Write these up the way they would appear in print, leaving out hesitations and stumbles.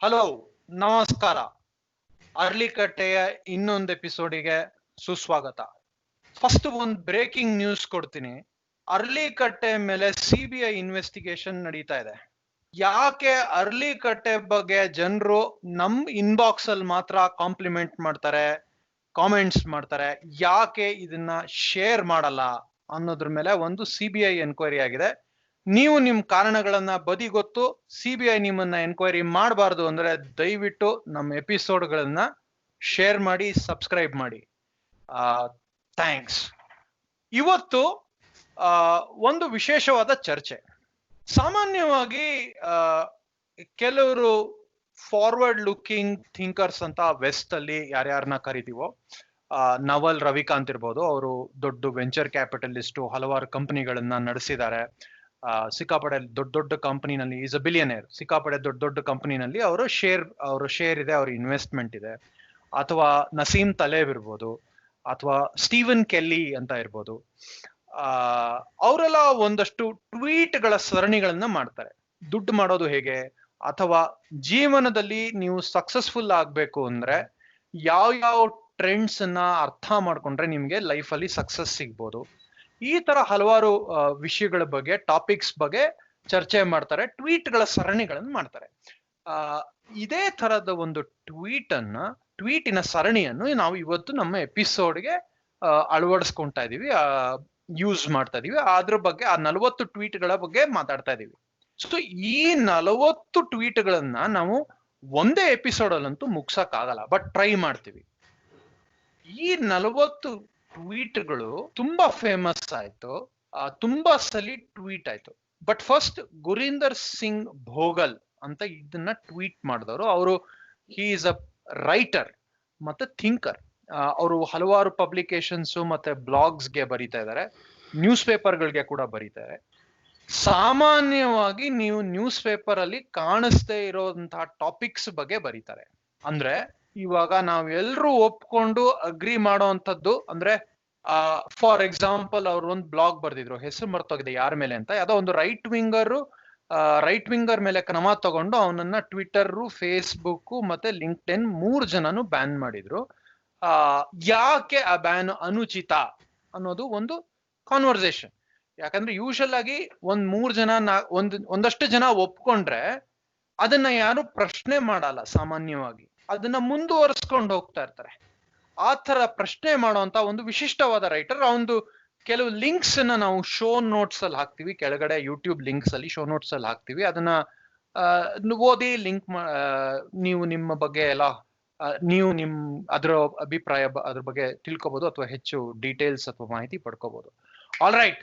Hello, ನಮಸ್ಕಾರ. ಅರ್ಲಿಕಟ್ಟೆಯ ಇನ್ನೊಂದು ಎಪಿಸೋಡಿಗೆ ಸುಸ್ವಾಗತ. ಫಸ್ಟ್ ಒಂದು ಬ್ರೇಕಿಂಗ್ ನ್ಯೂಸ್ ಕೊಡ್ತೀನಿ. ಅರ್ಲಿಕಟ್ಟೆ ಮೇಲೆ CBI ಇನ್ವೆಸ್ಟಿಗೇಷನ್ ನಡೀತಾ ಇದೆ. ಯಾಕೆ ಅರ್ಲಿಕಟ್ಟೆ ಬಗ್ಗೆ ಜನರು ನಮ್ ಇನ್ಬಾಕ್ಸ್ ಅಲ್ಲಿ ಮಾತ್ರ ಕಾಂಪ್ಲಿಮೆಂಟ್ ಮಾಡ್ತಾರೆ, ಕಾಮೆಂಟ್ಸ್ ಮಾಡ್ತಾರೆ, ಯಾಕೆ ಇದನ್ನ ಶೇರ್ ಮಾಡಲ್ಲ ಅನ್ನೋದ್ರ ಮೇಲೆ ಒಂದು CBI ಎನ್ಕ್ವೈರಿ ಆಗಿದೆ. ನೀವು ನಿಮ್ ಕಾರಣಗಳನ್ನ ಬದಿಗೊತ್ತು CBI ನಿಮ್ಮನ್ನ ಎನ್ಕ್ವೈರಿ ಮಾಡಬಾರ್ದು ಅಂದ್ರೆ ದಯವಿಟ್ಟು ನಮ್ಮ ಎಪಿಸೋಡ್ಗಳನ್ನ ಶೇರ್ ಮಾಡಿ, ಸಬ್ಸ್ಕ್ರೈಬ್ ಮಾಡಿ. ಥ್ಯಾಂಕ್ಸ್. ಇವತ್ತು ಒಂದು ವಿಶೇಷವಾದ ಚರ್ಚೆ. ಸಾಮಾನ್ಯವಾಗಿ ಕೆಲವರು ಫಾರ್ವರ್ಡ್ ಲುಕಿಂಗ್ ಥಿಂಕರ್ಸ್ ಅಂತ ವೆಸ್ಟ್ ಅಲ್ಲಿ ಯಾರ್ಯಾರನ್ನ ಕರಿತೀವೋ, ನವಲ್ ರವಿಕಾಂತ್ ಇರ್ಬೋದು. ಅವರು ದೊಡ್ಡ ವೆಂಚರ್ ಕ್ಯಾಪಿಟಲಿಸ್ಟ್, ಹಲವಾರು ಕಂಪನಿಗಳನ್ನ ನಡೆಸಿದ್ದಾರೆ. ಸಿಕ್ಕಾಪಡೆ ದೊಡ್ಡ ದೊಡ್ಡ ಕಂಪನಿನಲ್ಲಿ ಈಸ್ ಅ ಬಿಲಿಯನೇರ್. ಸಿಕ್ಕಾಪಡೆ ದೊಡ್ಡ ದೊಡ್ಡ ಕಂಪನಿನಲ್ಲಿ ಅವರ ಶೇರ್ ಇದೆ, ಅವ್ರ ಇನ್ವೆಸ್ಟ್ಮೆಂಟ್ ಇದೆ. ಅಥವಾ ನಸೀಮ್ ತಲೇಬ್ ಇರ್ಬೋದು, ಅಥವಾ ಸ್ಟೀವನ್ ಕೆಲ್ಲಿ ಅಂತ ಇರ್ಬೋದು. ಅವರೆಲ್ಲ ಒಂದಷ್ಟು ಟ್ವೀಟ್ಗಳ ಸರಣಿಗಳನ್ನ ಮಾಡ್ತಾರೆ. ದುಡ್ಡು ಮಾಡೋದು ಹೇಗೆ, ಅಥವಾ ಜೀವನದಲ್ಲಿ ನೀವು ಸಕ್ಸಸ್ಫುಲ್ ಆಗ್ಬೇಕು ಅಂದ್ರೆ ಯಾವ ಟ್ರೆಂಡ್ಸ್ ಅನ್ನ ಅರ್ಥ ಮಾಡ್ಕೊಂಡ್ರೆ ನಿಮ್ಗೆ ಲೈಫ್ ಅಲ್ಲಿ ಸಕ್ಸಸ್ ಸಿಗ್ಬೋದು. ಈ ತರ ಹಲವಾರು ವಿಷಯಗಳ ಬಗ್ಗೆ, ಟಾಪಿಕ್ಸ್ ಬಗ್ಗೆ ಚರ್ಚೆ ಮಾಡ್ತಾರೆ, ಟ್ವೀಟ್ಗಳ ಸರಣಿಗಳನ್ನು ಮಾಡ್ತಾರೆ. ಇದೇ ತರದ ಒಂದು ಟ್ವೀಟಿನ ಸರಣಿಯನ್ನು ನಾವು ಇವತ್ತು ನಮ್ಮ ಎಪಿಸೋಡ್ಗೆ ಅಳವಡಿಸ್ಕೊಂತಾ ಇದೀವಿ, ಯೂಸ್ ಮಾಡ್ತಾ ಇದೀವಿ. ಅದ್ರ ಬಗ್ಗೆ ಆ 40 ಟ್ವೀಟ್ಗಳ ಬಗ್ಗೆ ಮಾತಾಡ್ತಾ ಇದೀವಿ. ಸೊ ಈ 40 ಟ್ವೀಟ್ಗಳನ್ನ ನಾವು ಒಂದೇ ಎಪಿಸೋಡ್ ಅಲ್ಲಂತೂ ಮುಗ್ಸಕ್ ಆಗಲ್ಲ, ಬಟ್ ಟ್ರೈ ಮಾಡ್ತೀವಿ. ಈ 40 ಟ್ವೀಟ್ಗಳು ತುಂಬಾ ಫೇಮಸ್ ಆಯ್ತು, ತುಂಬಾ ಸಲಿ ಟ್ವೀಟ್ ಆಯ್ತು. ಬಟ್ ಫಸ್ಟ್ ಗುರೀಂದರ್ ಸಿಂಗ್ ಭೋಗಲ್ ಅಂತ ಇದನ್ನ ಟ್ವೀಟ್ ಮಾಡಿದವರು. ಅವರು ಹಿ ಈಸ್ ಅ ರೈಟರ್ ಮತ್ತೆ ಥಿಂಕರ್. ಅವರು ಹಲವಾರು ಪಬ್ಲಿಕೇಶನ್ಸ್ ಮತ್ತೆ ಬ್ಲಾಗ್ಸ್ಗೆ ಬರೀತಾ ಇದ್ದಾರೆ, ನ್ಯೂಸ್ ಪೇಪರ್ಗಳಿಗೆ ಕೂಡ ಬರೀತಾರೆ. ಸಾಮಾನ್ಯವಾಗಿ ನೀವು ನ್ಯೂಸ್ ಪೇಪರ್ ಅಲ್ಲಿ ಕಾಣಿಸ್ದೇ ಇರೋಂತಹ ಟಾಪಿಕ್ಸ್ ಬಗ್ಗೆ ಬರೀತಾರೆ. ಅಂದ್ರೆ ಇವಾಗ ನಾವೆಲ್ಲರೂ ಒಪ್ಕೊಂಡು ಅಗ್ರಿ ಮಾಡೋವಂಥದ್ದು ಅಂದ್ರೆ, ಫಾರ್ ಎಕ್ಸಾಂಪಲ್ ಅವ್ರು ಒಂದು ಬ್ಲಾಗ್ ಬರ್ದಿದ್ರು, ಹೆಸರು ಮರ್ತೋಗಿದೆ ಯಾರ ಮೇಲೆ ಅಂತ. ಯಾವ್ದೋ ಒಂದು ರೈಟ್ ವಿಂಗರ್ ಮೇಲೆ ಕ್ರಮ ತಗೊಂಡು ಅವನನ್ನ ಟ್ವಿಟರ್, ಫೇಸ್ಬುಕ್ ಮತ್ತೆ ಲಿಂಕ್ಡ್ಇನ್ 3 ಜನನು ಬ್ಯಾನ್ ಮಾಡಿದ್ರು. ಯಾಕೆ ಆ ಬ್ಯಾನ್ ಅನುಚಿತ ಅನ್ನೋದು ಒಂದು ಕಾನ್ವರ್ಸೇಷನ್. ಯಾಕಂದ್ರೆ ಯೂಶಲ್ ಆಗಿ ಒಂದಷ್ಟು ಜನ ಒಪ್ಕೊಂಡ್ರೆ ಅದನ್ನ ಯಾರು ಪ್ರಶ್ನೆ ಮಾಡಲ್ಲ. ಸಾಮಾನ್ಯವಾಗಿ ಅದನ್ನ ಮುಂದುವರಿಸ್ಕೊಂಡು ಹೋಗ್ತಾ ಇರ್ತಾರೆ. ಆ ತರ ಪ್ರಶ್ನೆ ಮಾಡುವಂತ ಒಂದು ವಿಶಿಷ್ಟವಾದ ರೈಟರ್. ಒಂದು ಕೆಲವು ಲಿಂಕ್ಸ್ ಅನ್ನ ನಾವು ಶೋ ನೋಟ್ಸ್ ಅಲ್ಲಿ ಹಾಕ್ತಿವಿ, ಕೆಳಗಡೆ ಯೂಟ್ಯೂಬ್ ಲಿಂಕ್ಸ್ ಅಲ್ಲಿ ಶೋ ನೋಟ್ಸ್ ಅಲ್ಲಿ ಹಾಕ್ತಿವಿ. ಅದನ್ನ ಓದಿ ಲಿಂಕ್ ನೀವು ನಿಮ್ಮ ಬಗ್ಗೆ ಎಲ್ಲ ನೀವು ಅದರ ಅಭಿಪ್ರಾಯ ಅದ್ರ ಬಗ್ಗೆ ತಿಳ್ಕೊಬಹುದು, ಅಥವಾ ಹೆಚ್ಚು ಡೀಟೇಲ್ಸ್ ಅಥವಾ ಮಾಹಿತಿ ಪಡ್ಕೋಬಹುದು. ಆಲ್ ರೈಟ್,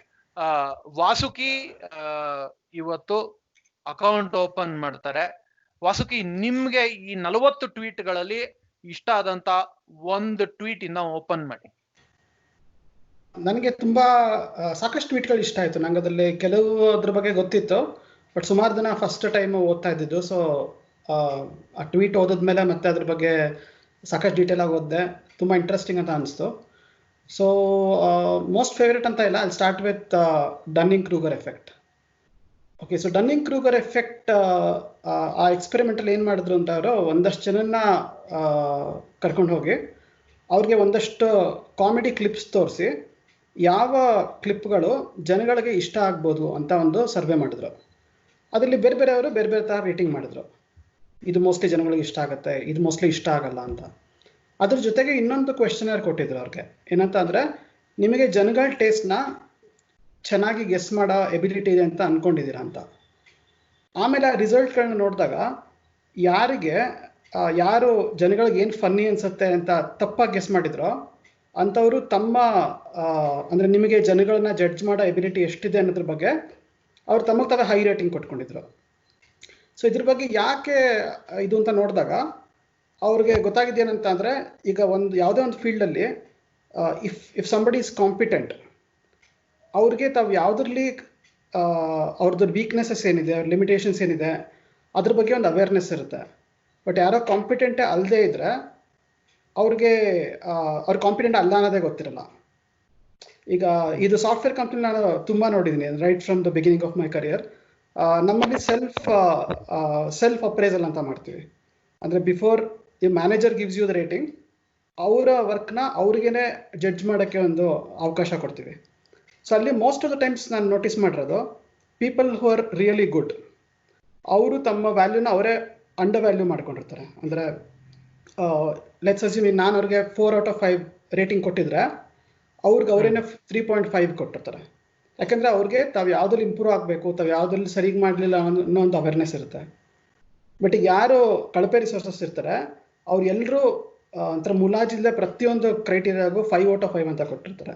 ವಾಸುಕಿ ಇವತ್ತು ಅಕೌಂಟ್ ಓಪನ್ ಮಾಡ್ತಾರೆ. ವಾಸುಕಿ, ನಿಮ್ಗೆ ಈ 40 ಟ್ವೀಟ್ಗಳಲ್ಲಿ ಇಷ್ಟ ಆದಂತ ಒಂದು ಟ್ವೀಟ್ ಇಂದ ಓಪನ್ ಮಾಡಿ. ನನಗೆ ತುಂಬಾ ಸಾಕಷ್ಟು ಟ್ವೀಟ್ಗಳು ಇಷ್ಟ ಆಯ್ತು. ನಂಗೆ ಅದರಲ್ಲಿ ಕೆಲವು ಅದ್ರ ಬಗ್ಗೆ ಗೊತ್ತಿತ್ತು, ಬಟ್ ಸುಮಾರು ದಿನ ಫಸ್ಟ್ ಟೈಮ್ ಓದ್ತಾ ಇದ್ದಿದ್ದು. ಸೊ ಆ ಟ್ವೀಟ್ ಓದಿದ್ಮೇಲೆ ಮತ್ತೆ ಅದ್ರ ಬಗ್ಗೆ ಸಾಕಷ್ಟು ಡೀಟೇಲ್ ಆಗಿ ಓದಿದೆ. ತುಂಬ ಇಂಟ್ರೆಸ್ಟಿಂಗ್ ಅಂತ ಅನಿಸ್ತು. ಸೊ ಮೋಸ್ಟ್ ಫೇವ್ರೇಟ್ ಅಂತ ಇಲ್ಲ, I start with Dunning Kruger effect. Okay, so Dunning Kruger effect ಆ ಎಕ್ಸ್ಪೆರಿಮೆಂಟಲ್ಲಿ ಏನು ಮಾಡಿದ್ರು ಅಂತ ಅವರು ಒಂದಷ್ಟು ಜನನ್ನ ಕರ್ಕೊಂಡು ಹೋಗಿ ಅವ್ರಿಗೆ ಒಂದಷ್ಟು ಕಾಮಿಡಿ ಕ್ಲಿಪ್ಸ್ ತೋರಿಸಿ ಯಾವ ಕ್ಲಿಪ್ಗಳು ಜನಗಳಿಗೆ ಇಷ್ಟ ಆಗ್ಬೋದು ಅಂತ ಒಂದು ಸರ್ವೆ ಮಾಡಿದ್ರು. ಅದರಲ್ಲಿ ಬೇರೆ ಬೇರೆಯವರು ಬೇರೆ ಬೇರೆ ಥರ ರೇಟಿಂಗ್ ಮಾಡಿದ್ರು. ಇದು ಮೋಸ್ಟ್ಲಿ ಜನಗಳಿಗೆ ಇಷ್ಟ ಆಗುತ್ತೆ, ಇದು ಮೋಸ್ಟ್ಲಿ ಇಷ್ಟ ಆಗಲ್ಲ ಅಂತ. ಅದ್ರ ಜೊತೆಗೆ ಇನ್ನೊಂದು ಕ್ವೆಶ್ಚನರ್ ಕೊಟ್ಟಿದ್ರು ಅವ್ರಿಗೆ. ಏನಂತ ಅಂದರೆ, ನಿಮಗೆ ಜನಗಳ ಟೇಸ್ಟ್ನ ಚೆನ್ನಾಗಿ ಗೆಸ್ ಮಾಡೋ ಎಬಿಲಿಟಿ ಇದೆ ಅಂತ ಅಂದ್ಕೊಂಡಿದ್ದೀರಾ ಅಂತ. ಆಮೇಲೆ ಆ ರಿಸಲ್ಟ್ಗಳನ್ನ ನೋಡಿದಾಗ ಯಾರು ಜನಗಳಿಗೆ ಏನು ಫನ್ನಿ ಅನ್ಸುತ್ತೆ ಅಂತ ತಪ್ಪಾಗಿ ಗೆಸ್ ಮಾಡಿದ್ರೋ ಅಂಥವರು ತಮ್ಮ ಅಂದರೆ ನಿಮಗೆ ಜನಗಳನ್ನ ಜಡ್ಜ್ ಮಾಡೋ ಎಬಿಲಿಟಿ ಎಷ್ಟಿದೆ ಅನ್ನೋದ್ರ ಬಗ್ಗೆ ಅವ್ರು ತಮಗೆ ತಾವೇ ಹೈ ರೇಟಿಂಗ್ ಕೊಟ್ಕೊಂಡಿದ್ರು. ಸೊ ಇದ್ರ ಬಗ್ಗೆ ಯಾಕೆ ಇದು ಅಂತ ನೋಡಿದಾಗ ಅವ್ರಿಗೆ ಗೊತ್ತಾಗಿದ್ದೇನಂತ ಅಂದರೆ, ಈಗ ಯಾವುದೇ ಒಂದು ಫೀಲ್ಡಲ್ಲಿ ಇಫ್ ಸಂಬಡಿ ಈಸ್ ಕಾಂಪಿಟೆಂಟ್, ಅವ್ರಿಗೆ ತಾವು ಯಾವುದ್ರಲ್ಲಿ ಅವ್ರದ್ದು ವೀಕ್ನೆಸಸ್ ಏನಿದೆ, ಅವ್ರ ಲಿಮಿಟೇಷನ್ಸ್ ಏನಿದೆ ಅದ್ರ ಬಗ್ಗೆ ಒಂದು ಅವೇರ್ನೆಸ್ ಇರುತ್ತೆ. ಬಟ್ ಯಾರೋ ಕಾಂಪಿಟೆಂಟೇ ಅಲ್ಲದೆ ಇದ್ದರೆ ಅವ್ರಿಗೆ ಅವ್ರು ಕಾಂಪಿಟೆಂಟ್ ಅಲ್ಲ ಅನ್ನೋದೇ ಗೊತ್ತಿರಲ್ಲ. ಈಗ ಇದು ಸಾಫ್ಟ್ವೇರ್ ಕಂಪ್ನಿ ನಾನು ತುಂಬ ನೋಡಿದ್ದೀನಿ, right from the beginning of my career. ನಮ್ಮಲ್ಲಿ ಸೆಲ್ಫ್ ಅಪ್ರೈಸಲ್ ಅಂತ ಮಾಡ್ತೀವಿ. ಅಂದರೆ before the manager gives you the rating, ಅವರ ವರ್ಕ್ನ ಅವ್ರಿಗೇನೆ ಜಡ್ಜ್ ಮಾಡೋಕ್ಕೆ ಒಂದು ಅವಕಾಶ ಕೊಡ್ತೀವಿ. ಸೊ ಅಲ್ಲಿ ಮೋಸ್ಟ್ ಆಫ್ ದ ಟೈಮ್ಸ್ ನಾನು ನೋಟಿಸ್ ಮಾಡಿರೋದು, people who are really good, ಅವರು ತಮ್ಮ ವ್ಯಾಲ್ಯೂನ ಅವರೇ ಅಂಡರ್ ವ್ಯಾಲ್ಯೂ ಮಾಡ್ಕೊಂಡಿರ್ತಾರೆ. ಅಂದರೆ ಲೆಟ್ಸ್ ಅಸ್ಯೂಮ್ ನಾನು ಅವ್ರಿಗೆ 4/5 ರೇಟಿಂಗ್ ಕೊಟ್ಟಿದ್ರೆ ಅವ್ರಿಗೆ ಅವರೇನೆ 3.5 ಕೊಟ್ಟಿರ್ತಾರೆ. ಯಾಕಂದರೆ ಅವ್ರಿಗೆ ತಾವು ಯಾವುದ್ರಲ್ಲಿ ಇಂಪ್ರೂವ್ ಆಗಬೇಕು, ತಾವು ಯಾವುದ್ರಲ್ಲಿ ಸರಿಗೆ ಮಾಡಲಿಲ್ಲ ಅನ್ನೋ ಒಂದು ಅವೇರ್ನೆಸ್ ಇರುತ್ತೆ. ಬಟ್ ಯಾರು ಕಳಪೆ ರಿಸೋರ್ಸಸ್ ಇರ್ತಾರೆ ಅವ್ರು ಎಲ್ಲರೂ ಒಂಥರ ಮುಲಾಜಿಲ್ಲದೆ ಪ್ರತಿಯೊಂದು ಕ್ರೈಟೀರಿಯಾಗೂ 5/5 ಅಂತ ಕೊಟ್ಟಿರ್ತಾರೆ.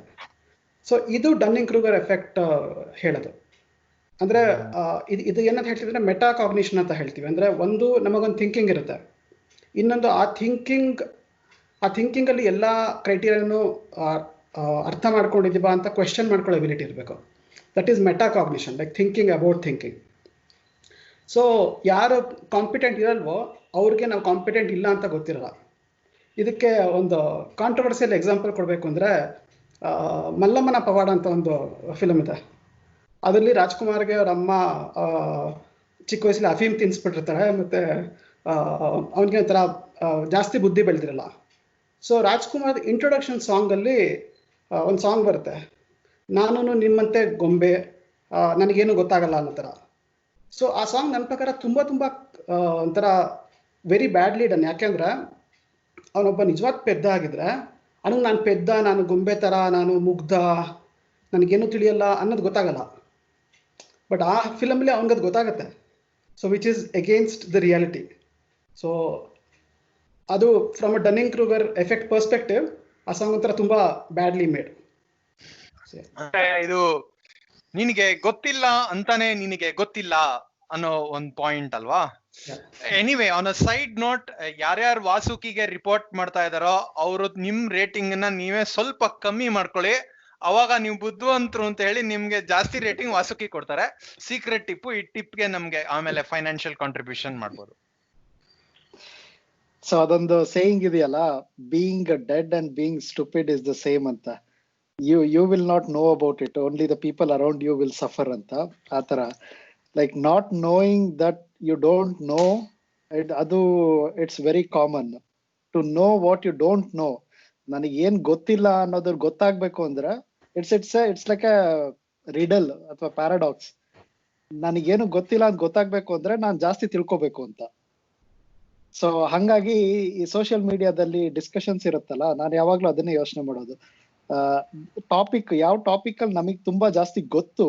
ಸೊ ಇದು ಡನ್ನಿಂಗ್ ಕ್ರೂಗರ್ ಎಫೆಕ್ಟ್ ಹೇಳೋದು. ಅಂದರೆ ಇದು ಏನಂತ ಹೇಳ್ತೀವಿ ಅಂದರೆ ಮೆಟಾ ಕಾಗ್ನಿಷನ್ ಅಂತ ಹೇಳ್ತೀವಿ. ಅಂದರೆ ಒಂದು ನಮಗೊಂದು ಥಿಂಕಿಂಗ್ ಇರುತ್ತೆ, ಇನ್ನೊಂದು ಆ ಥಿಂಕಿಂಗಲ್ಲಿ ಎಲ್ಲ ಕ್ರೈಟೀರಿಯಾನು ಅರ್ಥ ಮಾಡ್ಕೊಂಡಿದ್ದೀವಾ ಅಂತ ಕ್ವೆಶ್ಚನ್ ಮಾಡ್ಕೊಳ್ಳೋ ಎಬಿಲಿಟಿ ಇರಬೇಕು. That is meta cognition, like thinking about thinking. So ಯಾರು ಕಾಂಪಿಟೆಂಟ್ ಇರಲ್ವೋ ಅವ್ರಿಗೆ ನಾವು ಕಾಂಪಿಟೆಂಟ್ ಇಲ್ಲ ಅಂತ ಗೊತ್ತಿರಲ್ಲ. ಇದಕ್ಕೆ ಒಂದು ಕಾಂಟ್ರವರ್ಸಿಯಲ್ ಎಕ್ಸಾಂಪಲ್ ಕೊಡಬೇಕು ಅಂದರೆ ಮಲ್ಲಮ್ಮನ ಪವಾಡ ಅಂತ ಒಂದು ಫಿಲಮ್ ಇದೆ. ಅದರಲ್ಲಿ ರಾಜ್ಕುಮಾರ್ಗೆ ಅವ್ರ ಅಮ್ಮ ಚಿಕ್ಕ ವಯಸ್ಸಲ್ಲಿ ಅಫೀಮ್ ತಿನ್ನಿಸ್ಬಿಟ್ಟಿರ್ತಾರೆ, ಮತ್ತು ಅವನಿಗೆ ಒಂಥರ ಜಾಸ್ತಿ ಬುದ್ಧಿ ಬೆಳೆದಿರಲ್ಲ. ಸೊ ರಾಜ್ಕುಮಾರ್ ಇಂಟ್ರೊಡಕ್ಷನ್ ಸಾಂಗಲ್ಲಿ ಒಂದು ಸಾಂಗ್ ಬರುತ್ತೆ, ನಾನು ನಿಮ್ಮಂತೆ ಗೊಂಬೆ, ನನಗೇನು ಗೊತ್ತಾಗಲ್ಲ ಅನ್ನೋ ಥರ. ಸೊ ಆ ಸಾಂಗ್ ನನ್ನ ಪ್ರಕಾರ ತುಂಬ ಒಂಥರ ವೆರಿ ಬ್ಯಾಡ್ಲಿ ಡನ್. ಯಾಕೆಂದರೆ ಅವನೊಬ್ಬ ನಿಜವಾದ ಪೆದ್ದ ಆಗಿದ್ರೆ ಅವನಿಗೆ ನಾನು ಪೆದ್ದ, ನಾನು ಗೊಂಬೆ ಥರ, ನಾನು ಮುಗ್ಧ, ನನಗೇನು ತಿಳಿಯಲ್ಲ ಅನ್ನೋದು ಗೊತ್ತಾಗಲ್ಲ. ಬಟ್ ಆ ಫಿಲಮಲ್ಲಿ ಅವನಿಗದು ಗೊತ್ತಾಗುತ್ತೆ. So which is against the reality. So ಅದು from a Dunning Kruger effect perspective ಆ ಸಾಂಗ್ ಒಂಥರ ತುಂಬ ಬ್ಯಾಡ್ಲಿ ಮೇಡ್. ಇದು ನಿನಗೆ ಗೊತ್ತಿಲ್ಲ ಅಂತಾನೆ ನಿನಗೆ ಗೊತ್ತಿಲ್ಲ ಅನ್ನೋ ಒಂದು ಪಾಯಿಂಟ್ ಅಲ್ವಾ? Anyway, on a side note, ಯಾರ್ಯಾರು ವಾಸುಕಿಗೆ ರಿಪೋರ್ಟ್ ಮಾಡ್ತಾ ಇದಾರೋ ಅವರು ನಿಮ್ ರೇಟಿಂಗ್ ನ ನೀವೇ ಸ್ವಲ್ಪ ಕಮ್ಮಿ ಮಾಡ್ಕೊಳ್ಳಿ, ಅವಾಗ ನೀವು ಬುದ್ಧಿವಂತರು ಅಂತ ಹೇಳಿ ನಿಮ್ಗೆ ಜಾಸ್ತಿ ರೇಟಿಂಗ್ ವಾಸುಕಿ ಕೊಡ್ತಾರೆ. ಸೀಕ್ರೆಟ್ ಟಿಪ್, ಈ ಟಿಪ್ಗೆ ನಮ್ಗೆ ಆಮೇಲೆ ಫೈನಾನ್ಷಿಯಲ್ ಕಾಂಟ್ರಿಬ್ಯೂಷನ್ ಮಾಡ್ಬೋದು. ಸೊ ಅದೊಂದು ಸೇಯಿಂಗ್ ಇದೆಯಲ್ಲ, being dead and being stupid is the same ಅಂತ. you will not know about it, only the people around you will suffer ಅಂತ. ಆ ಥರ like not knowing that you don't know, ಅದು it's very common. To know what you don't know, ನನಗೆ ಏನ್ ಗೊತ್ತಿಲ್ಲ ಅನ್ನೋದ್ರ ಗೊತ್ತಾಗ್ಬೇಕು ಅಂದ್ರೆ ಇಟ್ಸ್ ಲೈಕ್ ಅ ರಿಡಲ್ ಅಥವಾ ಪ್ಯಾರಾಡಾಕ್ಸ್. ನನಗೇನು ಗೊತ್ತಿಲ್ಲ ಅಂತ ಗೊತ್ತಾಗ್ಬೇಕು ಅಂದ್ರೆ ನಾನು ಜಾಸ್ತಿ ತಿಳ್ಕೊಬೇಕು ಅಂತ. ಸೊ ಹಂಗಾಗಿ ಈ ಸೋಷಿಯಲ್ ಮೀಡಿಯಾದಲ್ಲಿ ಡಿಸ್ಕಷನ್ಸ್ ಇರುತ್ತಲ್ಲ, ನಾನು ಯಾವಾಗ್ಲೂ ಅದನ್ನೇ ಯೋಚನೆ ಮಾಡೋದು. ಯಾವ ಟಾಪಿಕ್ ಅಲ್ಲಿ ನಮಗ್ ತುಂಬಾ ಜಾಸ್ತಿ ಗೊತ್ತು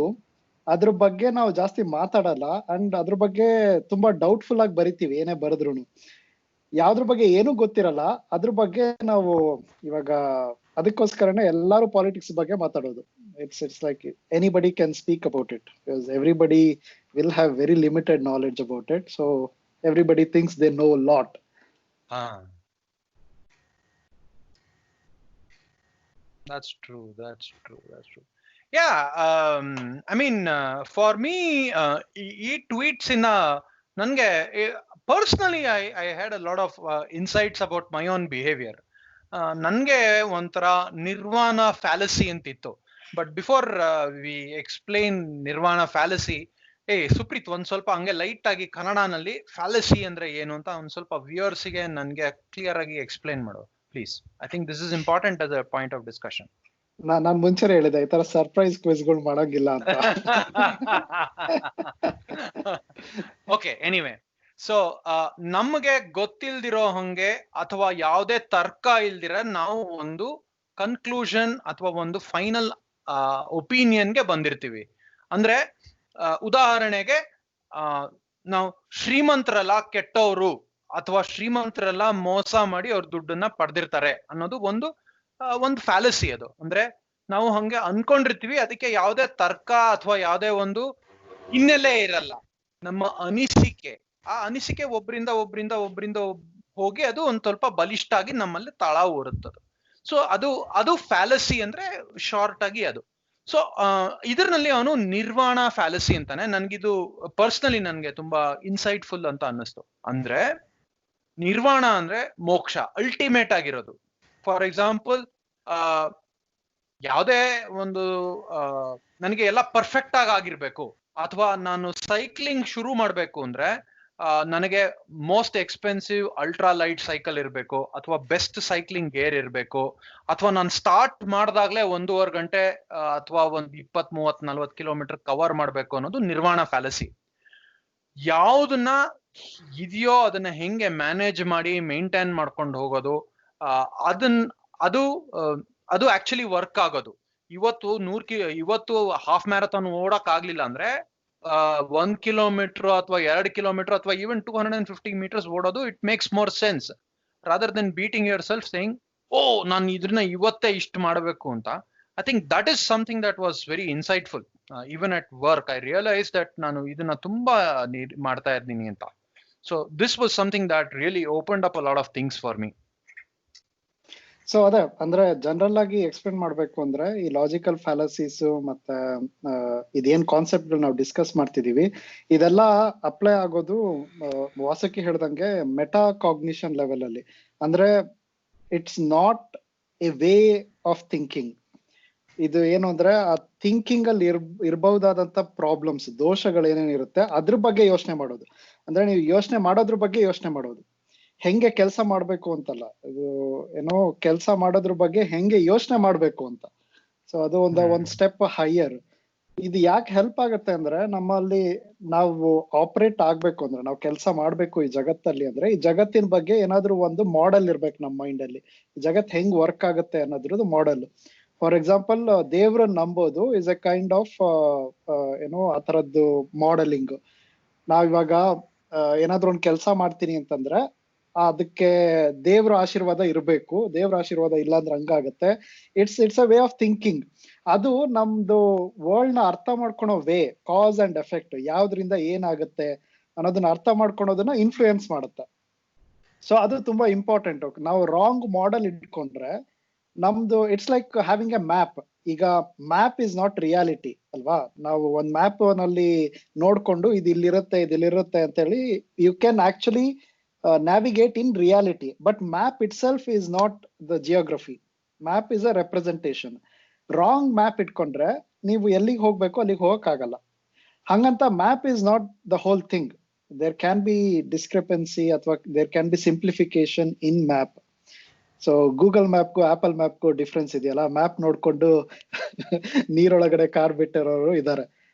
ಅದ್ರ ಬಗ್ಗೆ ನಾವು ಜಾಸ್ತಿ ಮಾತಾಡಲ್ಲ, ಅಂಡ್ ಅದ್ರ ಬಗ್ಗೆ ತುಂಬಾ ಡೌಟ್ಫುಲ್ ಆಗಿ ಬರಿತೀವಿ ಏನೇ ಬರೆದ್ರು. ಯಾವ್ದ್ರ ಬಗ್ಗೆ ಏನೂ ಗೊತ್ತಿರಲ್ಲ ಅದ್ರ ಬಗ್ಗೆ ನಾವು ಇವಾಗ ಅದಕ್ಕೋಸ್ಕರನೇ ಎಲ್ಲಾರು ಪಾಲಿಟಿಕ್ಸ್ ಬಗ್ಗೆ ಮಾತಾಡೋದು. It's like anybody can speak about it, because everybody will have very limited knowledge about it. So everybody thinks they know lot. That's true. Yeah, I mean, for me, ಈ tweets in ನನಗೆ personally I had a lot of insights about my own behavior. ನನಗೆ ಒಂಥರ nirvana fallacy ಅಂತಿತ್ತು. But before we explain nirvana fallacy, Supreeth ಒಂದ್ ಸ್ವಲ್ಪ ಹಂಗೆ light ಆಗಿ ಕನ್ನಡನಲ್ಲಿ fallacy ಅಂದ್ರೆ ಏನು ಅಂತ ಒಂದ್ ಸ್ವಲ್ಪ ವ್ಯೂವರ್ಸ್ಗೆ ನನ್ಗೆ ಕ್ಲಿಯರ್ ಆಗಿ ಎಕ್ಸ್ಪ್ಲೈನ್ ಮಾಡು please. I think this is important as a point of discussion. ನಾನ್ ಮುಂಚೆನೆ ಹೇಳಿದೆ ಈ ತರ ಸರ್ಪ್ರೈಸ್ ಕ್ವಿಜ್ಗಳು ಮಾಡಂಗಿಲ್ಲ ಅಂತ. ಓಕೆ, ಎನಿವೇ, ಸೊ ನಮ್ಗೆ ಗೊತ್ತಿಲ್ದಿರೋ ಹಂಗೆ ಅಥವಾ ಯಾವುದೇ ತರ್ಕ ಇಲ್ದಿರ ನಾವು ಒಂದು ಕನ್ಕ್ಲೂಷನ್ ಅಥವಾ ಒಂದು ಫೈನಲ್ ಒಪಿನಿಯನ್ಗೆ ಬಂದಿರ್ತೀವಿ. ಅಂದ್ರೆ ಉದಾಹರಣೆಗೆ ನಾವು ಶ್ರೀಮಂತರೆಲ್ಲ ಕೆಟ್ಟವರು ಅಥವಾ ಶ್ರೀಮಂತರೆಲ್ಲ ಮೋಸ ಮಾಡಿ ಅವ್ರ ದುಡ್ಡನ್ನ ಪಡೆದಿರ್ತಾರೆ ಅನ್ನೋದು ಒಂದು ಫ್ಯಾಲಸಿ. ಅದು ಅಂದ್ರೆ ನಾವು ಹಂಗೆ ಅನ್ಕೊಂಡಿರ್ತೀವಿ, ಅದಕ್ಕೆ ಯಾವುದೇ ತರ್ಕ ಅಥವಾ ಯಾವುದೇ ಒಂದು ಹಿನ್ನೆಲೆ ಇರಲ್ಲ. ನಮ್ಮ ಅನಿಸಿಕೆ, ಆ ಅನಿಸಿಕೆ ಒಬ್ರಿಂದ ಹೋಗಿ ಅದು ಒಂದ್ ಸ್ವಲ್ಪ ಬಲಿಷ್ಠ ಆಗಿ ನಮ್ಮಲ್ಲಿ ತಳ ಊರುತ್ತದು. ಸೊ ಅದು ಫ್ಯಾಲಸಿ ಅಂದ್ರೆ ಶಾರ್ಟ್ ಆಗಿ ಅದು. ಸೊ ಇದರಲ್ಲಿ ಅವನು ನಿರ್ವಾಣ ಫ್ಯಾಲಸಿ ಅಂತಾನೆ. ನನ್ಗಿದು ಪರ್ಸನಲಿ ನನ್ಗೆ ತುಂಬಾ ಇನ್ಸೈಟ್ಫುಲ್ ಅಂತ ಅನ್ನಿಸ್ತು. ಅಂದ್ರೆ ನಿರ್ವಾಣ ಅಂದ್ರೆ ಮೋಕ್ಷ, ಅಲ್ಟಿಮೇಟ್ ಆಗಿರೋದು. ಫಾರ್ ಎಕ್ಸಾಂಪಲ್, ಯಾವುದೇ ಒಂದು ನನಗೆ ಎಲ್ಲ ಪರ್ಫೆಕ್ಟ್ ಆಗಿರ್ಬೇಕು, ಅಥವಾ ನಾನು ಸೈಕ್ಲಿಂಗ್ ಶುರು ಮಾಡ್ಬೇಕು ಅಂದ್ರೆ ನನಗೆ most expensive ultra light cycle ಇರಬೇಕು, ಅಥವಾ ಬೆಸ್ಟ್ ಸೈಕ್ಲಿಂಗ್ ಗೇರ್ ಇರಬೇಕು, ಅಥವಾ ನಾನು ಸ್ಟಾರ್ಟ್ ಮಾಡಿದಾಗ್ಲೇ 1.5 ಗಂಟೆ ಅಥವಾ ಒಂದು 20-30-40 ಕಿಲೋಮೀಟರ್ ಕವರ್ ಮಾಡಬೇಕು ಅನ್ನೋದು ನಿರ್ವಾಣ ಫ್ಯಾಲಸಿ. ಯಾವ್ದನ್ನ ಇದೆಯೋ ಅದನ್ನ ಹೆಂಗೆ ಮ್ಯಾನೇಜ್ ಮಾಡಿ ಮೇಂಟೈನ್ ಮಾಡ್ಕೊಂಡು ಹೋಗೋದು, ಅದು ಆಕ್ಚುಲಿ ವರ್ಕ್ ಆಗೋದು. ಇವತ್ತು ಹಾಫ್ ಮ್ಯಾರಥಾನ್ ಓಡಕ್ ಆಗ್ಲಿಲ್ಲ ಅಂದ್ರೆ 1 ಕಿಲೋಮೀಟರ್ ಅಥವಾ 2 ಕಿಲೋಮೀಟರ್ ಅಥವಾ ಈವನ್ 250 ಮೀಟರ್ಸ್ ಓಡೋದು it makes more sense rather then beating your self saying ನಾನು ಇದನ್ನ ಇವತ್ತೇ ಇಷ್ಟು ಮಾಡಬೇಕು ಅಂತ. I think that is something that was very insightful. Even at work I realise that ನಾನು ಇದನ್ನ ತುಂಬಾ ಮಾಡ್ತಾ ಇದ್ದೀನಿ ಅಂತ. So this was something that really opened up a lot of things for me. So ಅದೇ ಅಂದ್ರೆ ಜನರಲ್ ಆಗಿ explain ಮಾಡ್ಬೇಕು ಅಂದ್ರೆ ಈ ಲಾಜಿಕಲ್ ಫ್ಯಾಲಸೀಸ್ ಮತ್ತೆ ಇದೇನ್ ಕಾನ್ಸೆಪ್ಟ್ ನಾವು ಡಿಸ್ಕಸ್ ಮಾಡ್ತಿದೀವಿ ಇದೆಲ್ಲ ಅಪ್ಲೈ ಆಗೋದು ವಾಸಕಿ ಹೇಳ್ದಂಗೆ ಮೆಟಾ ಕಾಗ್ನಿಷನ್ ಲೆವೆಲ್ ಅಲ್ಲಿ. ಅಂದ್ರೆ it's not A way of thinking. ಇದು ಏನು ಅಂದ್ರೆ ಆ ಥಿಂಕಿಂಗ್ ಅಲ್ಲಿ ಇರಬಹುದಾದಂತ ಪ್ರಾಬ್ಲಮ್ಸ್, ದೋಷಗಳು ಏನೇನಿರುತ್ತೆ ಅದ್ರ ಬಗ್ಗೆ ಯೋಚನೆ ಮಾಡೋದು. ಅಂದ್ರೆ ನೀವು ಯೋಚನೆ ಮಾಡೋದ್ರ ಬಗ್ಗೆ ಯೋಚನೆ ಮಾಡೋದು, ಹೆಂಗೆ ಕೆಲಸ ಮಾಡ್ಬೇಕು ಅಂತಲ್ಲ, ಇದು ಏನೋ ಕೆಲಸ ಮಾಡೋದ್ರ ಬಗ್ಗೆ ಹೆಂಗೆ ಯೋಚನೆ ಮಾಡ್ಬೇಕು ಅಂತ. ಸೊ ಅದು ಒಂದ್ ಸ್ಟೆಪ್ ಹೈಯರ್. ಇದು ಯಾಕೆ ಹೆಲ್ಪ್ ಆಗುತ್ತೆ ಅಂದ್ರೆ ನಮ್ಮಲ್ಲಿ ನಾವು ಆಪರೇಟ್ ಆಗ್ಬೇಕು ಅಂದ್ರೆ, ನಾವು ಕೆಲಸ ಮಾಡ್ಬೇಕು ಈ ಜಗತ್ತಲ್ಲಿ ಅಂದ್ರೆ, ಈ ಜಗತ್ತಿನ ಬಗ್ಗೆ ಏನಾದ್ರು ಒಂದು ಮಾಡೆಲ್ ಇರ್ಬೇಕು ನಮ್ಮ ಮೈಂಡ್ ಅಲ್ಲಿ. ಜಗತ್ ಹೆಂಗ್ ವರ್ಕ್ ಆಗುತ್ತೆ ಅನ್ನೋದ್ರದ್ದು ಮಾಡೆಲ್. ಫಾರ್ ಎಕ್ಸಾಂಪಲ್ ದೇವ್ರನ್ನ ನಂಬೋದು ಇಸ್ ಎ ಕೈಂಡ್ ಆಫ್ ಏನೋ ಆ ತರದ್ದು ಮಾಡೆಲಿಂಗ್. ನಾವಿವಾಗ ಏನಾದ್ರು ಒಂದ್ ಕೆಲಸ ಮಾಡ್ತೀನಿ ಅಂತಂದ್ರೆ ಅದಕ್ಕೆ ದೇವ್ರ ಆಶೀರ್ವಾದ ಇರಬೇಕು. ದೇವ್ರ ಆಶೀರ್ವಾದ ಇಲ್ಲ ಅಂದ್ರೆ ಹಂಗಾಗತ್ತೆ. It's a way of thinking. ಅದು ನಮ್ದು ವರ್ಲ್ಡ್ ನ ಅರ್ಥ ಮಾಡ್ಕೊಳೋ ವೇ, ಕಾಸ್ ಅಂಡ್ ಎಫೆಕ್ಟ್, ಯಾವ್ದ್ರಿಂದ ಏನಾಗುತ್ತೆ ಅನ್ನೋದನ್ನ ಅರ್ಥ ಮಾಡ್ಕೊಳೋದನ್ನ ಇನ್ಫ್ಲೂಯೆನ್ಸ್ ಮಾಡುತ್ತೆ. ಸೊ ಅದು ತುಂಬಾ ಇಂಪಾರ್ಟೆಂಟ್. ನಾವು ರಾಂಗ್ ಮಾಡೆಲ್ ಇಟ್ಕೊಂಡ್ರೆ ನಮ್ದು it's like having a map. ಈಗ ಮ್ಯಾಪ್ ಇಸ್ ನಾಟ್ ರಿಯಾಲಿಟಿ ಅಲ್ವಾ. ನಾವು ಒಂದ್ ಮ್ಯಾಪ್ ನಲ್ಲಿ ನೋಡ್ಕೊಂಡು ಇದಿಲ್ಲಿರುತ್ತೆ ಅಂತ ಹೇಳಿ you can actually navigate in reality, but map itself is not the geography. Map is a representation. Wrong map ಇಟ್ಕೊಂಡ್ರೆ ನೀವು ಎಲ್ಲಿಗೆ ಹೋಗ್ಬೇಕು ಅಲ್ಲಿಗೆ ಹೋಗಕ್ ಆಗಲ್ಲ. ಹಂಗಂತ map is not the whole thing. There can be discrepancy ಅಥವಾ there can be simplification in map. So Google ಮ್ಯಾಪ್ಗೂ ಆಪಲ್ ಮ್ಯಾಪ್ಗೂ ಡಿಫ್ರೆನ್ಸ್ ಇದೆಯಲ್ಲ. ಮ್ಯಾಪ್ ನೋಡ್ಕೊಂಡು ನೀರೊಳಗಡೆ ಕಾರ್ ಬಿಟ್ಟಿರೋರು ಇದ್ದಾರೆ.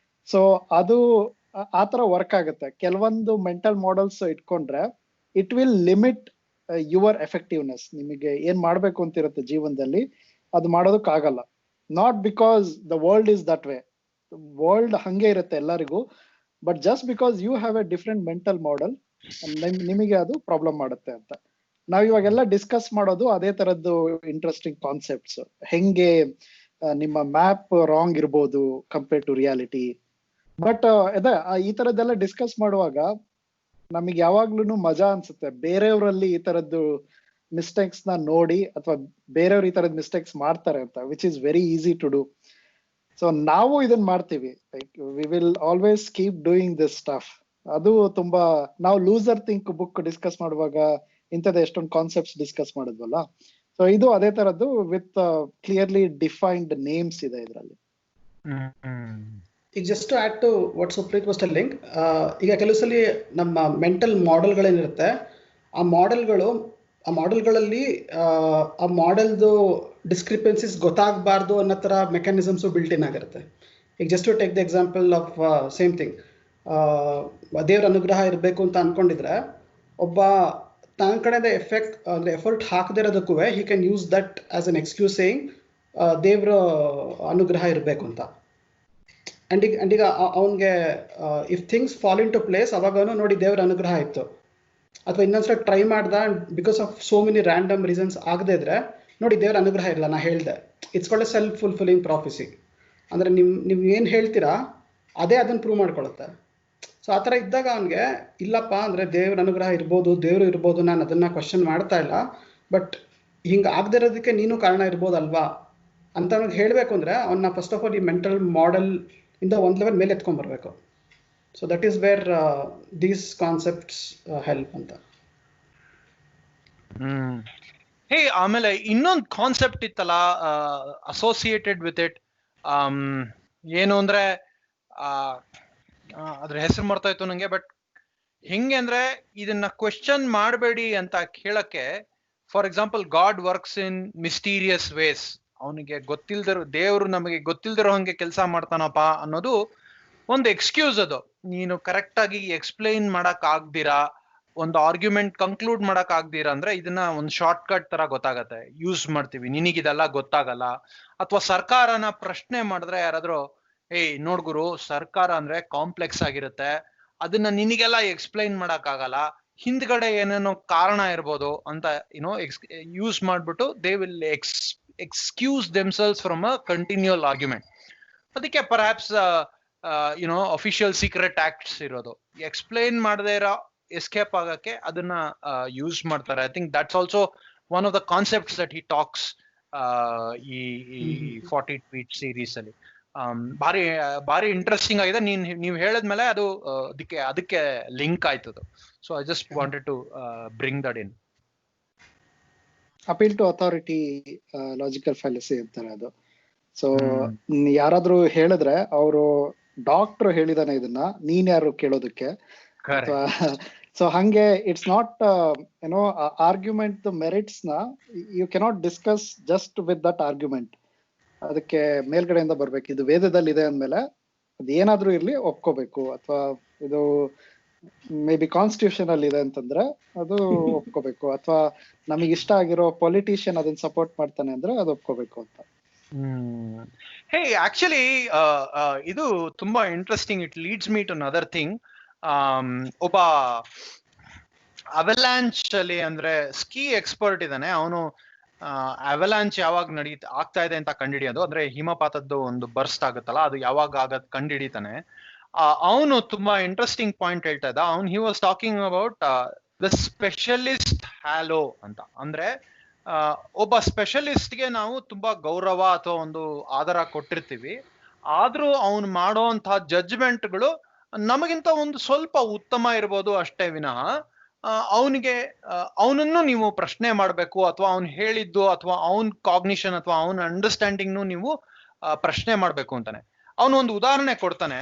ಸೊ ಅದು ಆತರ ವರ್ಕ್ ಆಗುತ್ತೆ. ಕೆಲವೊಂದು ಮೆಂಟಲ್ ಮಾಡೆಲ್ಸ್ ಇಟ್ಕೊಂಡ್ರೆ it will limit your effectiveness. ನಿಮಗೆ ಏನ್ ಮಾಡ್ಬೇಕು ಅಂತಿರುತ್ತೆ ಜೀವನದಲ್ಲಿ ಅದು ಮಾಡೋದಕ್ಕಾಗಲ್ಲ. Not because the world is that way. World ಹಂಗೆ ಇರುತ್ತೆ ಎಲ್ಲರಿಗೂ, but just because you have a different mental model ನಿಮಗೆ ಅದು ಪ್ರಾಬ್ಲಮ್ ಮಾಡುತ್ತೆ ಅಂತ. ನಾವ್ ಇವಾಗೆಲ್ಲ ಡಿಸ್ಕಸ್ ಮಾಡೋದು ಅದೇ ತರದ್ದು ಇಂಟ್ರೆಸ್ಟಿಂಗ್ ಕಾನ್ಸೆಪ್ಟ್ಸ್. ಹೆಂಗೆ ನಿಮ್ಮ ಮ್ಯಾಪ್ ರಾಂಗ್ ಇರ್ಬೋದು ಕಂಪೇರ್ ಟು ರಿಯಾಲಿಟಿ. ಬಟ್ ಅದೇ ಈ ತರದ್ದೆಲ್ಲ ಡಿಸ್ಕಸ್ ಮಾಡುವಾಗ ನಮಗೆ ಯಾವಾಗ್ಲೂ ಮಜಾ ಅನ್ಸುತ್ತೆ ಬೇರೆಯವರಲ್ಲಿ ಈ ತರದ್ದು ಮಿಸ್ಟೇಕ್ಸ್ ನ ನೋಡಿ, ಅಥವಾ ಬೇರೆಯವ್ರು ಈ ತರದ್ ಮಿಸ್ಟೇಕ್ಸ್ ಮಾಡ್ತಾರೆ ಅಂತ, which is very easy to do. So ನಾವು ಇದನ್ನ ಮಾಡ್ತೀವಿ, like we will always keep doing this stuff. ಅದು ತುಂಬಾ, ನಾವು ಲೂಸರ್ ಥಿಂಕ್ ಬುಕ್ ಡಿಸ್ಕಸ್ ಮಾಡುವಾಗ ಇಂಥದ್ದು ಎಷ್ಟೊಂದು ಕಾನ್ಸೆಪ್ಟ್ಸ್ ಡಿಸ್ಕಸ್ ಮಾಡಿದ್ವಲ್ಲ. ಸೊ ಇದು ಅದೇ ತರದ್ದು ವಿತ್ ಕ್ಲಿಯರ್ಲಿ ಡಿಫೈನ್ಡ್ ನೇಮ್ಸ್ ಇದೆ ಇದರಲ್ಲಿ. ಈಗ just to add to what Supreeth was telling, ಈಗ ಕೆಲವು ಸಲ ನಮ್ಮ ಮೆಂಟಲ್ ಮಾಡೆಲ್ಗಳೇನಿರುತ್ತೆ ಆ ಮಾಡೆಲ್ಗಳಲ್ಲಿ ಆ ಮಾಡೆಲ್ದು ಡಿಸ್ಕ್ರಿಪೆನ್ಸಿಸ್ ಗೊತ್ತಾಗಬಾರ್ದು ಅನ್ನೋ ಥರ ಮೆಕ್ಯಾನಿಸಮ್ಸು ಬಿಲ್ಟ್ ಇನ್ ಆಗಿರುತ್ತೆ. ಈಗ just to take the example of same thing, ದೇವ್ರ ಅನುಗ್ರಹ ಇರಬೇಕು ಅಂತ ಅಂದ್ಕೊಂಡಿದ್ರೆ ಒಬ್ಬ ತನ್ನ ಕಡೆಯಿಂದ ಎಫರ್ಟ್ ಹಾಕದಿರೋದಕ್ಕೂ he can use that as an excuse saying ದೇವ್ರ ಅನುಗ್ರಹ ಇರಬೇಕು ಅಂತ. ಅಂಡ್ ಈಗ ಅವನಿಗೆ if things fall into place ಅವಾಗ ನೋಡಿ ದೇವ್ರ ಅನುಗ್ರಹ ಇತ್ತು, ಅಥವಾ ಇನ್ನೊಂದ್ಸಲ ಟ್ರೈ ಮಾಡ್ದ because of so many random reasons ಆಗದೆ ಇದ್ರೆ ನೋಡಿ ದೇವ್ರ ಅನುಗ್ರಹ ಇಲ್ಲ, ನಾ ಹೇಳ್ದೆ. It's called a self fulfilling prophecy. ಅಂದರೆ ನೀವು ಏನು ಹೇಳ್ತೀರಾ ಅದೇ ಅದನ್ನು ಪ್ರೂವ್ ಮಾಡ್ಕೊಳುತ್ತೆ. ಸೊ ಆ ಥರ ಇದ್ದಾಗ ಅವನಿಗೆ ಇಲ್ಲಪ್ಪ ಅಂದರೆ ದೇವ್ರ ಅನುಗ್ರಹ ಇರ್ಬೋದು, ದೇವರು ಇರ್ಬೋದು, ನಾನು ಅದನ್ನು ಕ್ವಶನ್ ಮಾಡ್ತಾ ಇಲ್ಲ, ಬಟ್ ಹಿಂಗೆ ಆಗದೆ ಇರೋದಕ್ಕೆ ನೀನು ಕಾರಣ ಇರ್ಬೋದಲ್ವಾ ಅಂತ ಅವ್ನಿಗೆ ಹೇಳಬೇಕು ಅಂದರೆ ಅವನ್ನ ಫಸ್ಟ್ ಆಫ್ ಆಲ್ ಈ ಮೆಂಟಲ್ ಮಾಡೆಲ್ ಇಂದ ಒಂದು ಲೆವೆಲ್ ಮೇಲೆ ಎತ್ಕೊಂಡ್ಬರ್ಬೇಕು. So that is where these concepts help ಅಂತ. ಹೇ, ಆಮೇಲೆ ಇನ್ನೊಂದು ಕಾನ್ಸೆಪ್ಟ್ ಇತ್ತಲ್ಲ ಅಸೋಸಿಯೇಟೆಡ್ ವಿತ್ ಇಟ್, ಏನು ಅಂದ್ರೆ ಅದ್ರ ಹೆಸರು ಮಾಡ್ತಾ ಇತ್ತು ನಂಗೆ, ಬಟ್ ಹೆಂಗೆ ಅಂದ್ರೆ ಇದನ್ನ ಕ್ವೆಶ್ಚನ್ ಮಾಡಬೇಡಿ ಅಂತ ಕೇಳಕ್ಕೆ, for example God works in mysterious ways, ಅವನಿಗೆ ಗೊತ್ತಿಲ್ದಿರೋ ದೇವ್ರು ನಮಗೆ ಗೊತ್ತಿಲ್ದಿರೋ ಹಂಗೆ ಕೆಲಸ ಮಾಡ್ತಾನಪ್ಪ ಅನ್ನೋದು ಒಂದು ಎಕ್ಸ್ಕ್ಯೂಸ್. ಅದು ನೀನು ಕರೆಕ್ಟ್ ಆಗಿ ಎಕ್ಸ್ಪ್ಲೈನ್ ಮಾಡಕ್ ಆಗ್ದಿರಾ, ಒಂದು ಆರ್ಗ್ಯುಮೆಂಟ್ ಕನ್ಕ್ಲೂಡ್ ಮಾಡಕ್ ಆಗ್ದಿರಾ ಅಂದ್ರೆ ಇದನ್ನ ಒಂದು ಶಾರ್ಟ್ ಕಟ್ ತರ ಗೊತ್ತಾಗತ್ತೆ, ಯೂಸ್ ಮಾಡ್ತೀವಿ. ನಿನಗಿದೆಲ್ಲ ಗೊತ್ತಾಗಲ್ಲ. ಅಥವಾ ಸರ್ಕಾರನ ಪ್ರಶ್ನೆ ಮಾಡಿದ್ರೆ ಯಾರಾದ್ರೂ, ಏಯ್ ನೋಡ್ಗುರು, ಸರ್ಕಾರ ಅಂದ್ರೆ ಕಾಂಪ್ಲೆಕ್ಸ್ ಆಗಿರುತ್ತೆ, ಅದನ್ನ ನಿನಗೆಲ್ಲ ಎಕ್ಸ್ಪ್ಲೈನ್ ಮಾಡಕ್ ಆಗಲ್ಲ, ಹಿಂದ್ಗಡೆ ಏನೇನೋ ಕಾರಣ ಇರ್ಬೋದು ಅಂತ ಯೂಸ್ ಮಾಡ್ಬಿಟ್ಟು they will excuse themselves from a continual argument. ಅದಕ್ಕೆ ಪರ್ಹ್ಯಾಪ್ಸ್ ಅಫಿಷಿಯಲ್ ಸೀಕ್ರೆಟ್ ಆಕ್ಟ್ಸ್ ಇರೋದು, ಎಕ್ಸ್ಪ್ಲೈನ್ ಮಾಡದೇ ಇರೋ ಎಸ್ಕೇಪ್ ಆಗಕ್ಕೆ ಅದನ್ನ ಯೂಸ್ ಮಾಡ್ತಾರೆ. I think that's also one of the concepts that he tax ಈ 40 ಟ್ವೀಟ್ ಸೀರೀಸ್ ಅಲ್ಲಿ. ಭಾರಿ ಭಾರಿ ಇಂಟ್ರೆಸ್ಟಿಂಗ್ ಆಗಿದೆ. ನೀವು ಹೇಳಿದ್ಮೇಲೆ ಅದು ಅದಕ್ಕೆ ಲಿಂಕ್ ಆಯ್ತದು. So I just wanted to bring that in. Appeal to authority logical fallacy ಅಂತಾರೆ ಅದು. ಸೊ ಯಾರಾದ್ರೂ ಹೇಳಿದ್ರೆ ಅವರು ಡಾಕ್ಟರ್ ಹೇಳಿದಾನೆ ಇದನ್ನ, ನೀನ್ ಯಾರು ಕೇಳೋದಕ್ಕೆ? ಸೊ ಹಂಗೆ ಇಟ್ಸ್ ನಾಟ್ ಏನೋ ಆರ್ಗ್ಯುಮೆಂಟ್ ಮೆರಿಟ್ಸ್ ನ you cannot discuss just with that argument. ಅದಕ್ಕೆ ಮೇಲ್ಗಡೆಯಿಂದ ಬರ್ಬೇಕು, ಇದು ವೇದದಲ್ಲಿ ಇದೆ ಅಂದ್ಮೇಲೆ ಅದು ಏನಾದ್ರೂ ಇರ್ಲಿ ಒಪ್ಕೋಬೇಕು. ಅಥವಾ ಇದು ಮೇ ಬಿ ಕಾನ್ಸ್ಟಿಟ್ಯೂಷನ್ ಅಲ್ಲಿ ಇದೆ ಅಂತಂದ್ರೆ ಅದು ಒಪ್ಕೋಬೇಕು. ಅಥವಾ ನಮಗೆ ಇಷ್ಟ ಆಗಿರೋ ಪೊಲಿಟಿಷಿಯನ್ ಅದನ್ನ ಸಪೋರ್ಟ್ ಮಾಡ್ತಾನೆ ಅಂದ್ರೆ ಅದು ಒಪ್ಕೋಬೇಕು ಅಂತ. ಹೇ ಆಕ್ಚುಲಿ ಇದು ತುಂಬಾ interesting. It leads me to another thing. ಒಬ್ಬ ಅವಲಾಂಚ್ ಅಲ್ಲಿ ಅಂದ್ರೆ ಸ್ಕೀ ಎಕ್ಸ್ಪರ್ಟ್ ಇದ್ದಾನೆ. ಅವನು ಅವಲಾಂಚ್ ಯಾವಾಗ ಆಗ್ತಾ ಇದೆ ಅಂತ ಕಂಡಿಡಿಯೋದು, ಅಂದ್ರೆ ಹಿಮಪಾತದ್ದು ಒಂದು ಬರ್ಸ್ಟ್ ಆಗುತ್ತಲ್ಲ, ಅದು ಯಾವಾಗ ಆಗದ್ ಕಂಡಿಡಿತಾನೆ. ಅವನು ತುಂಬಾ ಇಂಟ್ರೆಸ್ಟಿಂಗ್ ಪಾಯಿಂಟ್ ಹೇಳ್ತಾ ಇದ್ದ. ಅವನು he was talking about the specialist hello ಅಂತ. ಅಂದ್ರೆ ಒಬ್ಬ ಸ್ಪೆಷಲಿಸ್ಟ್ಗೆ ನಾವು ತುಂಬಾ ಗೌರವ ಅಥವಾ ಒಂದು ಆದರ ಕೊಟ್ಟಿರ್ತೀವಿ, ಆದ್ರೂ ಅವನು ಮಾಡೋಂತಹ ಜಡ್ಜ್ಮೆಂಟ್ಗಳು ನಮಗಿಂತ ಒಂದು ಸ್ವಲ್ಪ ಉತ್ತಮ ಇರ್ಬೋದು ಅಷ್ಟೇ ವಿನಃ ಅವನನ್ನು ನೀವು ಪ್ರಶ್ನೆ ಮಾಡಬೇಕು, ಅಥವಾ ಅವ್ನು ಹೇಳಿದ್ದು ಅಥವಾ ಅವನ್ ಕಾಗ್ನಿಷನ್ ಅಥವಾ ಅವನ ಅಂಡರ್ಸ್ಟ್ಯಾಂಡಿಂಗ್ನು ನೀವು ಪ್ರಶ್ನೆ ಮಾಡ್ಬೇಕು ಅಂತಾನೆ. ಅವನು ಒಂದು ಉದಾಹರಣೆ ಕೊಡ್ತಾನೆ.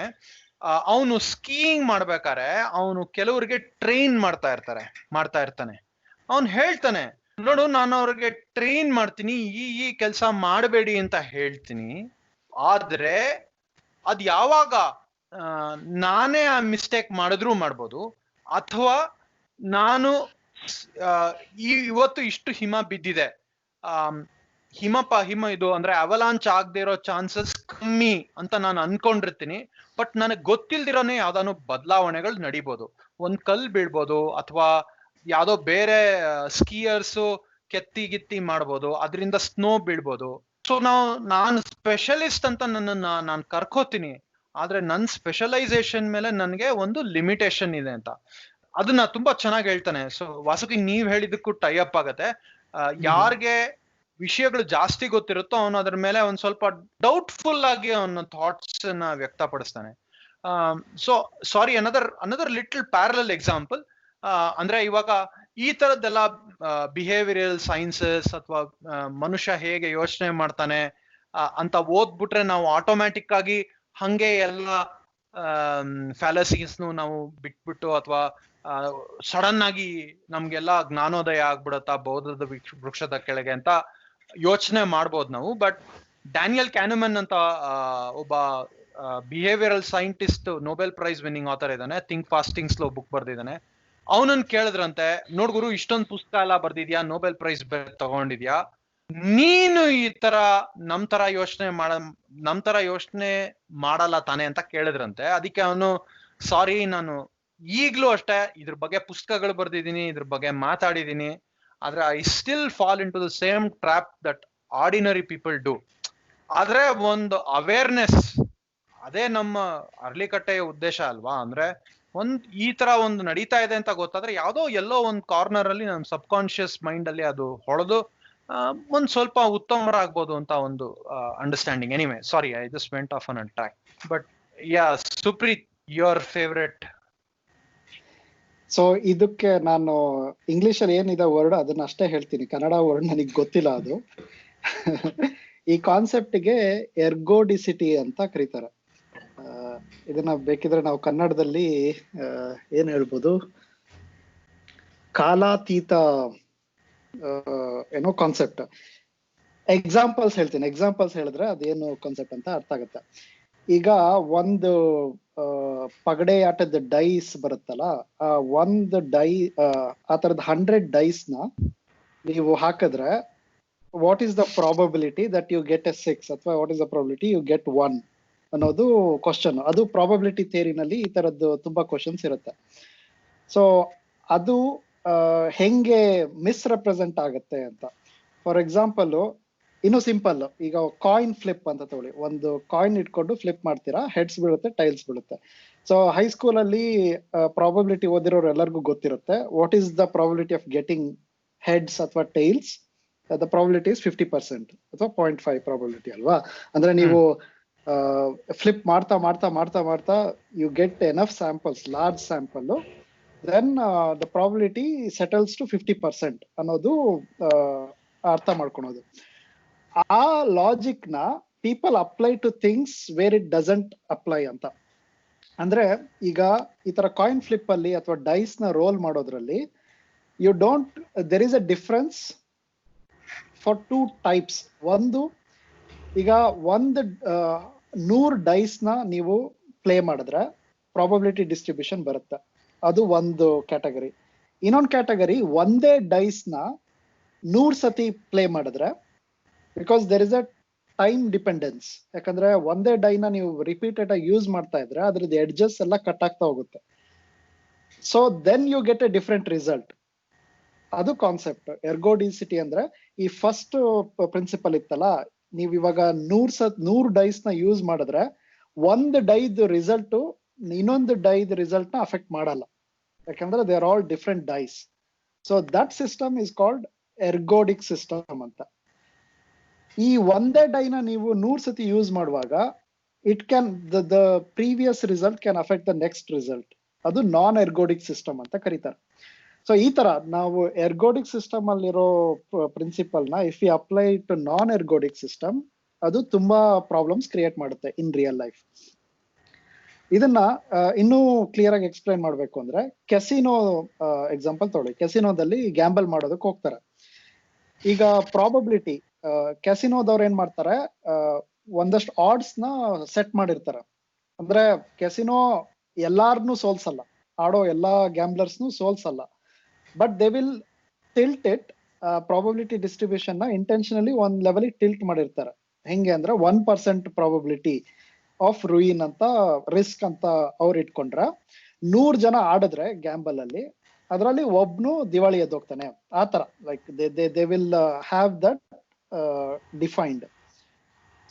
ಅವನು ಸ್ಕೀಯಿಂಗ್ ಮಾಡ್ಬೇಕಾರೆ ಅವನು ಕೆಲವರಿಗೆ ಟ್ರೈನ್ ಮಾಡ್ತಾ ಇರ್ತಾನೆ. ಅವನು ಹೇಳ್ತಾನೆ, ನೋಡು, ನಾನು ಅವ್ರಿಗೆ ಟ್ರೈನ್ ಮಾಡ್ತೀನಿ, ಈ ಕೆಲಸ ಮಾಡಬೇಡಿ ಅಂತ ಹೇಳ್ತೀನಿ, ಆದ್ರೆ ಅದ್ ಯಾವಾಗ ನಾನೇ ಆ ಮಿಸ್ಟೇಕ್ ಮಾಡಿದ್ರೂ ಮಾಡ್ಬೋದು, ಅಥವಾ ನಾನು ಇವತ್ತು ಇಷ್ಟು ಹಿಮ ಬಿದ್ದಿದೆ, ಹಿಮ ಇದು ಅಂದ್ರೆ ಅವಲಾಂಚ್ ಆಗದೆ ಇರೋ ಚಾನ್ಸಸ್ ಕಮ್ಮಿ ಅಂತ ನಾನು ಅನ್ಕೊಂಡಿರ್ತೀನಿ, ಬಟ್ ನನಗೆ ಗೊತ್ತಿಲ್ದಿರೋನೆ ಯಾವ್ದಾನು ಬದಲಾವಣೆಗಳು ನಡಿಬೋದು. ಒಂದ್ ಕಲ್ ಬೀಳ್ಬೋದು, ಅಥವಾ ಯಾವ್ದೋ ಬೇರೆ ಸ್ಕೀಯರ್ಸ್ ಕೆತ್ತಿ ಮಾಡ್ಬೋದು, ಅದರಿಂದ ಸ್ನೋ ಬೀಳ್ಬೋದು. ಸೊ ನಾನು ಸ್ಪೆಷಲಿಸ್ಟ್ ಅಂತ ನನ್ನನ್ನ ನಾನು ಕರ್ಕೋತೀನಿ, ಆದ್ರೆ ನನ್ನ ಸ್ಪೆಷಲೈಸೇಷನ್ ಮೇಲೆ ನನ್ಗೆ ಒಂದು ಲಿಮಿಟೇಷನ್ ಇದೆ ಅಂತ. ಅದನ್ನ ತುಂಬಾ ಚೆನ್ನಾಗಿ ಹೇಳ್ತಾನೆ. ಸೊ ವಾಸುಕಿ, ನೀವ್ ಹೇಳಿದಕ್ಕೂ ಟೈ ಅಪ್ ಆಗತ್ತೆ. ಯಾರ್ಗೆ ವಿಷಯಗಳು ಜಾಸ್ತಿ ಗೊತ್ತಿರುತ್ತೋ ಅವನು ಅದ್ರ ಮೇಲೆ ಒಂದ್ ಸ್ವಲ್ಪ ಡೌಟ್ಫುಲ್ ಆಗಿ ಅವನ ಥಾಟ್ಸ್ ನ ವ್ಯಕ್ತಪಡಿಸ್ತಾನೆ. So sorry, another little parallel example. ಅಂದ್ರೆ ಇವಾಗ ಈ ತರದ್ದೆಲ್ಲ ಬಿಹೇವಿಯರಲ್ ಸೈನ್ಸಸ್ ಅಥವಾ ಮನುಷ್ಯ ಹೇಗೆ ಯೋಚನೆ ಮಾಡ್ತಾನೆ ಅಂತ ಓದ್ಬಿಟ್ರೆ ನಾವು ಆಟೋಮ್ಯಾಟಿಕ್ ಆಗಿ ಹಂಗೆ ಎಲ್ಲ ಫ್ಯಾಲಸೀಸ್ನು ನಾವು ಬಿಟ್ಬಿಟ್ಟು, ಅಥವಾ ಸಡನ್ ಆಗಿ ನಮ್ಗೆಲ್ಲ ಜ್ಞಾನೋದಯ ಆಗ್ಬಿಡತ್ತಾ ಬೌದ್ಧದ ವೃಕ್ಷದ ಕೆಳಗೆ ಅಂತ ಯೋಚನೆ ಮಾಡ್ಬೋದು ನಾವು. ಬಟ್ ಡ್ಯಾನಿಯಲ್ ಕ್ಯಾನುಮನ್ ಅಂತ ಒಬ್ಬ behavioural scientist, Nobel prize winning author ಇದ್ದಾನೆ, think fast think slow book ಬರ್ದಿದ್ದಾನೆ. ಅವನನ್ನ ಕೇಳಿದ್ರಂತೆ, ನೋಡ್ಗುರು, ಇಷ್ಟೊಂದು ಪುಸ್ತಕ ಎಲ್ಲ ಬರ್ದಿದ್ಯಾ, ನೊಬೆಲ್ ಪ್ರೈಸ್ ತಗೊಂಡಿದ್ಯಾ, ನೀನು ಈ ತರ ನಮ್ ತರ ಯೋಚನೆ ಮಾಡಲ್ಲ ತಾನೆ ಅಂತ ಕೇಳಿದ್ರಂತೆ. ಅದಕ್ಕೆ ಅವನು, ಸಾರಿ, ನಾನು ಈಗ್ಲೂ ಅಷ್ಟೇ ಇದ್ರ ಬಗ್ಗೆ ಪುಸ್ತಕಗಳು ಬರ್ದಿದ್ದೀನಿ, ಇದ್ರ ಬಗ್ಗೆ ಮಾತಾಡಿದೀನಿ, ಆದ್ರೆ I still fall into the same trap that ordinary people do. ಆದ್ರೆ ಒಂದು ಅವೇರ್ನೆಸ್, ಅದೇ ನಮ್ಮ ಅರ್ಲಿಕಟ್ಟೆಯ ಉದ್ದೇಶ ಅಲ್ವಾ? ಅಂದ್ರೆ ಈ ತರ ಒಂದು ನಡೀತಾ ಇದೆ ಅಂತ ಗೊತ್ತಾದ್ರೆ ಯಾವ್ದೋ ಎಲ್ಲೋ ಒಂದ್ ಕಾರ್ನರ್ ಅಲ್ಲಿ ನಮ್ ಸಬ್ ಕಾನ್ಶಿಯಸ್ ಮೈಂಡ್ ಅಲ್ಲಿ ಅದು ಹೊಡೆದು ಒಂದ್ ಸ್ವಲ್ಪ ಉತ್ತಮರಾಗ್ಬೋದು ಅಂತ ಒಂದು understanding. Anyway, sorry, I just went of on a track. But yeah, Supreeth, your favourite? So ಇದಕ್ಕೆ ನಾನು ಇಂಗ್ಲಿಷ್ ಅಲ್ಲಿ ಏನಿದೆ ವರ್ಡ್ ಅದನ್ನ ಅಷ್ಟೇ ಹೇಳ್ತೀನಿ, ಕನ್ನಡ ವರ್ಡ್ ನನಗೆ ಗೊತ್ತಿಲ್ಲ ಅದು. ಈ ಕಾನ್ಸೆಪ್ಟ್ಗೆ ಎರ್ಗೋಡಿಸಿಟಿ ಅಂತ ಕರೀತಾರೆ. ಇದನ್ನ ಬೇಕಿದ್ರೆ ನಾವು ಕನ್ನಡದಲ್ಲಿ ಏನ್ ಹೇಳ್ಬೋದು, ಕಾಲಾತೀತ ಏನೋ ಕಾನ್ಸೆಪ್ಟ್. ಎಕ್ಸಾಂಪಲ್ಸ್ ಹೇಳ್ತೀನಿ. ಎಕ್ಸಾಂಪಲ್ಸ್ ಹೇಳಿದ್ರೆ ಅದೇನು ಕಾನ್ಸೆಪ್ಟ್ ಅಂತ ಅರ್ಥ ಆಗುತ್ತೆ. ಈಗ ಒಂದು ಪಗಡೆ ಆಟದ ಡೈಸ್ ಬರುತ್ತಲ್ಲ, ಆ ಒಂದು ಆ ತರದ 100 ಡೈಸ್ ನ ನೀವು ಹಾಕಿದ್ರೆ what is the probability that you get a 6 ಅಥವಾ what is the probability you get 1 ಅನ್ನೋದು ಕ್ವಶನ್. ಅದು ಪ್ರಾಬಬಿಲಿಟಿ ಥಿಯರಿನಲ್ಲಿ ಈ ತರದ್ದು ತುಂಬಾ ಕ್ವಶನ್ಸ್ ಇರುತ್ತೆ. ಸೊ ಅದು ಹೆಂಗೆ ಮಿಸ್ರೆಪ್ರೆಸೆಂಟ್ ಆಗುತ್ತೆ ಅಂತ. ಫಾರ್ ಎಕ್ಸಾಂಪಲ್, ಇನ್ನು ಸಿಂಪಲ್, ಈಗ ಕಾಯಿನ್ ಫ್ಲಿಪ್ ಅಂತ ತಗೊಳ್ಳಿ. ಒಂದು ಕಾಯಿನ್ ಇಟ್ಕೊಂಡು ಫ್ಲಿಪ್ ಮಾಡ್ತೀರಾ, ಹೆಡ್ಸ್ ಬೀಳುತ್ತೆ, ಟೈಲ್ಸ್ ಬೀಳುತ್ತೆ. ಸೊ ಹೈಸ್ಕೂಲ್ ಅಲ್ಲಿ ಪ್ರಾಬಬಿಲಿಟಿ ಓದಿರೋರು ಎಲ್ಲರಿಗೂ ಗೊತ್ತಿರುತ್ತೆ. What is the probability of getting heads ಅಥವಾ ಟೈಲ್ಸ್? ದ ಪ್ರಾಬಬಿಲಿಟಿ ಇಸ್ 50% ಅಥವಾ 0.5 ಪ್ರಾಬಬಿಲಿಟಿ ಅಲ್ವಾ? ಅಂದ್ರೆ ನೀವು ಫ್ಲಿಪ್ ಮಾಡ್ತಾ ಮಾಡ್ತಾ ಮಾಡ್ತಾ ಮಾಡ್ತಾ you get enough samples, large sample, then the probability settles to 50% ಅನ್ನೋದು ಅರ್ಥ ಮಾಡ್ಕೊಳೋದು. ಆ ಲಾಜಿಕ್ ನ people apply to things where it doesn't apply ಅಂತ. ಅಂದ್ರೆ ಈಗ ಈ ತರ ಕಾಯಿನ್ ಫ್ಲಿಪ್ ಅಲ್ಲಿ ಅಥವಾ ಡೈಸ್ ನ ರೋಲ್ ಮಾಡೋದ್ರಲ್ಲಿ you don't, there is a difference for 2 types. ಒಂದು, ಈಗ 100 ಡೈಸ್ ನ ನೀವು ಪ್ಲೇ ಮಾಡಿದ್ರೆ ಪ್ರಾಬಬಿಲಿಟಿ ಡಿಸ್ಟ್ರಿಬ್ಯೂಷನ್ ಬರುತ್ತೆ, ಅದು ಒಂದು ಕ್ಯಾಟಗರಿ. ಇನ್ನೊಂದು ಕ್ಯಾಟಗರಿ, ಒಂದೇ ಡೈಸ್ ನ 100 ಸತಿ ಪ್ಲೇ ಮಾಡಿದ್ರೆ, because there is a time dependence. ಯಾಕಂದ್ರೆ ಒಂದೇ ಡೈನ ನೀವು ರಿಪೀಟೆಡ್ ಆಗಿ ಯೂಸ್ ಮಾಡ್ತಾ ಇದ್ರೆ ಅದ್ರದ್ದು ಎಡ್ಜಸ್ ಎಲ್ಲ ಕಟ್ ಆಗ್ತಾ ಹೋಗುತ್ತೆ. So then you get a different result. ಅದು ಕಾನ್ಸೆಪ್ಟ್. ಎರ್ಗೋಡಿಸಿಟಿ ಅಂದ್ರೆ ಈ ಫಸ್ಟ್ ಪ್ರಿನ್ಸಿಪಲ್ ಇತ್ತಲ್ಲ, ನೀವು ಇವಾಗ 100 ಡೈಸ್ ನ ಯೂಸ್ ಮಾಡಿದ್ರೆ ಒಂದು ಡೈದ್ ರಿಸಲ್ಟ್ ಇನ್ನೊಂದು ಡೈದ್ ರಿಸಲ್ಟ್ ನ ಅಫೆಕ್ಟ್ ಮಾಡಲ್ಲ, ಯಾಕಂದ್ರೆ they are all different dice. So that system is called ergodic system ಅಂತ. ಈ ಒಂದೇ ಡೈನ ನೀವು 100 ಸತಿ ಯೂಸ್ ಮಾಡುವಾಗ it can the previous result can affect the next result. ಅದು ನಾನ್ ಎರ್ಗೋಡಿಕ್ ಸಿಸ್ಟಮ್ ಅಂತ ಕರೀತಾರೆ. ಸೊ ಈ ತರ ನಾವು ಎರ್ಗೋಡಿಕ್ ಸಿಸ್ಟಮ್ ಅಲ್ಲಿರೋ ಪ್ರಿನ್ಸಿಪಲ್ ನ if you apply to non ergodic system, ಅದು ತುಂಬಾ ಪ್ರಾಬ್ಲಮ್ಸ್ ಕ್ರಿಯೇಟ್ ಮಾಡುತ್ತೆ ಇನ್ ರಿಯಲ್ ಲೈಫ್. ಇದನ್ನ ಇನ್ನೂ ಕ್ಲಿಯರ್ ಆಗಿ ಎಕ್ಸ್ಪ್ಲೈನ್ ಮಾಡ್ಬೇಕು ಅಂದ್ರೆ, ಕೆಸಿನೋ ಎಕ್ಸಾಂಪಲ್ ತಗೊಳ್ಳಿ. ಕೆಸಿನೋದಲ್ಲಿ ಗ್ಯಾಂಬಲ್ ಮಾಡೋದಕ್ಕೆ ಹೋಗ್ತಾರೆ. ಈಗ ಪ್ರಾಬಬಿಲಿಟಿ, ಕೆಸಿನೋದವ್ರು ಏನ್ ಮಾಡ್ತಾರೆ, ಒಂದಷ್ಟು ಆಡ್ಸ್ ನ ಸೆಟ್ ಮಾಡಿರ್ತಾರೆ. ಅಂದ್ರೆ ಕೆಸಿನೋ ಎಲ್ಲಾರ್ನು ಸೋಲ್ಸಲ್ಲ, ಆಡೋ ಎಲ್ಲಾ ಗ್ಯಾಂಬ್ಲರ್ಸ್ನು ಸೋಲ್ಸಲ್ಲ, but they will tilt it, probability distribution ನ ಇಂಟೆನ್ಷನಲಿ ಒಂದ್ ಲೆವೆಲ್ ಟಿಲ್ಟ್ ಮಾಡಿರ್ತಾರೆ. ಹೆಂಗೆ ಅಂದ್ರೆ 1% ಪ್ರಾಬಬಿಲಿಟಿ ಆಫ್ ರೂಯಿನ್ ಅಂತ ರಿಸ್ಕ್ ಅಂತ ಅವ್ರು ಇಟ್ಕೊಂಡ್ರೆ, 100 ಜನ ಆಡಿದ್ರೆ ಗ್ಯಾಂಬಲ್ ಅಲ್ಲಿ, ಅದರಲ್ಲಿ ಒಬ್ನು ದಿವಾಳಿ ಎದ್ದೋಗ್ತಾನೆ. ಆತರ like they will have that defined.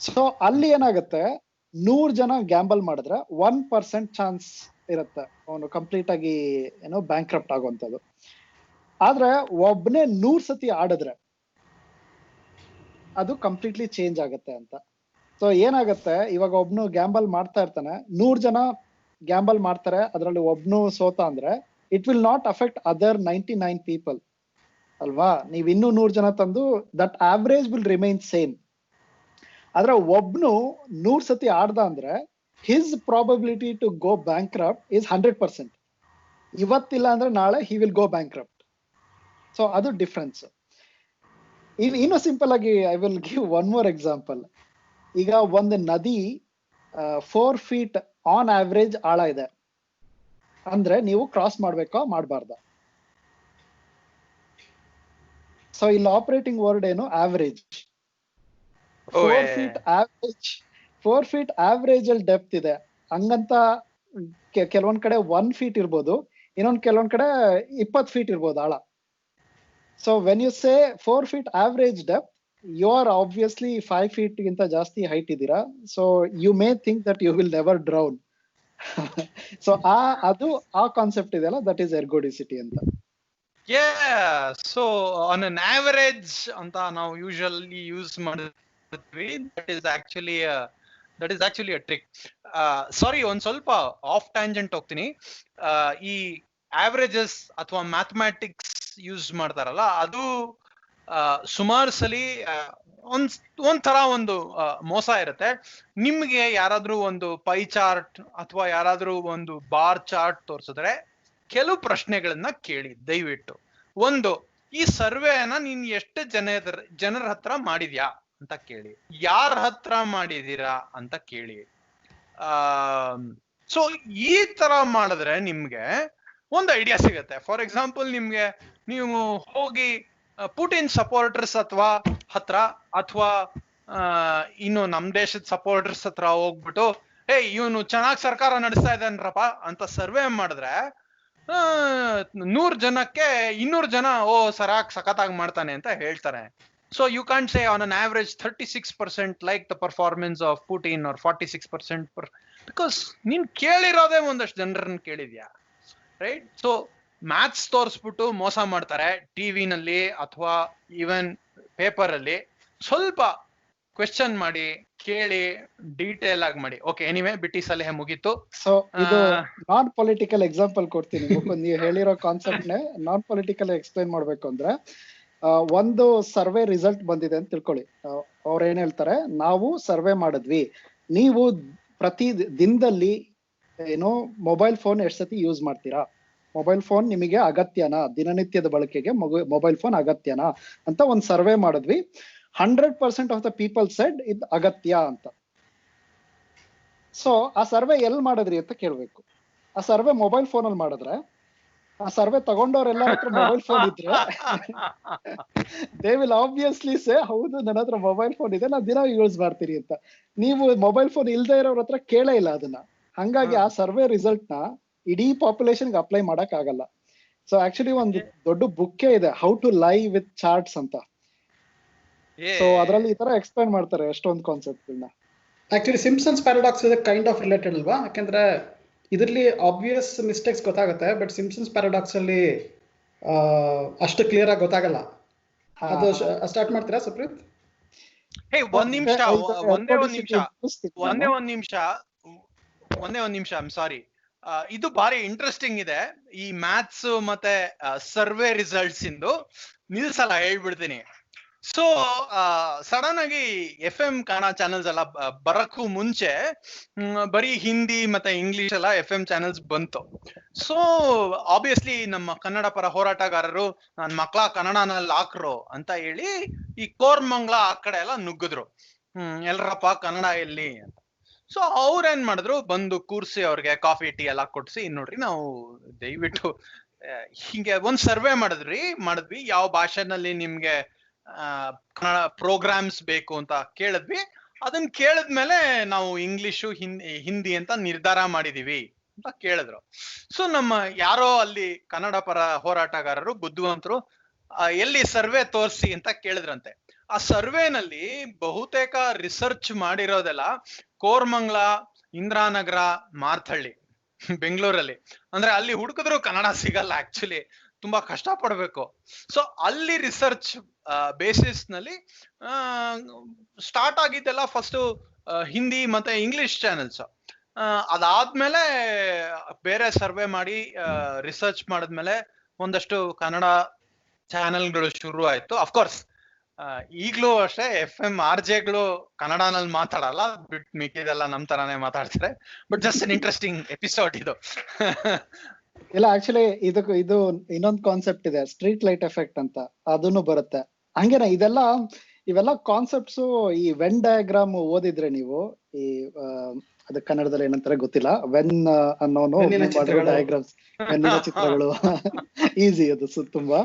So ಅಲ್ಲಿ ಏನಾಗುತ್ತೆ, 100 ಜನ ಗ್ಯಾಂಬಲ್ ಮಾಡಿದ್ರೆ 1% ಚಾನ್ಸ್ ಇರುತ್ತೆ ಅವನು ಕಂಪ್ಲೀಟ್ ಆಗಿ ಏನೋ ಬ್ಯಾಂಕ್ರಪ್ಟ್ ಆಗುವಂಥದ್ದು. ಆದ್ರೆ ಒಬ್ನೇ 100 ಸತಿ ಆಡಿದ್ರೆ ಅದು ಕಂಪ್ಲೀಟ್ಲಿ ಚೇಂಜ್ ಆಗುತ್ತೆ ಅಂತ. ಸೊ ಏನಾಗುತ್ತೆ, ಇವಾಗ ಒಬ್ನು ಗ್ಯಾಂಬಲ್ ಮಾಡ್ತಾ ಇರ್ತಾನೆ, 100 ಜನ ಗ್ಯಾಂಬಲ್ ಮಾಡ್ತಾರೆ, ಅದರಲ್ಲಿ ಒಬ್ನು ಸೋತ ಅಂದ್ರೆ it will not affect other 99 people ಅಲ್ವಾ? ನೀವ್ ಇನ್ನೂ 100 ಜನ ತಂದು that average will remain same. ಆದ್ರೆ ಒಬ್ನು 100 ಸತಿ ಆಡ್ದ ಅಂದ್ರೆ his probability to go bankrupt is 100%. ಇವತ್ತಿಲ್ಲ ಅಂದ್ರೆ ನಾಳೆ he will go bankrupt. So ಅದು ಡಿಫ್ರೆನ್ಸ್. ಇನ್ನು ಸಿಂಪಲ್ ಆಗಿ I will give one more example. ಈಗ ಒಂದು ನದಿ 4 feet ಆನ್ ಆವರೇಜ್ ಆಳ ಇದೆ ಅಂದ್ರೆ ನೀವು ಕ್ರಾಸ್ ಮಾಡ್ಬೇಕಾ ಮಾಡಬಾರ್ದ? ಸೊ ಇಲ್ಲಿ ಆಪರೇಟಿಂಗ್ ವರ್ಡ್ ಏನು? ಆವರೇಜ್. 4 feet ಆವರೇಜ್ ಅಲ್ಲಿ ಡೆಪ್ತ್ ಇದೆ. ಹಂಗಂತ ಕೆಲವೊಂದ್ ಕಡೆ 1 feet ಇರ್ಬೋದು, ಇನ್ನೊಂದ್ ಕೆಲವೊಂದ್ ಕಡೆ 20 feet ಇರ್ಬೋದು ಆಳ. So when you say 4 feet average depth, you are obviously 5 feet ಗಿಂತ ಜಾಸ್ತಿ ಹೈಟ್ ಇದ್ದೀರಾ. So you may think that you will never drown. So ಅದು ಆ ಕಾನ್ಸೆಪ್ಟ್ ಇದೆಯಲ್ಲ, ದಟ್ ಈಸ್ ಎರ್ಗೋಡಿಸಿಟಿ ಅಂತ. ಸೊ ಆನ್ ಅನ್ ಆವರೇಜ್ ಅಂತ ನಾವು ಯೂಶುವಲಿ ಯೂಸ್ ಮಾಡ್ತೀವಿ. That is actually a trick. Sorry, ಒಂದ್ ಸ್ವಲ್ಪ ಆಫ್ ಟ್ಯಾಂಜೆಂಟ್ ಹೋಗ್ತೀನಿ. ಈ ಆವರೇಜಸ್ ಅಥವಾ ಮ್ಯಾಥಮ್ಯಾಟಿಕ್ಸ್ ಯೂಸ್ ಮಾಡ್ತಾರಲ್ಲ, ಅದು ಸುಮಾರು ಸಲಿ ಒಂಥರ ಒಂದು ಮೋಸ ಇರುತ್ತೆ. ನಿಮ್ಗೆ ಯಾರಾದ್ರೂ ಒಂದು ಪೈ ಚಾರ್ಟ್ ಅಥವಾ ಯಾರಾದ್ರೂ ಒಂದು ಬಾರ್ ಚಾರ್ಟ್ ತೋರಿಸಿದ್ರೆ ಕೆಲವು ಪ್ರಶ್ನೆಗಳನ್ನ ಕೇಳಿ ದಯವಿಟ್ಟು. ಒಂದು, ಈ ಸರ್ವೆನ ನೀನ್ ಎಷ್ಟು ಜನರ ಹತ್ರ ಮಾಡಿದ್ಯಾ ಅಂತ ಕೇಳಿ, ಯಾರ ಹತ್ರ ಮಾಡಿದೀರಾ ಅಂತ ಕೇಳಿ. ಸೊ ಈ ತರ ಮಾಡಿದ್ರೆ ನಿಮ್ಗೆ ಒಂದು ಐಡಿಯಾ ಸಿಗತ್ತೆ. ಫಾರ್ ಎಕ್ಸಾಂಪಲ್, ನಿಮ್ಗೆ ನೀವು ಹೋಗಿ ಪುಟಿನ್ ಸಪೋರ್ಟರ್ಸ್ ಹತ್ರ ಅಥವಾ ಇನ್ನು ನಮ್ ದೇಶದ ಸಪೋರ್ಟರ್ಸ್ ಹತ್ರ ಹೋಗ್ಬಿಟ್ಟು ಇವನು ಚೆನ್ನಾಗಿ ಸರ್ಕಾರ ನಡೆಸ್ತಾ ಇದ್ದಾನ್ರಪ್ಪ ಅಂತ ಸರ್ವೆ ಮಾಡಿದ್ರೆ 100 ಜನಕ್ಕೆ 200 ಜನ ಸಖತ್ತಾಗಿ ಮಾಡ್ತಾನೆ ಅಂತ ಹೇಳ್ತಾರೆ. So you can't say on an average 36% like the performance of Putin or 46% because ನೀನ್ ಕೇಳಿರೋದೇ ಒಂದಷ್ಟು ಜನರನ್ನ ಕೇಳಿದ್ಯಾ, ರೈಟ್? ಸೊ ಮ್ಯಾಥ್ಸ್ ತೋರಿಸ್ಬಿಟ್ಟು ಮೋಸ ಮಾಡ್ತಾರೆ ಟಿವಿನಲ್ಲಿ ಅಥವಾ ಈವನ್ ಪೇಪರ್ ಅಲ್ಲಿ. ಸ್ವಲ್ಪ ಕ್ವೆಶ್ಚನ್ ಮಾಡಿ, ಕೇಳಿ, ಡೀಟೇಲ್ ಆಗಿ ಮಾಡಿ. ಓಕೆ, ಎನಿವೆ ಬಿಟ್ಟಿ ಸಲಹೆ ಮುಗೀತು. ಸೊ ಇದು ನಾನ್ ಪೊಲಿಟಿಕಲ್ ಎಕ್ಸಾಂಪಲ್ ಕೊಡ್ತೀನಿ. ನೀವು ಹೇಳಿರೋ ಕಾನ್ಸೆಪ್ಟ್ ನೇ ನಾನ್ ಪೊಲಿಟಿಕಲ್ ಎಕ್ಸ್ಪ್ಲೈನ್ ಮಾಡ್ಬೇಕು ಅಂದ್ರೆ, ಒಂದು ಸರ್ವೆ ರಿಸಲ್ಟ್ ಬಂದಿದೆ ಅಂತ ತಿಳ್ಕೊಳ್ಳಿ. ಅವ್ರ ಏನ್ ಹೇಳ್ತಾರೆ, ನಾವು ಸರ್ವೆ ಮಾಡಿದ್ವಿ, ನೀವು ಪ್ರತಿ ದಿನದಲ್ಲಿ ಏನೋ ಮೊಬೈಲ್ ಫೋನ್ ಎಷ್ಟು ಸತಿ ಯೂಸ್ ಮಾಡ್ತೀರಾ, ಮೊಬೈಲ್ ಫೋನ್ ನಿಮಗೆ ಅಗತ್ಯನಾ, ದಿನನಿತ್ಯದ ಬಳಕೆಗೆ ಮೊಬೈಲ್ ಫೋನ್ ಅಗತ್ಯನಾ ಅಂತ ಒಂದು ಸರ್ವೆ ಮಾಡಿದ್ವಿ. 100% ಆಫ್ ದ ಪೀಪಲ್ ಸೆಡ್ ಇದು ಅಗತ್ಯ ಅಂತ. ಸೊ ಆ ಸರ್ವೆ ಎಲ್ಲಿ ಮಾಡಿದ್ರಿ ಅಂತ ಕೇಳ್ಬೇಕು. ಆ ಸರ್ವೆ ಮೊಬೈಲ್ ಫೋನ್ ಅಲ್ಲಿ ಮಾಡಿದ್ರೆ, ಆ ಸರ್ವೆ ತಗೊಂಡವ್ರೆಲ್ಲ ಹತ್ರ ಮೊಬೈಲ್ ಫೋನ್ ಇದ್ರೆ ದೇ ವಿಲ್ ಆಬ್ವಿಯಸ್ಲಿ ಸೇ, ಹೌದು ನನ್ನ ಹತ್ರ ಮೊಬೈಲ್ ಫೋನ್ ಇದೆ, ನಾನು ದಿನ ಯೂಸ್ ಮಾಡ್ತೀನಿ ಅಂತ. ನೀವು ಮೊಬೈಲ್ ಫೋನ್ ಇಲ್ದೇ ಇರೋರ ಹತ್ರ ಕೇಳೇ ಇಲ್ಲ ಅದನ್ನ. ಹಂಗಾಗಿ ಆ ಸರ್ವೆ ರಿಸಲ್ಟ್ ನ ಇಡೀ ಪಾಪ್ಯುಲೇಷನ್ಗೆ ಅಪ್ಲೈ ಮಾಡಕ್ ಆಗಲ್ಲ. ಸೊ ಆಕ್ಚುಲಿ ಒಂದು ದೊಡ್ಡ ಬುಕ್ಕೇ ಇದೆ, how to lie with charts ಅಂತ. ಸೊ ಅದ್ರಲ್ಲಿ ಈ ತರ ಎಕ್ಸ್ಪ್ಲೈನ್ ಮಾಡ್ತಾರೆ ಎಷ್ಟೊಂದು ಕಾನ್ಸೆಪ್ಟ್ಗಳನ್ನ. ಆಕ್ಚುಲಿ ಸಿಂಪ್ಸನ್ಸ್ ಪ್ಯಾರಾಡಾಕ್ಸ್ ಇದೆ ಕೈಂಡ್ ಆಫ್ ರಿಲೇಟೆಡ್ ಅಲ್ವಾ? ಯಾಕಂದ್ರೆ ಇದರಲ್ಲಿ ಆಬ್ವಿಯಸ್ ಮಿಸ್ಟೇಕ್ಸ್ ಗೊತ್ತಾಗುತ್ತೆ, ಬಟ್ ಸಿಂಪ್ಸನ್ಸ್ ಪ್ಯಾರಾಡಾಕ್ಸ್ ಅಲ್ಲಿ ಅಷ್ಟು ಕ್ಲಿಯರ್ ಆಗಿ ಗೊತ್ತಾಗಲ್ಲ. ಅದು ಸ್ಟಾರ್ಟ್ ಮಾಡ್ತೀರಾ ಸುಪ್ರೀತ್? ಒಂದೇ ಒಂದ್ ನಿಮಿಷ ಐಮ್ ಸಾರಿ. ಇದು ಬಾರಿ ಇಂಟ್ರೆಸ್ಟಿಂಗ್ ಇದೆ ಈ ಮ್ಯಾಥ್ಸ್ ಮತ್ತೆ ಸರ್ವೆ ರಿಸಲ್ಟ್ಸ್ ಇಂದು. ನಿಲ್ಸಲ್ಲ, ಹೇಳ್ಬಿಡ್ತೀನಿ. ಸೊ ಸಡನ್ ಆಗಿ FM ಕನ್ನಡ ಚಾನೆಲ್ಸ್ ಎಲ್ಲ ಬರಕ್ಕೂ ಮುಂಚೆ ಬರೀ ಹಿಂದಿ ಮತ್ತೆ ಇಂಗ್ಲಿಷ್ ಎಲ್ಲ FM ಚಾನೆಲ್ಸ್ ಬಂತು. ಸೊ ಆಬ್ವಿಯಸ್ಲಿ ನಮ್ಮ ಕನ್ನಡ ಪರ ಹೋರಾಟಗಾರರು ನನ್ ಮಕ್ಳ ಕನ್ನಡನಲ್ಲಿ ಹಾಕ್ರು ಅಂತ ಹೇಳಿ ಈ ಕೋರ್ಮಂಗ್ಲ ಆ ಕಡೆ ಎಲ್ಲ ನುಗ್ಗಿದ್ರು. ಎಲ್ರಪ್ಪ ಕನ್ನಡ ಎಲ್ಲಿ ಅಂತ. ಸೊ ಅವ್ರೇನ್ ಮಾಡಿದ್ರು, ಬಂದು ಕೂರ್ಸಿ ಅವ್ರಿಗೆ ಕಾಫಿ ಟೀ ಎಲ್ಲ ಕೊಡ್ಸಿ, ನೋಡ್ರಿ ನಾವು ದಯವಿಟ್ಟು ಹಿಂಗೆ ಒಂದ್ ಸರ್ವೆ ಮಾಡಿದ್ವಿ, ಯಾವ ಭಾಷೆನಲ್ಲಿ ನಿಮ್ಗೆ ಕನ್ನಡ ಪ್ರೋಗ್ರಾಮ್ಸ್ ಬೇಕು ಅಂತ ಕೇಳಿದ್ವಿ. ಅದನ್ನ ಕೇಳಿದ್ಮೇಲೆ ನಾವು ಇಂಗ್ಲಿಷು ಹಿಂದಿ ಅಂತ ನಿರ್ಧಾರ ಮಾಡಿದೀವಿ ಅಂತ ಕೇಳಿದ್ರು. ಸೊ ನಮ್ಮ ಯಾರೋ ಅಲ್ಲಿ ಕನ್ನಡ ಪರ ಹೋರಾಟಗಾರರು ಬುದ್ಧಿವಂತರು ಎಲ್ಲಿ ಸರ್ವೆ ತೋರಿಸಿ ಅಂತ ಕೇಳಿದ್ರಂತೆ. ಆ ಸರ್ವೆನಲ್ಲಿ ಬಹುತೇಕ ರಿಸರ್ಚ್ ಮಾಡಿರೋದೆಲ್ಲ ಕೋರ್ಮಂಗ್ಲ, ಇಂದ್ರಾನಗರ, ಮಾರ್ಥಳ್ಳಿ, ಬೆಂಗಳೂರಲ್ಲಿ. ಅಂದ್ರೆ ಅಲ್ಲಿ ಹುಡುಕಿದ್ರು ಕನ್ನಡ ಸಿಗಲ್ಲ, ಆಕ್ಚುಲಿ ತುಂಬಾ ಕಷ್ಟ ಪಡ್ಬೇಕು. ಸೊ ಅಲ್ಲಿ ರಿಸರ್ಚ್ ಬೇಸಿಸ್ ನಲ್ಲಿ ಸ್ಟಾರ್ಟ್ ಆಗಿದ್ದೆಲ್ಲ ಫಸ್ಟ್ ಹಿಂದಿ ಮತ್ತೆ ಇಂಗ್ಲಿಷ್ ಚಾನೆಲ್ಸ್. ಅದಾದ್ಮೇಲೆ ಬೇರೆ ಸರ್ವೆ ಮಾಡಿ ರಿಸರ್ಚ್ ಮಾಡಿದ್ಮೇಲೆ ಒಂದಷ್ಟು ಕನ್ನಡ ಚಾನೆಲ್ಗಳು ಶುರು ಆಯ್ತು. ಅಫ್ಕೋರ್ಸ್ ಈಗ್ಲೂ ಅಷ್ಟೇ FM RJಗಳು ಕನ್ನಡನಲ್ಲಿ ಮಾತಾಡಲ್ಲ, ಬಿಟ್ ಮಿಕ್ಕಿದೆಲ್ಲ ನಮ್ ತರಾನೇ ಮಾತಾಡ್ತಾರೆ. But just an interesting episode ಇದು. ಇಲ್ಲ, ಆಕ್ಚುಲಿ ಇದು ಇನ್ನೊಂದು ಕಾನ್ಸೆಪ್ಟ್ ಇದೆ, ಸ್ಟ್ರೀಟ್ ಲೈಟ್ ಎಫೆಕ್ಟ್ ಅಂತ, ಅದನ್ನು ಬರುತ್ತೆ. ಹಂಗೇನ ಇವೆಲ್ಲ ಕಾನ್ಸೆಪ್ಟ್ಸ್ ಈ ವೆನ್ ಡಯಾಗ್ರಾಮ್ ಓದಿದ್ರೆ ನೀವು, ಈ ಅದ ಕನ್ನಡದಲ್ಲಿ ಏನಂತಾರೆ ಗೊತ್ತಿಲ್ಲ, ವೆನ್ ಅನ್ನೋನು ಡಯಾಗ್ರಾಮ್ಸ್, ವೆನ್ನಿನ ಚಿತ್ರಗಳು ಈಸಿ ಅದು ತುಂಬಾ.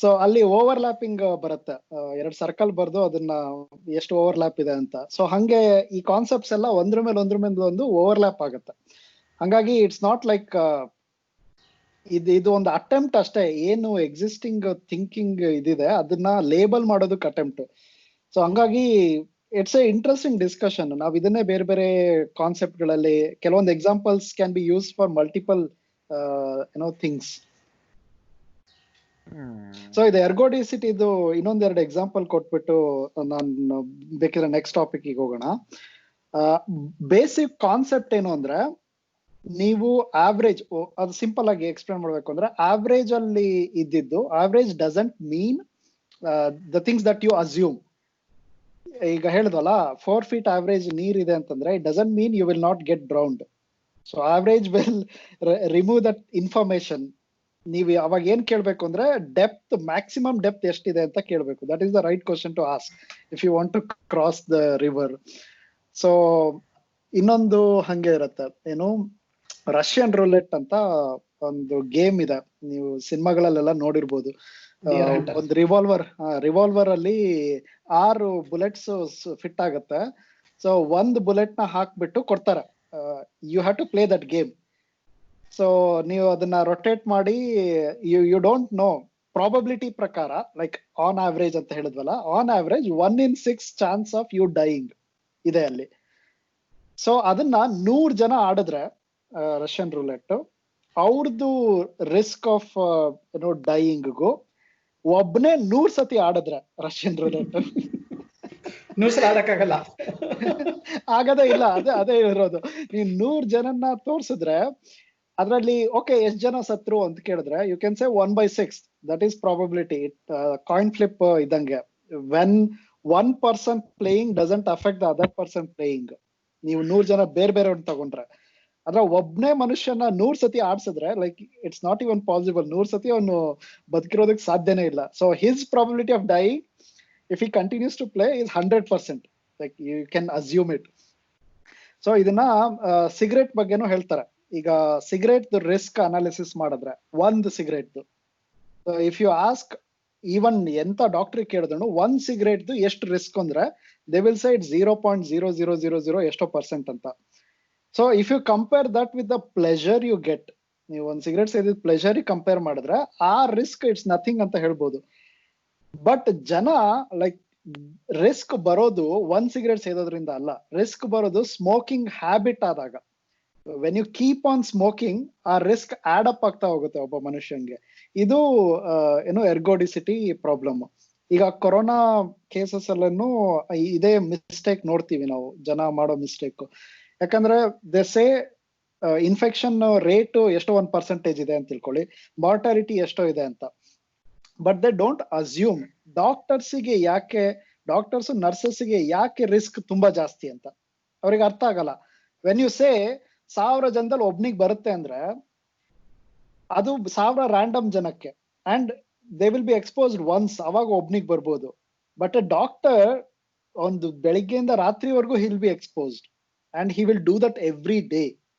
ಸೊ ಅಲ್ಲಿ ಓವರ್ಲ್ಯಾಪಿಂಗ್ ಬರುತ್ತೆ, 2 ಸರ್ಕಲ್ ಬರ್ದು ಅದನ್ನ ಎಷ್ಟು ಓವರ್ಲ್ಯಾಪ್ ಇದೆ ಅಂತ. ಸೊ ಹಂಗೆ ಈ ಕಾನ್ಸೆಪ್ಟ್ಸ್ ಎಲ್ಲ ಒಂದ್ರ ಮೇಲೆ ಒಂದು ಓವರ್ಲ್ಯಾಪ್ ಆಗುತ್ತೆ. ಹಂಗಾಗಿ ಇಟ್ಸ್ ನಾಟ್ ಲೈಕ್ ಇದು ಒಂದು ಅಟೆಂಪ್ಟ್ ಅಷ್ಟೇ. ಏನು ಎಕ್ಸಿಸ್ಟಿಂಗ್ ಥಿಂಕಿಂಗ್ ಇದಿದೆ ಅದನ್ನ ಲೇಬಲ್ ಮಾಡೋದಕ್ಕೆ ಅಟೆಂಪ್ಟ್. ಸೊ ಹಂಗಾಗಿ ಇಟ್ಸ್ ಎ ಇಂಟ್ರೆಸ್ಟಿಂಗ್ ಡಿಸ್ಕಷನ್. ನಾವ್ ಇದನ್ನೇ ಬೇರೆ ಬೇರೆ ಕಾನ್ಸೆಪ್ಟ್ ಗಳಲ್ಲಿ ಕೆಲವೊಂದು examples can be use for multiple things. So ಇದು ಎರ್ಗೋಡಿಸಿಟಿ ಇದು ಇನ್ನೊಂದೆರಡು ಎಕ್ಸಾಂಪಲ್ ಕೊಟ್ಬಿಟ್ಟು ನಾನು ಬೇಕಿದ್ರೆ ನೆಕ್ಸ್ಟ್ ಟಾಪಿಕ್ ಹೋಗೋಣ. ಬೇಸಿಕ್ ಕಾನ್ಸೆಪ್ಟ್ ಏನು ಅಂದ್ರೆ, ನೀವು ಆವ್ರೇಜ್, ಅದು ಸಿಂಪಲ್ ಆಗಿ ಎಕ್ಸ್ಪ್ಲೇನ್ ಮಾಡ್ಬೇಕು ಅಂದ್ರೆ, ಆವ್ರೇಜ್ ಅಲ್ಲಿ ಇದ್ದಿದ್ದು, average doesn't mean the things that you assume. ಈಗ ಹೇಳಿದ್ವಲ್ಲ 4 feet ಆವರೇಜ್ ನೀರಿದೆ ಅಂತಂದ್ರೆ it doesn't mean you will not get drowned. So average will remove that information. ನೀವು ಅವಾಗ ಏನ್ ಕೇಳ್ಬೇಕು ಅಂದ್ರೆ ಡೆಪ್ತ್, ಮ್ಯಾಕ್ಸಿಮಮ್ ಡೆಪ್ತ್ ಎಷ್ಟಿದೆ ಅಂತ ಕೇಳ್ಬೇಕು. That is the right question to ask if you want to cross the river. So ಇನ್ನೊಂದು ಹಂಗೆ ಇರತ್ತೆ, ಏನು ರಷ್ಯನ್ ರೂಲೆಟ್ ಅಂತ ಒಂದು ಗೇಮ್ ಇದೆ, ನೀವು ಸಿನಿಮಾಗಳಲ್ಲೆಲ್ಲ ನೋಡಿರ್ಬೋದು. Deer Hunter. ಒಂದು ರಿವಾಲ್ವರ್ ಅಲ್ಲಿ 6 ಬುಲೆಟ್ಸ್ ಫಿಟ್ ಆಗತ್ತೆ. ಸೊ ಒಂದು ಬುಲೆಟ್ ನ ಹಾಕ್ಬಿಟ್ಟು ಕೊಡ್ತಾರೆ, you have to play that game. So ನೀವು ಅದನ್ನ ರೊಟೇಟ್ ಮಾಡಿ, ಯು ಡೋಂಟ್ ನೋ ಪ್ರಾಬಬಿಲಿಟಿ ಪ್ರಕಾರ, ಲೈಕ್ ಆನ್ ಆವರೇಜ್ ಅಂತ ಹೇಳಿದ್ವಲ್ಲ, on average 1 in 6 chance of you dying ಇದೆ ಅಲ್ಲಿ. ಸೊ ಅದನ್ನ 100 ಜನ ಆಡಿದ್ರೆ ರಷ್ಯನ್ ರೂಲೆಟ್, ಅವ್ರದ್ದು ರಿಸ್ಕ್ ಆಫ್ ಡೈಯಿಂಗ್ಗೂ ಒಬ್ನೇ 100 ಸತಿ ಆಡಿದ್ರೆ ರಷ್ಯನ್ ರೂಲೆಟ್ 100 ಸಲ ಆಡಕ್ಕಾಗಲ್ಲ. ಆಗದೇ ಇಲ್ಲ. ಅದೇ ಇರೋದು. ನೀವು 100 ಜನನ್ನ ತೋರ್ಸಿದ್ರೆ ಅದ್ರಲ್ಲಿ ಓಕೆ ಎಷ್ಟ್ ಜನ ಸತ್ರು ಅಂತ ಕೇಳಿದ್ರೆ you can say 1/6. That is probability. Coin flip ಇದ್ದಂಗೆ, when 1 person playing doesn't affect the other person playing. ನೀವು 100 ಜನ ಬೇರೆ ತಗೊಂಡ್ರೆ, ಅದ್ರ ಒಬ್ನೇ ಮನುಷ್ಯನ 100 ಸತಿ ಆಡ್ಸಿದ್ರೆ like it's not even possible. 100 ಸತಿ ಅವನು ಬದುಕಿರೋದಕ್ಕೆ ಸಾಧ್ಯನೇ ಇಲ್ಲ. So his probability of dying if he continues to play is 100%. like you can assume it. So ಇದನ್ನ ಸಿಗರೇಟ್ ಬಗ್ಗೆನೂ ಹೇಳ್ತಾರೆ. ಈಗ ಸಿಗರೇಟ್ ರಿಸ್ಕ್ ಅನಾಲಿಸಿಸ್ ಮಾಡಿದ್ರೆ, ಒಂದು cigarette if you ask even ಎಂತ ಡಾಕ್ಟರ್ ಕೇಳಿದ್ರು 1 cigarette ಎಷ್ಟು ರಿಸ್ಕ್ ಅಂದ್ರೆ ದೇ ವಿಲ್ ಸೇ ಇಟ್ 0.0000 ಎಷ್ಟೋ % ಅಂತ. So if you compare that with the pleasure you get, ನೀವು ಒಂದು ಸಿಗರೇಟ್ ಸೇದಿದ ಪ್ಲೆಜರ್ ಕಂಪೇರ್ ಮಾಡಿದ್ರೆ ಆ ರಿಸ್ಕ್ ಇಟ್ಸ್ ನಥಿಂಗ್ ಅಂತ ಹೇಳ್ಬೋದು. ಬಟ್ ಜನ ಲೈಕ್ ರಿಸ್ಕ್ ಬರೋದು 1 cigarette ಸೇದೋದ್ರಿಂದ ಅಲ್ಲ, ರಿಸ್ಕ್ ಬರೋದು ಸ್ಮೋಕಿಂಗ್ ಹ್ಯಾಬಿಟ್ ಆದಾಗ. When you keep on smoking, ಆ ರಿಸ್ಕ್ ಆಡ್ ಅಪ್ ಆಗ್ತಾ ಹೋಗುತ್ತೆ ಒಬ್ಬ ಮನುಷ್ಯನ್ಗೆ. ಇದು ಎರ್ಗೋಡಿಸಿಟಿ ಪ್ರಾಬ್ಲಮ್. ಈಗ ಕೊರೋನಾ ಕೇಸಸ್ ಅಲ್ಲೂ ಇದೇ ಮಿಸ್ಟೇಕ್ ನೋಡ್ತೀವಿ ನಾವು, ಜನ ಮಾಡೋ ಮಿಸ್ಟೇಕ್. ಯಾಕಂದ್ರೆ ದೆಸೆ ಇನ್ಫೆಕ್ಷನ್ ರೇಟ್ ಎಷ್ಟೋ 1% ಇದೆ ಅಂತ ತಿಳ್ಕೊಳ್ಳಿ, ಮಾರ್ಟಾಲಿಟಿ ಎಷ್ಟೋ ಇದೆ ಅಂತ. But they don't assume doctors ನರ್ಸಸ್ಗೆ ಯಾಕೆ ರಿಸ್ಕ್ ತುಂಬಾ ಜಾಸ್ತಿ ಅಂತ ಅವ್ರಿಗೆ ಅರ್ಥ ಆಗಲ್ಲ. ವೆನ್ ಯು ಸೇ 1000 ಜನದಲ್ಲಿ ಒಬ್ನಿಗೆ ಬರುತ್ತೆ ಅಂದ್ರೆ ಅದು 1000 ರ್ಯಾಂಡಮ್ ಜನಕ್ಕೆ, and they will be exposed once, ಅವಾಗ ಒಬ್ನಿಗೆ ಬರ್ಬೋದು. ಬಟ್ ಡಾಕ್ಟರ್ ಒಂದು ಬೆಳಿಗ್ಗೆಯಿಂದ ರಾತ್ರಿವರೆಗೂ he'll be exposed and he will do that every day.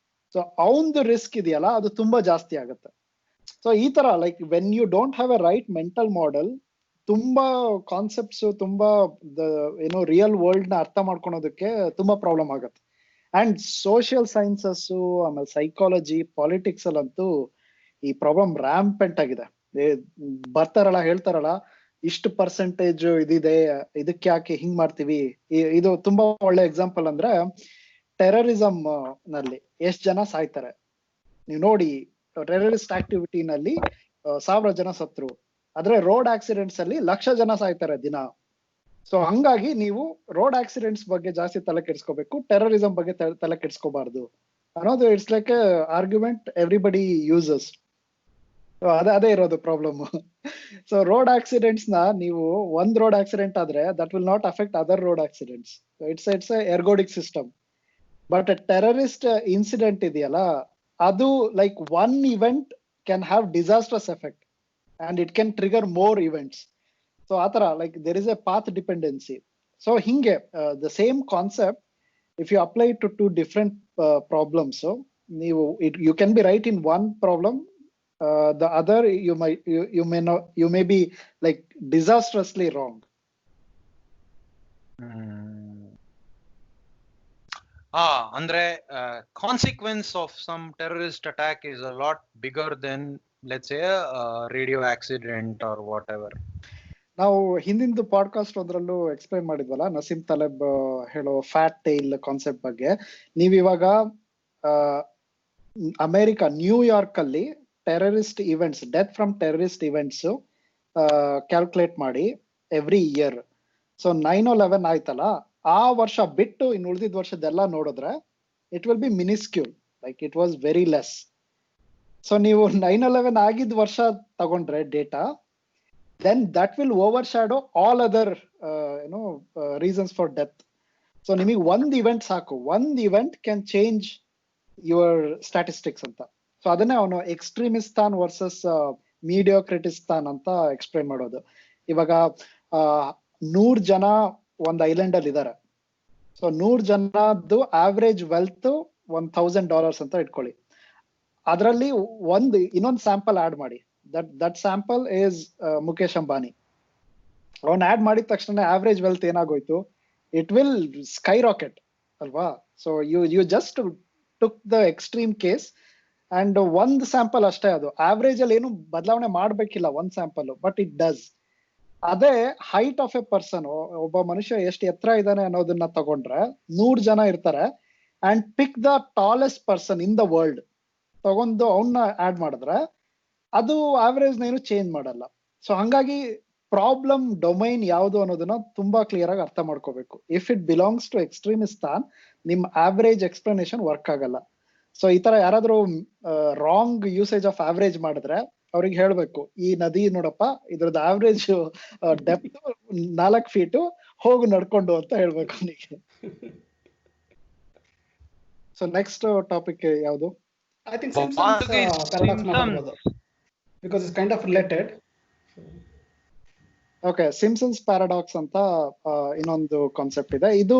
So ಅವನದು ರಿಸ್ಕ್ ಇದೆಯಲ್ಲ ಅದು ತುಂಬಾ ಜಾಸ್ತಿ ಆಗುತ್ತೆ. ಸೊ ಈ ತರ like when you don't have a right mental model, ತುಂಬಾ ಕಾನ್ಸೆಪ್ಟ್ಸ್, ತುಂಬಾ ರಿಯಲ್ ವರ್ಲ್ಡ್ ನ ಅರ್ಥ ಮಾಡ್ಕೊಳೋದಕ್ಕೆ ತುಂಬಾ ಪ್ರಾಬ್ಲಮ್ ಆಗುತ್ತೆ. ಅಂಡ್ ಸೋಷಿಯಲ್ ಸೈನ್ಸಸ್, ಆಮೇಲೆ ಸೈಕಾಲಜಿ, ಪಾಲಿಟಿಕ್ಸ್ ಅಲ್ಲಂತೂ ಈ ಪ್ರಾಬ್ಲಮ್ ರ್ಯಾಂಪೆಂಟ್ ಆಗಿದೆ. ಬರ್ತಾರಲ್ಲ, ಹೇಳ್ತಾರಲ್ಲ ಇಷ್ಟು % ಇದಿದೆ, ಇದಕ್ಕೆ ಯಾಕೆ ಹಿಂಗ್ ಮಾಡ್ತೀವಿ. ಇದು ತುಂಬಾ ಒಳ್ಳೆ ಎಕ್ಸಾಂಪಲ್ ಅಂದ್ರೆ ಟೆರರಿಸಂ ನಲ್ಲಿ ಎಷ್ಟ್ ಜನ ಸಾಯ್ತಾರೆ ನೀವು ನೋಡಿ. ಟೆರರಿಸ್ಟ್ ಆಕ್ಟಿವಿಟಿ ನಲ್ಲಿ 1000 ಜನ ಸತ್ರು, ಆದ್ರೆ ರೋಡ್ ಆಕ್ಸಿಡೆಂಟ್ಸ್ ಅಲ್ಲಿ 1,00,000 ಜನ ಸಾಯ್ತಾರೆ ದಿನ. ಸೊ ಹಂಗಾಗಿ ನೀವು ರೋಡ್ ಆಕ್ಸಿಡೆಂಟ್ಸ್ ಬಗ್ಗೆ ಜಾಸ್ತಿ ತಲೆ ಕೆಡ್ಸ್ಕೋಬೇಕು, ಟೆರರಿಸಂ ಬಗ್ಗೆ ತಲೆ ಕೆಡ್ಸ್ಕೋಬಾರ್ದು ಅನ್ನೋದು it's like argument everybody uses. ಅದೇ ಇರೋದು ಪ್ರಾಬ್ಲಮ್. ಸೊ ರೋಡ್ ಆಕ್ಸಿಡೆಂಟ್ಸ್ ನ ನೀವು ಒಂದ್ ರೋಡ್ ಆಕ್ಸಿಡೆಂಟ್ ಆದ್ರೆ that will not affect other road accidents. It's ergodic system. But terrorist incident ಇದೆಯಲ್ಲ, ಅದು like 1 event can have disastrous effect and it can trigger more events. So ಆತರ like there is a path dependency. So ಹಿಂಗೆ the same concept if you apply to 2 different problems, ನೀವು you can be right in one problem, the other you may be like disastrously wrong. ಅಂದ್ರೆ consequence of some terrorist attack is a lot bigger than let's say radio accident or whatever. ನಾವು ಹಿಂದಿಂದು podcast ಒಂದ್ರಲ್ಲೂ explain ಮಾಡಿದ್ವಲ್ಲ, Nassim Taleb ಹೇಳೋ fat tail concept ಬಗ್ಗೆ. ನೀವಿವಾಗ America New York ಅಲ್ಲಿ terrorist events, death from terrorist events calculate ಮಾಡಿ every year. So 9/11 ಆಯ್ತಲ್ಲ, ಆ ವರ್ಷ ಬಿಟ್ಟು ಇನ್ನು ಉಳಿದಿದ್ದ ವರ್ಷದೆಲ್ಲ ನೋಡಿದ್ರೆ it will be minuscule, like it was very less. So ನೀವು 9/11 ಆಗಿದ್ದ ವರ್ಷ ತಗೊಂಡ್ರೆ data, then that will overshadow all other reasons for death. So ನಿಮಗೆ ಒಂದ್ ಇವೆಂಟ್ ಸಾಕು, ಒಂದ್ event can change your statistics ಅಂತ. ಸೊ ಅದನ್ನೇ ಅವನು ಎಕ್ಸ್ಟ್ರೀಮಿಸ್ತಾನ್ ವರ್ಸಸ್ ಮೀಡಿಯೋಕ್ರಿಟಿಸ್ತಾನ್ ಅಂತ ಎಕ್ಸ್ಪ್ಲೈನ್ ಮಾಡೋದು. ಇವಾಗ 100 ಜನ ಒಂದ್ ಐಲ್ಯಾಂಡ್ ಅಲ್ಲಿ ಇದಾರೆ. ಸೊ 100 ಜನದ್ದು ಆವರೇಜ್ ವೆಲ್ತ್ $1,000 ಅಂತ ಇಟ್ಕೊಳ್ಳಿ. ಅದರಲ್ಲಿ ಇನ್ನೊಂದು ಸ್ಯಾಂಪಲ್ ಆಡ್ ಮಾಡಿ. That sample is Mukesh Ambani. ಅವನ್ ಆಡ್ ಮಾಡಿದ ತಕ್ಷಣ ಆವರೇಜ್ ವೆಲ್ತ್ ಏನಾಗೋಯ್ತು, ಇಟ್ ವಿಲ್ ಸ್ಕೈ ರಾಕೆಟ್ ಅಲ್ವಾ. So you just took the extreme case and ಒಂದ್ ಸ್ಯಾಂಪಲ್ ಅಷ್ಟೇ, ಅದು ಆವರೇಜ್ ಅಲ್ಲಿ ಏನು ಬದಲಾವಣೆ ಮಾಡ್ಬೇಕಿಲ್ಲ ಒಂದ್ ಸ್ಯಾಂಪಲ್, ಬಟ್ ಇಟ್ ಡಸ್. ಅದೇ ಹೈಟ್ ಆಫ್ ಎ ಪರ್ಸನ್, ಒಬ್ಬ ಮನುಷ್ಯ ಎಷ್ಟು ಎತ್ತರ ಇದ್ದಾನೆ ಅನ್ನೋದನ್ನ ತಗೊಂಡ್ರೆ 100 ಜನ ಇರ್ತಾರೆ and pick the tallest person in the world ತಗೊಂಡು ಅವನ್ನ ಆಡ್ ಮಾಡಿದ್ರೆ ಅದು ಆವರೇಜ್ ಏನು ಚೇಂಜ್ ಮಾಡಲ್ಲ. ಸೊ ಹಂಗಾಗಿ ಪ್ರಾಬ್ಲಮ್ ಡೊಮೈನ್ ಯಾವುದು ಅನ್ನೋದನ್ನ ತುಂಬಾ ಕ್ಲಿಯರ್ ಆಗಿ ಅರ್ಥ ಮಾಡ್ಕೋಬೇಕು. ಇಫ್ ಇಟ್ ಬಿಲಾಂಗ್ಸ್ ಟು ಎಕ್ಸ್ಟ್ರೀಮಿಸ್ತಾನ್, ನಿಮ್ ಆವರೇಜ್ ಎಕ್ಸ್ಪ್ಲನೇಷನ್ ವರ್ಕ್ ಆಗಲ್ಲ. ಸೊ ಈ ತರ ಯಾರಾದ್ರೂ ರಾಂಗ್ ಯೂಸೇಜ್ ಆಫ್ ಆವರೇಜ್ ಮಾಡಿದ್ರೆ ಅವ್ರಿಗೆ ಹೇಳ್ಬೇಕು, ಈ ನದಿ ನೋಡಪ್ಪ ಇದ್ರದ್ದು ಆವರೇಜ್ ಡೆಪ್ತ್ 4 ಫೀಟ್, ಹೋಗು ನಡ್ಕೊಂಡು ಅಂತ ಹೇಳ್ಬೇಕು ಅವನಿಗೆ. ಸೊ ನೆಕ್ಸ್ಟ್ ಟಾಪಿಕ್ ಯಾವುದು? I think Simpsons paradox ಮಾತಾಡ್ಬೋದು, because it's kind of related. Okay, Simpson's paradox ಅಂತ ಇನ್ನೊಂದು ಕಾನ್ಸೆಪ್ಟ್ ಇದೆ. ಇದು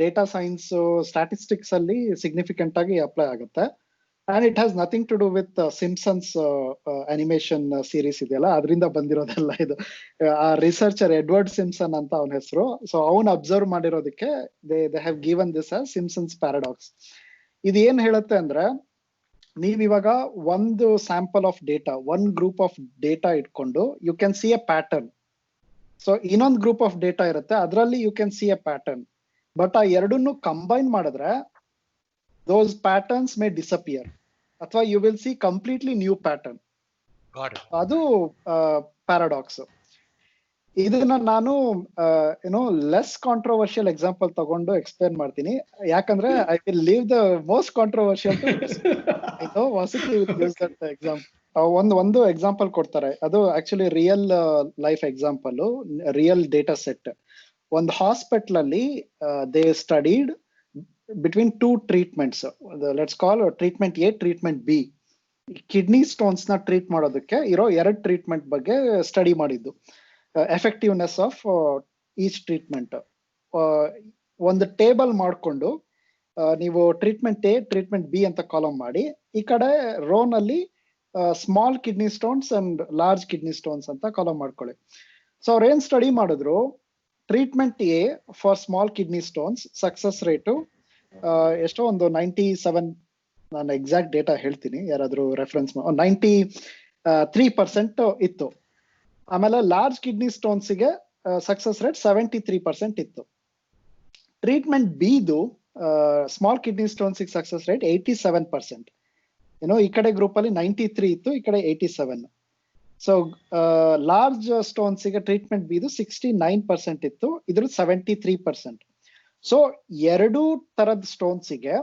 ಡೇಟಾ ಸೈನ್ಸ್ ಸ್ಟ್ಯಾಟಿಸ್ಟಿಕ್ಸ್ ಅಲ್ಲಿ ಸಿಗ್ನಿಫಿಕೆಂಟ್ ಆಗಿ ಅಪ್ಲೈ ಆಗುತ್ತೆ. And it has nothing to do with Simpsons animation series ಇದೆಯಲ್ಲ, ಅದರಿಂದ ಬಂದಿರೋದಲ್ಲ ಇದು. ಆ ರಿಸರ್ಚರ್ ಎಡ್ವರ್ಡ್ ಸಿಂಪ್ಸನ್ ಅಂತ ಅವನ ಹೆಸರು. ಸೊ ಅವನು ಅಬ್ಸರ್ವ್ ಮಾಡಿರೋದಕ್ಕೆ they have given this as Simpson's paradox. ಇದು ಏನ್ ಹೇಳುತ್ತೆ ಅಂದ್ರೆ, ನೀವಿವಾಗ ಒಂದು sample of data, one group of data ಇಟ್ಕೊಂಡು you can see a pattern. So ಇನ್ನೊಂದು ಗ್ರೂಪ್ ಆಫ್ ಡೇಟಾ ಇರುತ್ತೆ, ಅದರಲ್ಲಿ you can see a pattern. But ಆ ಎರಡನ್ನು ಕಂಬೈನ್ ಮಾಡಿದ್ರೆ those patterns may disappear, ಅಥವಾ you will see completely new pattern. ಅದು paradox. ಇದನ್ನ ನಾನು ಲೆಸ್ ಕಾಂಟ್ರವರ್ಷಿಯಲ್ ಎಕ್ಸಾಂಪಲ್ ತಗೊಂಡು ಎಕ್ಸ್ಪ್ಲೇನ್ ಮಾಡ್ತೀನಿ, ಯಾಕಂದ್ರೆ I will leave the most controversial to example. ಒಂದು ಎಕ್ಸಾಂಪಲ್ ಕೊಡ್ತಾರೆ, ಅದು actually real life example, real data set. ಒಂದು ಹಾಸ್ಪಿಟಲ್ ಅಲ್ಲಿ they studied between 2 treatments. Let's call treatment A, treatment B. Kidney stones ನ treat ಮಾಡೋದಕ್ಕೆ ಇರೋ 2 ಟ್ರೀಟ್ಮೆಂಟ್ ಬಗ್ಗೆ study ಮಾಡಿದ್ದು, ಎಫೆಕ್ಟಿವ್ನೆಸ್ ಆಫ್ ಈಚ್ ಟ್ರೀಟ್ಮೆಂಟ್. ಒಂದು ಟೇಬಲ್ ಮಾಡಿಕೊಂಡು ನೀವು ಟ್ರೀಟ್ಮೆಂಟ್ ಎ, ಟ್ರೀಟ್ಮೆಂಟ್ ಬಿ ಅಂತ ಕಾಲಮ್ ಮಾಡಿ, ಈ ಕಡೆ ರೋ ನಲ್ಲಿ small kidney stones and large kidney stones ಅಂತ ಕಾಲಮ್ ಮಾಡ್ಕೊಳ್ಳಿ. ಸೊ ಅವ್ರು ಏನ್ ಸ್ಟಡಿ ಮಾಡಿದ್ರು, treatment A for small kidney stones success rate ಎಷ್ಟೋ ಒಂದು 97, ನಾನು ಎಕ್ಸಾಕ್ಟ್ ಡೇಟಾ ಹೇಳ್ತೀನಿ ಯಾರಾದ್ರೂ ರೆಫರೆನ್ಸ್, 93% ಇತ್ತು. ಆಮೇಲೆ ಲಾರ್ಜ್ ಕಿಡ್ನಿ ಸ್ಟೋನ್ಸ್ಗೆ ಸಕ್ಸಸ್ ರೇಟ್ 73% ಇತ್ತು. ಟ್ರೀಟ್ಮೆಂಟ್ ಬಿದು small kidney stones success rate 87%. ಈ ಕಡೆ ಗ್ರೂಪ್ ಅಲ್ಲಿ 93 ಇತ್ತು, ಈ ಕಡೆ 87. ಸೊ ಲಾರ್ಜ್ ಸ್ಟೋನ್ಸ್ಗೆ ಟ್ರೀಟ್ಮೆಂಟ್ ಬಿದು 69% ಇತ್ತು, ಇದ್ರ 73%. ಸೊ 2 ತರದ ಸ್ಟೋನ್ಸ್ಗೆ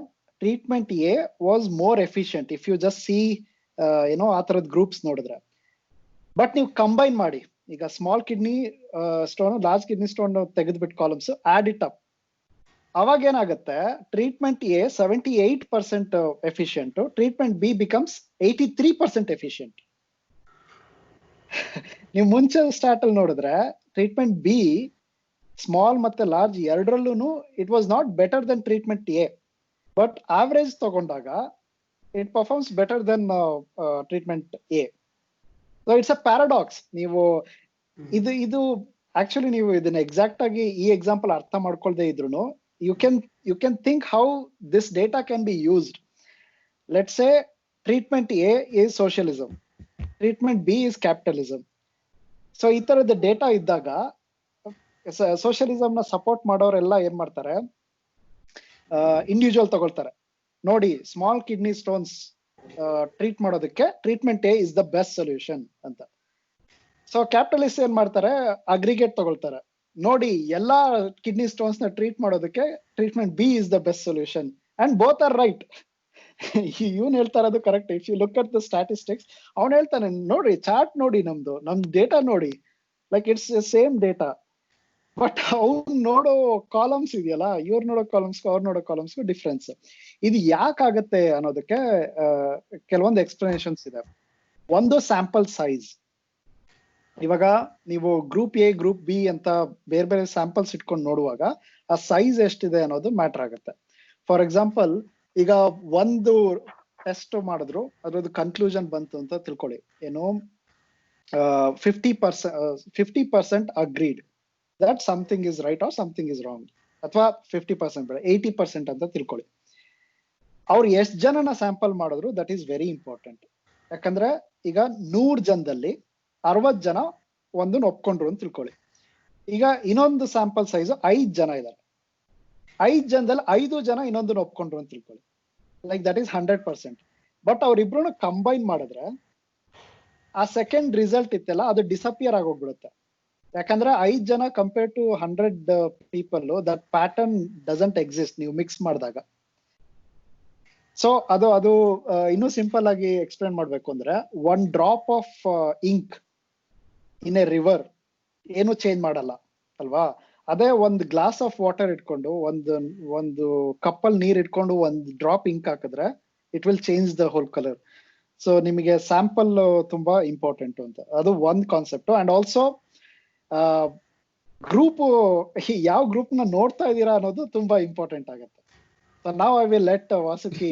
treatment A was more efficient if you just see ಆ ತರದ ಗ್ರೂಪ್ಸ್ ನೋಡಿದ್ರೆ. ಬಟ್ ನೀವು ಕಂಬೈನ್ ಮಾಡಿ, ಈಗ small kidney stone, large kidney stone ತೆಗೆದ್ಬಿಟ್ಟು ಕಾಲಮ್ಸ್ ಆಡ್ ಇಟ್ ಅಪ್, ಅವಾಗ ಏನಾಗುತ್ತೆ, treatment A 78% efficient, treatment B becomes 83% efficient. ನೀವು ಮುಂಚೆ ಸ್ಟಾರ್ಟ್ ಅಲ್ಲಿ ನೋಡಿದ್ರೆ ಟ್ರೀಟ್ಮೆಂಟ್ ಬಿ ಸ್ಮಾಲ್ ಮತ್ತೆ ಲಾರ್ಜ್ ಎರಡರಲ್ಲೂ it was not better than treatment A, but average ತಗೊಂಡಾಗ it performs better than treatment A. So it's a paradox. ನೀವು ಇದು actually ನೀವು ಇದನ್ನ ಎಕ್ಸಾಕ್ಟ್ ಆಗಿ ಈ ಎಕ್ಸಾಂಪಲ್ ಅರ್ಥ ಮಾಡ್ಕೊಳ್ದೆ ಇದ್ರು you can think how this data can be used. Let's say treatment A is socialism, treatment B is capitalism. So ಈ ತರದ ಡೇಟಾ ಇದ್ದಾಗ ಸೋಷಿಯಲಿಸಮ್ ನ ಸಪೋರ್ಟ್ ಮಾಡೋರೆಲ್ಲ ಏನ್ ಮಾಡ್ತಾರೆ, ಇಂಡಿವಿಜುವಲ್ ತಗೊಳ್ತಾರೆ. ನೋಡಿ, ಸ್ಮಾಲ್ ಕಿಡ್ನಿ ಸ್ಟೋನ್ಸ್ ಟ್ರೀಟ್ ಮಾಡೋದಕ್ಕೆ treatment A is the best solution ಅಂತ. ಸೊ ಕ್ಯಾಪಿಟಲಿಸ್ಟ್ ಏನ್ ಮಾಡ್ತಾರೆ, ಅಗ್ರಿಗೇಟ್ ತಗೊಳ್ತಾರೆ. ನೋಡಿ, ಎಲ್ಲಾ ಕಿಡ್ನಿ ಸ್ಟೋನ್ಸ್ ನ ಟ್ರೀಟ್ ಮಾಡೋದಕ್ಕೆ treatment B is the best solution and both are right. ಇವನ್ ಹೇಳ್ತಾ ಇರೋದು correct. If you look at the statistics, ಅವ್ನು ಹೇಳ್ತಾನೆ ನೋಡಿ ಚಾರ್ಟ್ ನೋಡಿ, ನಮ್ ಡೇಟಾ ನೋಡಿ, like it's same data. But ಅವ್ರು ನೋಡೋ ಕಾಲಮ್ಸ್ ಇದೆಯಲ್ಲ, ಇವ್ರು ನೋಡೋ ಕಾಲಮ್ಸ್ ಅವ್ರು ನೋಡೋ ಕಾಲಮ್ಸ್ಗೂ ಡಿಫ್ರೆನ್ಸ್. ಇದು ಯಾಕಾಗತ್ತೆ ಅನ್ನೋದಕ್ಕೆ ಕೆಲವೊಂದು ಎಕ್ಸ್ಪ್ಲನೇಷನ್ಸ್ ಇದೆ. ಒಂದು ಸ್ಯಾಂಪಲ್ ಸೈಜ್. ಇವಾಗ ನೀವು ಗ್ರೂಪ್ ಎ ಗ್ರೂಪ್ ಬಿ ಅಂತ ಬೇರೆ ಬೇರೆ ಸ್ಯಾಂಪಲ್ಸ್ ಇಟ್ಕೊಂಡು ನೋಡುವಾಗ ಆ ಸೈಜ್ ಎಷ್ಟಿದೆ ಅನ್ನೋದು ಮ್ಯಾಟರ್ ಆಗುತ್ತೆ. ಫಾರ್ ಎಕ್ಸಾಂಪಲ್, ಈಗ ಒಂದು ಟೆಸ್ಟ್ ಮಾಡಿದ್ರು, ಅದ್ರದ್ದು ಕನ್ಕ್ಲೂಷನ್ ಬಂತು ಅಂತ ತಿಳ್ಕೊಳ್ಳಿ, ಏನು 50% agreed that something is right or something is wrong, ಅಥವಾ 50% ಬೇಡ 80% ಅಂತ ತಿಳ್ಕೊಳ್ಳಿ. ಅವ್ರು ಎಷ್ಟು ಜನನ ಸ್ಯಾಂಪಲ್ ಮಾಡಿದ್ರು ದಟ್ ಈಸ್ ವೆರಿ ಇಂಪಾರ್ಟೆಂಟ್. ಯಾಕಂದ್ರೆ ಈಗ 100 ಜನದಲ್ಲಿ 60 ಜನ ಒಂದನ್ನ ಒಪ್ಕೊಂಡ್ರು ಅಂತ ತಿಳ್ಕೊಳ್ಳಿ. ಈಗ ಇನ್ನೊಂದು ಸ್ಯಾಂಪಲ್ ಸೈಜ್ 5 ಜನ ಇದ್ದಾರೆ, 5 ಜನದಲ್ಲಿ 5 ಜನ ಇನ್ನೊಂದನ್ನ ಒಪ್ಕೊಂಡ್ರು ಅಂತ ತಿಳ್ಕೊಳ್ಳಿ. Like that is 100%. ಬಟ್ ಅವ್ರಿಬ್ರು ಕಂಬೈನ್ ಮಾಡಿದ್ರೆ ಆ ಸೆಕೆಂಡ್ ರಿಸಲ್ಟ್ ಇತ್ತಲ್ಲ ಅದು ಡಿಸಪಿಯರ್ ಆಗೋಗ್ಬಿಡುತ್ತೆ. ಯಾಕಂದ್ರೆ 5 ಜನ compare to 100 people, that pattern doesn't exist ನೀವು ಮಿಕ್ಸ್ ಮಾಡಿದಾಗ. ಸೊ ಅದು ಇನ್ನೂ ಸಿಂಪಲ್ ಆಗಿ ಎಕ್ಸ್ಪ್ಲೇನ್ ಮಾಡ್ಬೇಕು ಅಂದ್ರೆ, 1 drop of ink in a river ಏನು ಚೇಂಜ್ ಮಾಡಲ್ಲ ಅಲ್ವಾ? ಅದೇ ಒಂದು ಗ್ಲಾಸ್ ಆಫ್ ವಾಟರ್ ಇಟ್ಕೊಂಡು, ಒಂದು ಕಪ್ಪಲ್ಲಿ ನೀರ್ ಇಟ್ಕೊಂಡು 1 ಡ್ರಾಪ್ ಇಂಕ್ ಹಾಕಿದ್ರೆ it will change the whole colour. So ನಿಮಗೆ ಸ್ಯಾಂಪಲ್ ತುಂಬಾ ಇಂಪಾರ್ಟೆಂಟ್ ಅಂತ, ಅದು ಒಂದ್ ಕಾನ್ಸೆಪ್ಟ್. ಅಂಡ್ ಆಲ್ಸೋ ಗ್ರೂಪ್, ಯಾವ ಗ್ರೂಪ್ ನ ನೋಡ್ತಾ ಇದ್ದೀರಾ ಅನ್ನೋದು ತುಂಬಾ ಇಂಪಾರ್ಟೆಂಟ್ ಆಗುತ್ತೆ. ಸೊ ನಾವ್ I will let Vasuki.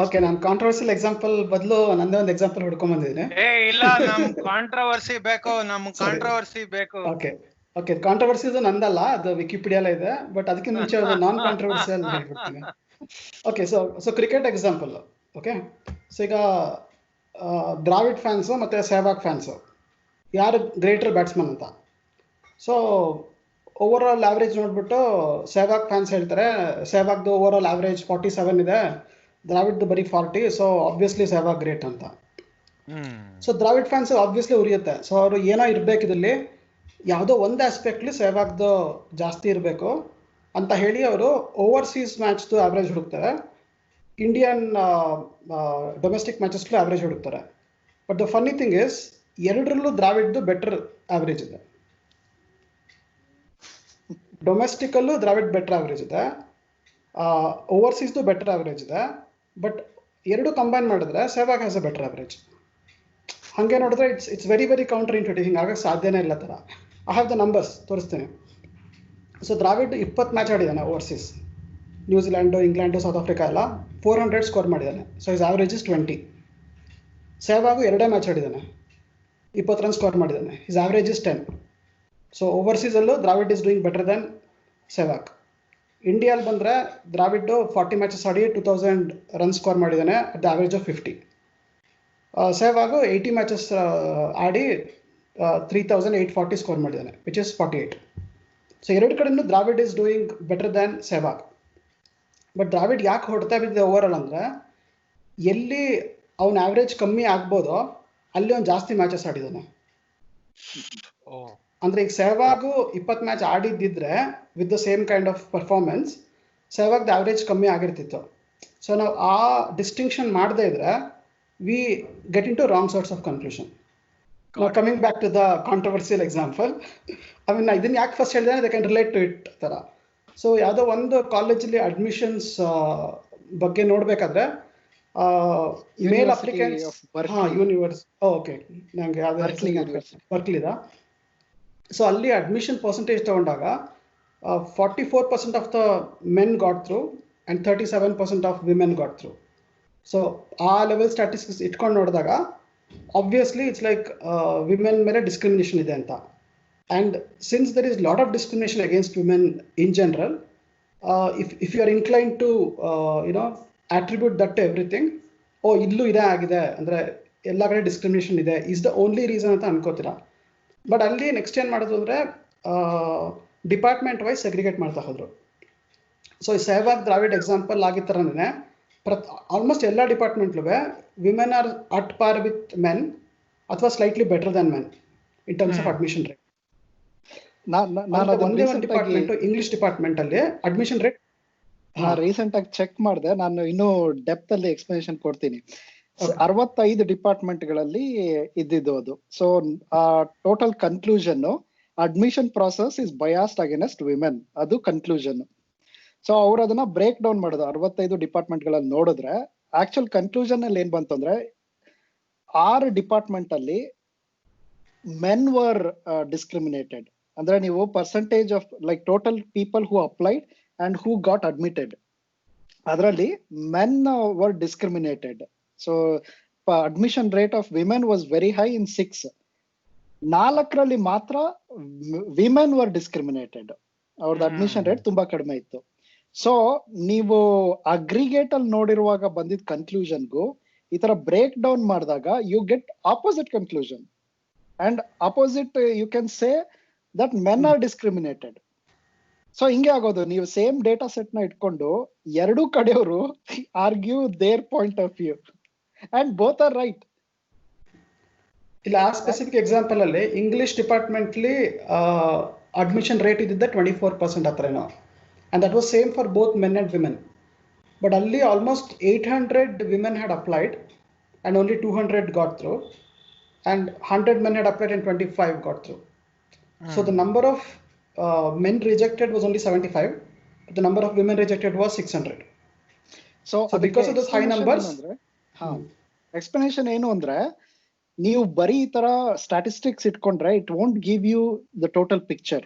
Okay, ನಾನು ಕಾಂಟ್ರವರ್ಸಿಯಲ್ ಎಕ್ಸಾಂಪಲ್ ಬದಲು ನಂದೇ ಒಂದು ಎಕ್ಸಾಂಪಲ್ ಹುಡ್ಕೊಂಡ್ ಬಂದಿದ್ದೀನಿ. ಇಲ್ಲ, ನಮ್ ಕಾಂಟ್ರವರ್ಸಿ ಬೇಕು, ನಮ್ ಕಾಂಟ್ರವರ್ಸಿ ಬೇಕು. ಓಕೆ, ಕಾಂಟ್ರವರ್ಸಿ ಇದು ನಂದಲ್ಲ, ಅದು ವಿಕಿಪೀಡಿಯಾಲ ಇದೆ. ಬಟ್ ಅದಕ್ಕೆ ಮುಂಚೆ ನಾನ್ ಕಾಂಟ್ರವರ್ಸಿಯಲ್ ಹೇಳ್ಬಿಡ್ತೀನಿ. Okay, so cricket example. Okay, so ಈಗ ದ್ರಾವಿಡ್ ಫ್ಯಾನ್ಸು ಮತ್ತೆ ಸೆಹ್ವಾಗ್ ಫ್ಯಾನ್ಸು ಯಾರು ಗ್ರೇಟರ್ ಬ್ಯಾಟ್ಸ್ಮನ್ ಅಂತ. ಸೊ ಓವರ್ ಆಲ್ ಆವ್ರೇಜ್ ನೋಡ್ಬಿಟ್ಟು ಸೆಹ್ವಾಗ್ ಫ್ಯಾನ್ಸ್ ಹೇಳ್ತಾರೆ ಸೆಹ್ವಾಗ್ದು ಓವರ್ ಆಲ್ ಆವ್ರೇಜ್ 47 ಇದೆ, ದ್ರಾವಿಡ್ದು ಬರೀ 40, ಸೊ ಆಬ್ವಿಯಸ್ಲಿ ಸೆಹ್ವಾಗ್ ಗ್ರೇಟ್ ಅಂತ. ಸೊ ದ್ರಾವಿಡ್ ಫ್ಯಾನ್ಸ್ ಆಬ್ವಿಯಸ್ಲಿ ಉರಿಯುತ್ತೆ. ಸೊ ಅವರು ಏನೋ ಇರಬೇಕಿದಲ್ಲಿ ಯಾವುದೋ ಒಂದು ಆಸ್ಪೆಕ್ಟ್ಲಿ ಸೆಹ್ವಾಗ್ದು ಜಾಸ್ತಿ ಇರಬೇಕು ಅಂತ ಹೇಳಿ ಅವರು ಓವರ್ಸೀಸ್ ಮ್ಯಾಚ್ದು ಆವ್ರೇಜ್ ಹುಡುಕ್ತಾರೆ, ಇಂಡಿಯನ್ ಡೊಮೆಸ್ಟಿಕ್ ಮ್ಯಾಚಸ್ಗೂ ಆವ್ರೇಜ್ ಹುಡುಕ್ತಾರೆ. But the funny thing is, ಎರಡರಲ್ಲೂ ದ್ರಾವಿಡ್ದು ಬೆಟರ್ ಆವ್ರೇಜ್ ಇದೆ. ಡೊಮೆಸ್ಟಿಕಲ್ಲೂ ದ್ರಾವಿಡ್ ಬೆಟರ್ ಆವ್ರೇಜ್ ಇದೆ, ಓವರ್ಸೀಸ್ದು ಬೆಟರ್ ಆವ್ರೇಜ್ ಇದೆ. ಬಟ್ ಎರಡು ಕಂಬೈನ್ ಮಾಡಿದ್ರೆ Sehwag has a better average. ಹಾಗೆ ನೋಡಿದ್ರೆ it's very very counterintuitive, ಹಿಂಗಾಗಕ್ಕೆ ಸಾಧ್ಯನೇ ಇಲ್ಲ ಥರ. ಐ ಹ್ಯಾವ್ ದ ನಂಬರ್ಸ್, ತೋರಿಸ್ತೀನಿ. ಸೊ ದ್ರಾವಿಡ್ 20 ಮ್ಯಾಚ್ ಆಡಿದ್ದಾನೆ overseas, New Zealand, England, South Africa ಎಲ್ಲ 400 ಸ್ಕೋರ್ ಮಾಡಿದ್ದಾನೆ. So is average is 20. Sehwag 2 match ಆಡಿದ್ದಾನೆ, 20 ರನ್ ಸ್ಕೋರ್ ಮಾಡಿದ್ದಾನೆ, ಇಸ್ ಆವ್ರೇಜ್ ಇಸ್ 10. ಸೊ ಓವರ್ಸೀಸಲ್ಲೂ Dravid is doing better then Sehwag. ಇಂಡಿಯಾಲ್ ಬಂದರೆ ದ್ರಾವಿಡ್ 40 ಮ್ಯಾಚಸ್ ಆಡಿ 2000 ರನ್ ಸ್ಕೋರ್ ಮಾಡಿದ್ದಾನೆ at the average of 50. Sehwag 80 matches ಆಡಿ 3840 ಸ್ಕೋರ್ ಮಾಡಿದ್ದಾನೆ, ವಿಚ್ ಇಸ್ 48. ಸೊ ಎರಡು ಕಡೆಯೂ Dravid is doing better than Sehwag. But Dravid ಯಾಕೆ ಹೊಡ್ತಾ ಬಿದ್ದಿದೆ ಓವರ್ ಆಲ್ ಅಂದರೆ, ಎಲ್ಲಿ ಅವನ ಆವ್ರೇಜ್ ಕಮ್ಮಿ ಆಗ್ಬೋದೋ ಅಲ್ಲಿ ಅವ್ನು ಜಾಸ್ತಿ ಮ್ಯಾಚಸ್ ಆಡಿದ್ದಾನೆ. ಅಂದರೆ ಈಗ ಸೆಹ್ವಾಗು 20 ಮ್ಯಾಚ್ ಆಡಿದ್ದಿದ್ರೆ with the same kind of performance ಸೆಹ್ವಾಗ್ದು ಆವ್ರೇಜ್ ಕಮ್ಮಿ ಆಗಿರ್ತಿತ್ತು. ಸೊ ನಾವು ಆ ಡಿಸ್ಟಿಂಕ್ಷನ್ ಮಾಡದೇ ಇದ್ರೆ we get into wrong sorts of conclusion. ನಾವು coming back to the controversial example, I mean ಇದನ್ನು ಯಾಕೆ ಫಸ್ಟ್ ಹೇಳಿದ್ರೆ they can relate to it ಥರ. ಸೊ ಯಾವುದೋ ಒಂದು ಕಾಲೇಜಲ್ಲಿ ಅಡ್ಮಿಷನ್ಸ್ ಬಗ್ಗೆ ನೋಡಬೇಕಾದ್ರೆ ಮೇಲ್ ಅಪ್ಲಿಕೆಂಟ್ಸ್, ಓಕೆ ನನಗೆ ಯಾವುದೇ ಬರ್ಕ್ಲಿದ. ಸೊ ಅಲ್ಲಿ ಅಡ್ಮಿಷನ್ ಪರ್ಸೆಂಟೇಜ್ ತಗೊಂಡಾಗ 44% of the men got through and 37% of women got through. So ಆ ಲೆವೆಲ್ ಸ್ಟ್ಯಾಟಿಸ್ಟಿಕ್ಸ್ ಇಟ್ಕೊಂಡು ನೋಡಿದಾಗ ಆಬ್ವಿಯಸ್ಲಿ ಇಟ್ಸ್ ಲೈಕ್ ವಿಮೆನ್ ಮೇಲೆ ಡಿಸ್ಕ್ರಿಮಿನೇಷನ್ ಇದೆ ಅಂತ. And since there is lot of discrimination against women in general, if you are inclined to attribute that to everything, ಇಲ್ಲೂ ಇದೇ ಆಗಿದೆ ಅಂದರೆ ಎಲ್ಲ ಕಡೆ ಡಿಸ್ಕ್ರಿಮಿನೇಷನ್ ಇದೆ ಇಸ್ ದ ಓನ್ಲಿ ರೀಸನ್ ಅಂತ ಅನ್ಕೋತೀರಾ. ಬಟ್ ಅಲ್ಲಿ ನೆಕ್ಸ್ಟ್ ಏನು ಮಾಡೋದು ಅಂದರೆ ಡಿಪಾರ್ಟ್ಮೆಂಟ್ ವೈಸ್ ಸೆಗ್ರಿಗೇಟ್ ಮಾಡ್ತಾ ಹೋದರು. ಸೊ ಈ ಸೆಹ್ವಾಗ್ ದ್ರಾವಿಡ್ ಎಕ್ಸಾಂಪಲ್ ಆಗಿದ್ದ ಥರನೇ ಆಲ್ಮೋಸ್ಟ್ ಎಲ್ಲ ಡಿಪಾರ್ಟ್ಮೆಂಟ್ಲೂ women are at par with men ಅಥವಾ slightly better than men in terms of admission rate. ಒಂದೇ ಒಂದು ಡಿಪಾರ್ಟ್ಮೆಂಟ್, ಇಂಗ್ಲಿಷ್ ಡಿಪಾರ್ಟ್ಮೆಂಟ್ ಅಲ್ಲಿ ಅಡ್ಮಿಷನ್ ರೇಟ್ ನಾ ರೀಸೆಂಟ್ ಆಗಿ ಚೆಕ್ ಮಾಡಿದೆ, ನಾನು ಇನ್ನೂ ಡೆಪ್ತ್ ಅಲ್ಲಿ ಎಕ್ಸ್ಪ್ಲನೇಷನ್ ಕೊಡ್ತೀನಿ. Okay. 65 ಡಿಪಾರ್ಟ್ಮೆಂಟ್ಗಳಲ್ಲಿ ಇದ್ದಿದ್ದು ಅದು. So total conclusion, admission process is biased against women, ಅದು ಕನ್ಕ್ಲೂಷನ್. ಸೊ ಅವ್ರು ಅದನ್ನ ಬ್ರೇಕ್ ಡೌನ್ ಮಾಡೋದು 65 ಡಿಪಾರ್ಟ್ಮೆಂಟ್ಗಳಲ್ಲಿ ನೋಡಿದ್ರೆ, ಆಕ್ಚುಲ್ ಕನ್ಕ್ಲೂಷನ್ ಅಲ್ಲಿ ಏನ್ ಬಂತು ಅಂದ್ರೆ 6 ಡಿಪಾರ್ಟ್ಮೆಂಟ್ ಅಲ್ಲಿ ಮೆನ್ ವರ್ ಡಿಸ್ಕ್ರಿಮಿನೇಟೆಡ್. ಅಂದ್ರೆ ನೀವು percentage of like total people who applied and who got admitted, ಅದರಲ್ಲಿ men were discriminated. So admission rate of women was very high in 6. 4ರಲ್ಲಿ ಮಾತ್ರ ವಿಮೆನ್ ವರ್ ಡಿಸ್ಕ್ರಿಮಿನೇಟೆಡ್, ಅವ್ರದ್ದು ಅಡ್ಮಿಷನ್ ರೇಟ್ ತುಂಬಾ ಕಡಿಮೆ ಇತ್ತು. So ನೀವು ಅಗ್ರಿಗೇಟ್ ಅಲ್ಲಿ ನೋಡಿರುವಾಗ ಬಂದಿದ್ದ ಕನ್ಕ್ಲೂಷನ್ಗೂ ಈ ತರ ಬ್ರೇಕ್ ಡೌನ್ ಮಾಡಿದಾಗ you get opposite conclusion. And opposite you can say that men are discriminated. So ಹಿಂಗೆ ಆಗೋದು, ನೀವು ಸೇಮ್ ಡೇಟಾ ಸೆಟ್ ನ ಇಟ್ಕೊಂಡು ಎರಡೂ ಕಡೆಯವರು argue their point of view and both are right. ಇಲ್ಲ, ಆ ಸ್ಪೆಸಿಫಿಕ್ ಎಕ್ಸಾಂಪಲ್ ಅಲ್ಲಿ ಇಂಗ್ಲಿಷ್ ಡಿಪಾರ್ಟ್ಮೆಂಟ್ಲಿ ಅಡ್ಮಿಷನ್ ರೇಟ್ ಇದ್ದಿದ್ದ 24% ಹತ್ರನೋ, and that was same for both men and women. But ಅಲ್ಲಿ almost 800 women had applied and only 200 got through, and 100 men had applied and 25 got through. So the number of men rejected was only 75, but the number of women rejected was 600. So because of those high numbers, explanation ಏನು ಅಂದ್ರೆ, ನೀವು ಬರೀ ಈ ತರ statistics ಇಟ್ಕೊಂಡ್ರೆ it won't give you the total picture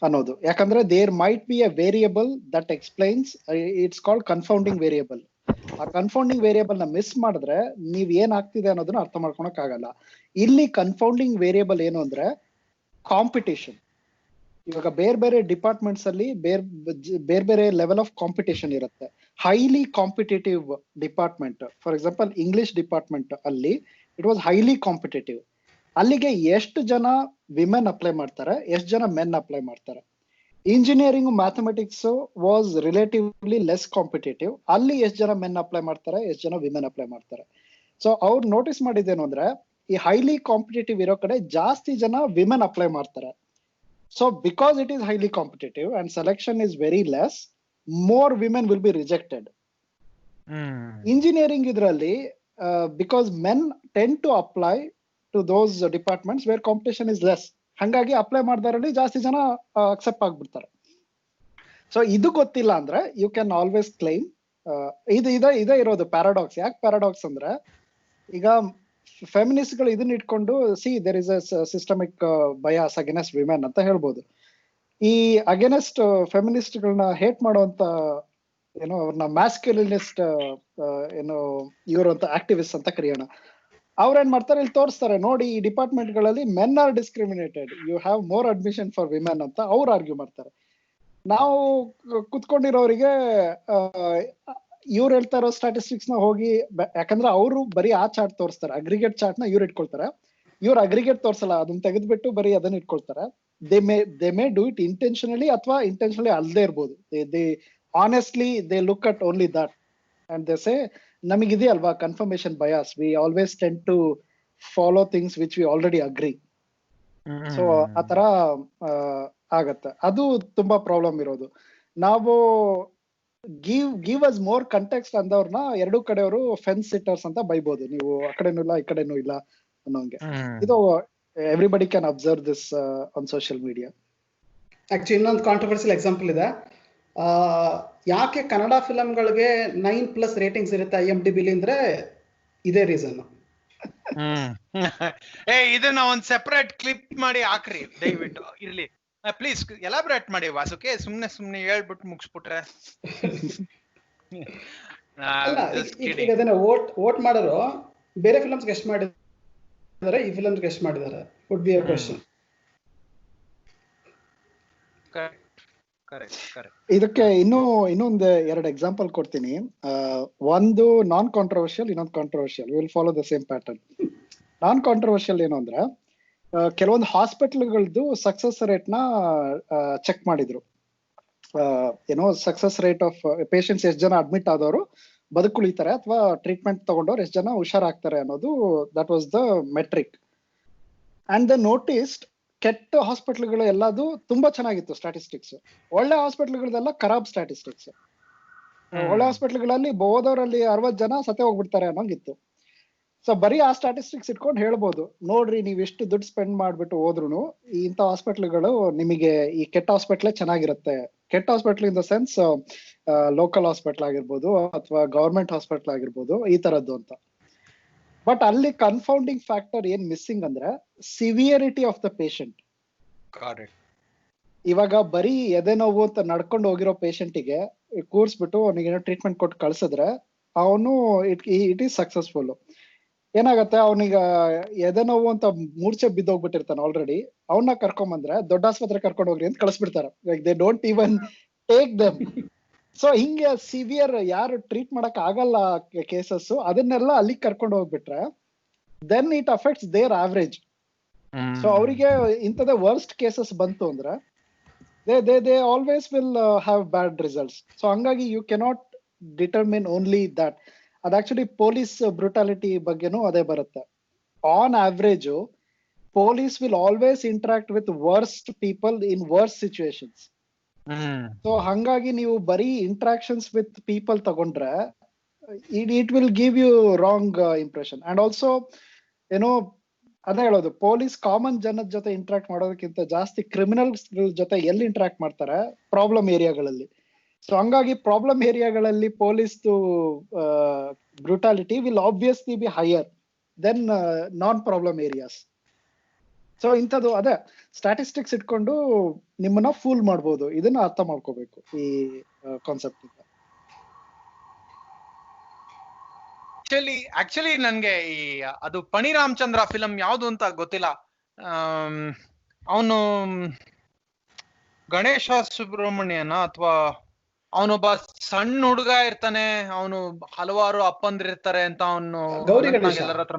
ಅನ್ನೋದು. ಯಾಕಂದ್ರೆ there might be a variable that explains, it's called confounding variable. ಆ ಕನ್ಫೌಂಡಿಂಗ್ ವೇರಿಯಬಲ್ ನ ಮಿಸ್ ಮಾಡಿದ್ರೆ ನೀವ್ ಏನ್ ಆಗ್ತಿದೆ ಅನ್ನೋದನ್ನ ಅರ್ಥ ಮಾಡ್ಕೊಳಕ್ ಆಗಲ್ಲ. ಇಲ್ಲಿ ಕನ್ಫೌಂಡಿಂಗ್ ವೇರಿಯಬಲ್ ಏನು ಅಂದ್ರೆ ಕಾಂಪಿಟೇಷನ್. ಇವಾಗ ಬೇರೆ ಬೇರೆ ಡಿಪಾರ್ಟ್ಮೆಂಟ್ಸ್ ಅಲ್ಲಿ ಬೇರೆ ಬೇರೆ ಲೆವೆಲ್ ಆಫ್ ಕಾಂಪಿಟೇಷನ್ ಇರುತ್ತೆ. Highly competitive department, for example English department ಅಲ್ಲಿ ಇಟ್ ವಾಸ್ ಹೈಲಿ ಕಾಂಪಿಟೇಟಿವ್. ಅಲ್ಲಿಗೆ ಎಷ್ಟು ಜನ ವಿಮೆನ್ ಅಪ್ಲೈ ಮಾಡ್ತಾರೆ, ಎಷ್ಟು ಜನ ಮೆನ್ ಅಪ್ಲೈ ಮಾಡ್ತಾರೆ. Engineering mathematics was relatively less competitive, ಅಲ್ಲಿ ಎಷ್ಟು ಜನ ಮೆನ್ ಅಪ್ಲೈ ಮಾಡ್ತಾರೆ, ಎಷ್ಟು ಜನ ವಿಮೆನ್ ಅಪ್ಲೈ ಮಾಡ್ತಾರೆ. ಸೊ ಅವ್ರು ನೋಟಿಸ್ ಮಾಡಿದ್ದೇನು ಅಂದ್ರೆ ಈ ಹೈಲಿ ಕಾಂಪಿಟೇಟಿವ್ ಇರೋ ಕಡೆ ಜಾಸ್ತಿ ಜನ ವಿಮೆನ್ ಅಪ್ಲೈ ಮಾಡ್ತಾರೆ. So because it is highly competitive and selection is very less, more women will be rejected. Engineering ಇದರಲ್ಲಿ because men tend to apply to those departments where competition is less, ಹಂಗಾಗಿ apply ಮಾಡಿದವರಲ್ಲಿ ಜಾಸ್ತಿ ಜನ accept ಆಗ್ಬಿಡ್ತಾರೆ. So ಇದು ಗೊತ್ತಿಲ್ಲ ಅಂದ್ರೆ you can always claim ಇದೇ ಇರೋದು ಪ್ಯಾರಾಡಾಕ್ಸ್. ಯಾಕೆ ಪ್ಯಾರಾಡಾಕ್ಸ್ ಅಂದ್ರೆ, ಈಗ ಫೆಮಿನಿಸ್ಟ್ ಗಳು ಇದನ್ನ ಇಟ್ಕೊಂಡು see there is a systemic bias against women ಅಂತ ಹೇಳ್ಬೋದು. ಈ ಅಗೇನೆಸ್ಟ್ ಫೆಮಿನಿಸ್ಟ್ ಗಳನ್ನ ಹೇಟ್ ಮಾಡುವಂತ ಏನೋ ಅವ್ರನ್ನ ಮ್ಯಾಸ್ಕ್ಯುಲಿನಿಸ್ಟ್ ಏನೋ ಇವರು ಅಂತ ಆಕ್ಟಿವಿಸ್ಟ್ ಅಂತ ಕರೆಯೋಣ. ಅವ್ರೇನ್ ಮಾಡ್ತಾರೆ, ಇಲ್ಲಿ ತೋರಿಸ್ತಾರೆ ನೋಡಿ ಈ ಡಿಪಾರ್ಟ್ಮೆಂಟ್ ಗಳಲ್ಲಿ men are discriminated, you have more admission for women ಅಂತ ಅವ್ರು ಆರ್ಗ್ಯೂ ಮಾಡ್ತಾರೆ. ನಾವು ಕುತ್ಕೊಂಡಿರೋರಿಗೆ ಇವ್ರು ಹೇಳ್ತಾ ಇರೋ ಸ್ಟಾಟಿಸ್ಟಿಕ್ಸ್ ನ ಹೋಗಿ, ಯಾಕಂದ್ರೆ ಅವರು ಬರೀ ಆ ಚಾರ್ಟ್ ತೋರಿಸ್ತಾರೆ, ಅಗ್ರಿಗೇಟ್ ಚಾರ್ಟ್ ನ ಇವ್ರು ಇಟ್ಕೊಳ್ತಾರೆ. ಇವ್ರು ಅಗ್ರಿಗೇಟ್ ತೋರ್ಸಲ್ಲ, ಅದನ್ನ ತೆಗೆದ್ಬಿಟ್ಟು ಬರೀ ಅದನ್ನ ಇಟ್ಕೊಳ್ತಾರೆ. They may do it intentionally ಅಥವಾ ಇಂಟೆನ್ಷನಲಿ ಅಲ್ಲದೆ ಇರ್ಬೋದು. They honestly they look at only that and they say ನಮಗಿದೆ ಅಲ್ವಾ confirmation bias, we always tend to follow things which we already agree. So ಆತರ ಆಗತ್ತೆ, ಅದು ತುಂಬಾ ಪ್ರಾಬ್ಲಮ್ ಇರೋದು. ನಾವು ಗಿವ್ ಅಸ್ ಮೋರ್ ಕಂಟೆಕ್ಸ್ಟ್ ಅಂದವ್ರನ್ನ ಎರಡೂ ಕಡೆಯವರು ಫೆನ್ಸ್ ಸಿಟ್ಟರ್ಸ್ ಅಂತ ಬೈಬೋದು. ನೀವು ಆ ಕಡೆನೂ ಇಲ್ಲ ಈ ಕಡೆನೂ ಇಲ್ಲ ಅನ್ನೋಂಗೆ. ಇದು everybody can observe this on social media. Actually ಇನ್ನೊಂದು ಕಾಂಟ್ರವರ್ಸಿಯಲ್ ಎಕ್ಸಾಂಪಲ್ ಇದೆ. ಯಾಕೆ ಕನ್ನಡ ಫಿಲಮ್ಗಳಿಗೆ 9+ ರೇಟಿಂಗ್ಸ್ ಇರುತ್ತೆ IMDb ಅಂದ್ರೆ ಇದೇ ರೀಸನ್. ಇದನ್ನ ಒಂದ್ ಸೆಪರೇಟ್ ಕ್ಲಿಪ್ ಮಾಡಿ ಹಾಕ್ರಿ ದಯವಿಟ್ಟು, ಇರ್ಲಿ ಪ್ಲೀಸ್ ಎಲಾಬ್ರೇಟ್ ಮಾಡಿ ವಾಸುಕೆ. ಸುಮ್ನೆ ಹೇಳ್ಬಿಟ್ಟು ಮುಗಿಸ್ಬಿಟ್ರೆ ಅದನ್ನ ವೋಟ್ ಮಾಡೋರು ಬೇರೆ ಫಿಲಮ್ಸ್ ಗೆಸ್ಟ್ ಮಾಡಿದ್ದಾರೆ, ಈ ಫಿಲಮ್ಸ್ ಗೆಸ್ಟ್ ಮಾಡಿದ್ದಾರೆ, ವುಡ್ ಬಿ ಅ ಕ್ವೆಶ್ಚನ್. ಇದಕ್ಕೆ ಇನ್ನೊಂದು 2 ಎಕ್ಸಾಂಪಲ್ ಕೊಡ್ತೀನಿ. ಒಂದು ನಾನ್ ಕಾಂಟ್ರವರ್ಷಿಯಲ್, ಇನ್ನೊಂದು controversial. Will follow the same pattern. Non controversial ಏನು ಅಂದ್ರೆ, ಕೆಲವೊಂದು ಹಾಸ್ಪಿಟಲ್ಗಳದ್ದು ಸಕ್ಸಸ್ ರೇಟ್ ನ ಚೆಕ್ ಮಾಡಿದ್ರು. ಏನೋ ಸಕ್ಸಸ್ ರೇಟ್ ಆಫ್ ಪೇಷಂಟ್ಸ್, ಎಷ್ಟು ಜನ ಅಡ್ಮಿಟ್ ಆದವರು ಬದುಕುಳಿತಾರೆ ಅಥವಾ ಟ್ರೀಟ್ಮೆಂಟ್ ತಗೊಂಡವ್ರು ಎಷ್ಟು ಜನ ಹುಷಾರಾಗ್ತಾರೆ ಅನ್ನೋದು, that was the metric. And the noticed ಕೆಟ್ಟ ಹಾಸ್ಪಿಟಲ್ಗಳು ಎಲ್ಲದು ತುಂಬಾ ಚೆನ್ನಾಗಿತ್ತು ಸ್ಟಾಟಿಸ್ಟಿಕ್ಸ್, ಒಳ್ಳೆ ಹಾಸ್ಪಿಟಲ್ಗಳದೆಲ್ಲ ಖರಾಬ್ ಸ್ಟಾಟಿಸ್ಟಿಕ್ಸ್. ಒಳ್ಳೆ ಹಾಸ್ಪಿಟ್ಲ್ಗಳಲ್ಲಿ ಹೋದವರಲ್ಲಿ 60 ಜನ ಸತ್ತೇ ಹೋಗ್ಬಿಡ್ತಾರೆ ಅನ್ನೋಂಗಿತ್ತು. ಸೊ ಬರೀ ಆ ಸ್ಟಾಟಿಸ್ಟಿಕ್ಸ್ ಇಟ್ಕೊಂಡು ಹೇಳ್ಬೋದು, ನೋಡ್ರಿ ನೀವು ಎಷ್ಟು ದುಡ್ಡು ಸ್ಪೆಂಡ್ ಮಾಡ್ಬಿಟ್ಟು ಹೋದ್ರು ಇಂಥ ಹಾಸ್ಪಿಟ್ಲ್ಗಳು ನಿಮಗೆ ಈ ಕೆಟ್ಟ ಹಾಸ್ಪಿಟ್ಲೇ ಚೆನ್ನಾಗಿರುತ್ತೆ. ಕೆಟ್ಟ hospital in the sense local hospital ಆಗಿರ್ಬೋದು ಅಥವಾ ಗವರ್ಮೆಂಟ್ ಹಾಸ್ಪಿಟ್ಲ್ ಆಗಿರ್ಬೋದು, ಈ ತರದ್ದು ಅಂತ. ಬಟ್ ಅಲ್ಲಿ ಕನ್ಫೌಂಡಿಂಗ್ ಫ್ಯಾಕ್ಟರ್ ಏನ್ ಮಿಸ್ಸಿಂಗ್ ಅಂದ್ರೆ ಸಿವಿಯರಿಟಿ ಆಫ್ ದ ಪೇಷಂಟ್. ಇವಾಗ ಬರೀ ಎದೆ ನೋವು ಅಂತ ನಡ್ಕೊಂಡು ಹೋಗಿರೋ ಪೇಷಂಟಿಗೆ ಕೂರ್ಸ್ಬಿಟ್ಟು ಅವನಿಗೆ ಟ್ರೀಟ್ಮೆಂಟ್ ಕೊಟ್ಟು ಕಳ್ಸಿದ್ರೆ ಅವನು ಇಟ್ ಈಸ್ ಸಕ್ಸಸ್ಫುಲ್. ಏನಾಗತ್ತೆ, ಅವನಿಗ ಎದೆ ನೋವು ಅಂತ ಮೂರ್ಛೆ ಬಿದ್ದೋಗ್ಬಿಟ್ಟಿರ್ತಾನೆ ಆಲ್ರೆಡಿ, ಅವನ್ನ ಕರ್ಕೊಂಬಂದ್ರೆ ದೊಡ್ಡ ಆಸ್ಪತ್ರೆ ಕರ್ಕೊಂಡು ಹೋಗ್ರಿ ಅಂತ ಕಳಿಸ್ಬಿಡ್ತಾರೆ. Like they don't even take them. So ಹಿಂಗೆ ಸಿವಿಯರ್ ಯಾರು ಟ್ರೀಟ್ ಮಾಡಕ್ ಆಗಲ್ಲ ಕೇಸಸ್ ಅದನ್ನೆಲ್ಲ ಅಲ್ಲಿಗೆ ಕರ್ಕೊಂಡು ಹೋಗ್ಬಿಟ್ರೆ then it affects their average. So ಅವರಿಗೆ ಇಂಥದೇ ವರ್ಸ್ಟ್ ಕೇಸಸ್ ಬಂತು ಅಂದ್ರೆ they always will have bad results. So ಹಂಗಾಗಿ you cannot determine only that. ಅದು ಆಕ್ಚುಲಿ ಪೊಲೀಸ್ ಬ್ರುಟಾಲಿಟಿ ಬಗ್ಗೆನೂ ಅದೇ ಬರುತ್ತೆ. On average police will always interact with worst people in worst situations. So ಹಂಗಾಗಿ ನೀವು ಬರೀ ಇಂಟ್ರಾಕ್ಷನ್ಸ್ ವಿತ್ ಪೀಪಲ್ ತಗೊಂಡ್ರೆ it will give you wrong impression. And also ಏನೋ ಅದೇ ಹೇಳೋದು, ಪೊಲೀಸ್ ಕಾಮನ್ ಜನದ ಜೊತೆ ಇಂಟ್ರಾಕ್ಟ್ ಮಾಡೋದಕ್ಕಿಂತ ಜಾಸ್ತಿ ಕ್ರಿಮಿನಲ್ಸ್ ಜೊತೆ ಎಲ್ಲಿ ಇಂಟ್ರಾಕ್ಟ್ ಮಾಡ್ತಾರೆ, ಪ್ರಾಬ್ಲಮ್ ಏರಿಯಾಗಳಲ್ಲಿ. ಸೊ ಹಂಗಾಗಿ ಪ್ರಾಬ್ಲಮ್ ಏರಿಯಾಗಳಲ್ಲಿ ಪೊಲೀಸ್ದು brutality will obviously be higher than non problem areas. So ಇಂಥದ್ದು ಅದೇ ಸ್ಟಾಟಿಸ್ಟಿಕ್ಸ್ ಇಟ್ಕೊಂಡು ನಿಮ್ಮನ್ನ ಫೂಲ್ ಮಾಡ್ಬೋದು. ಇದನ್ನ ಅರ್ಥ ಮಾಡ್ಕೋಬೇಕು ಈ ಕಾನ್ಸೆಪ್ಟ್ ಇಂದ. ಆಕ್ಚುಲಿ ನನ್ಗೆ ಈ ಅದು ಪಣಿ ರಾಮಚಂದ್ರ ಫಿಲಂ ಯಾವ್ದು ಅಂತ ಗೊತ್ತಿಲ್ಲ. ಅವನು ಗಣೇಶ ಸುಬ್ರಹ್ಮಣ್ಯನ ಅಥವಾ ಅವನೊಬ್ಬ ಸಣ್ಣ ಹುಡುಗ ಇರ್ತಾನೆ, ಅವನು ಹಲವಾರು ಅಪ್ಪಂದಿರ್ತಾರೆ ಅಂತ ಅವನು ಎಲ್ಲರ ಹತ್ರ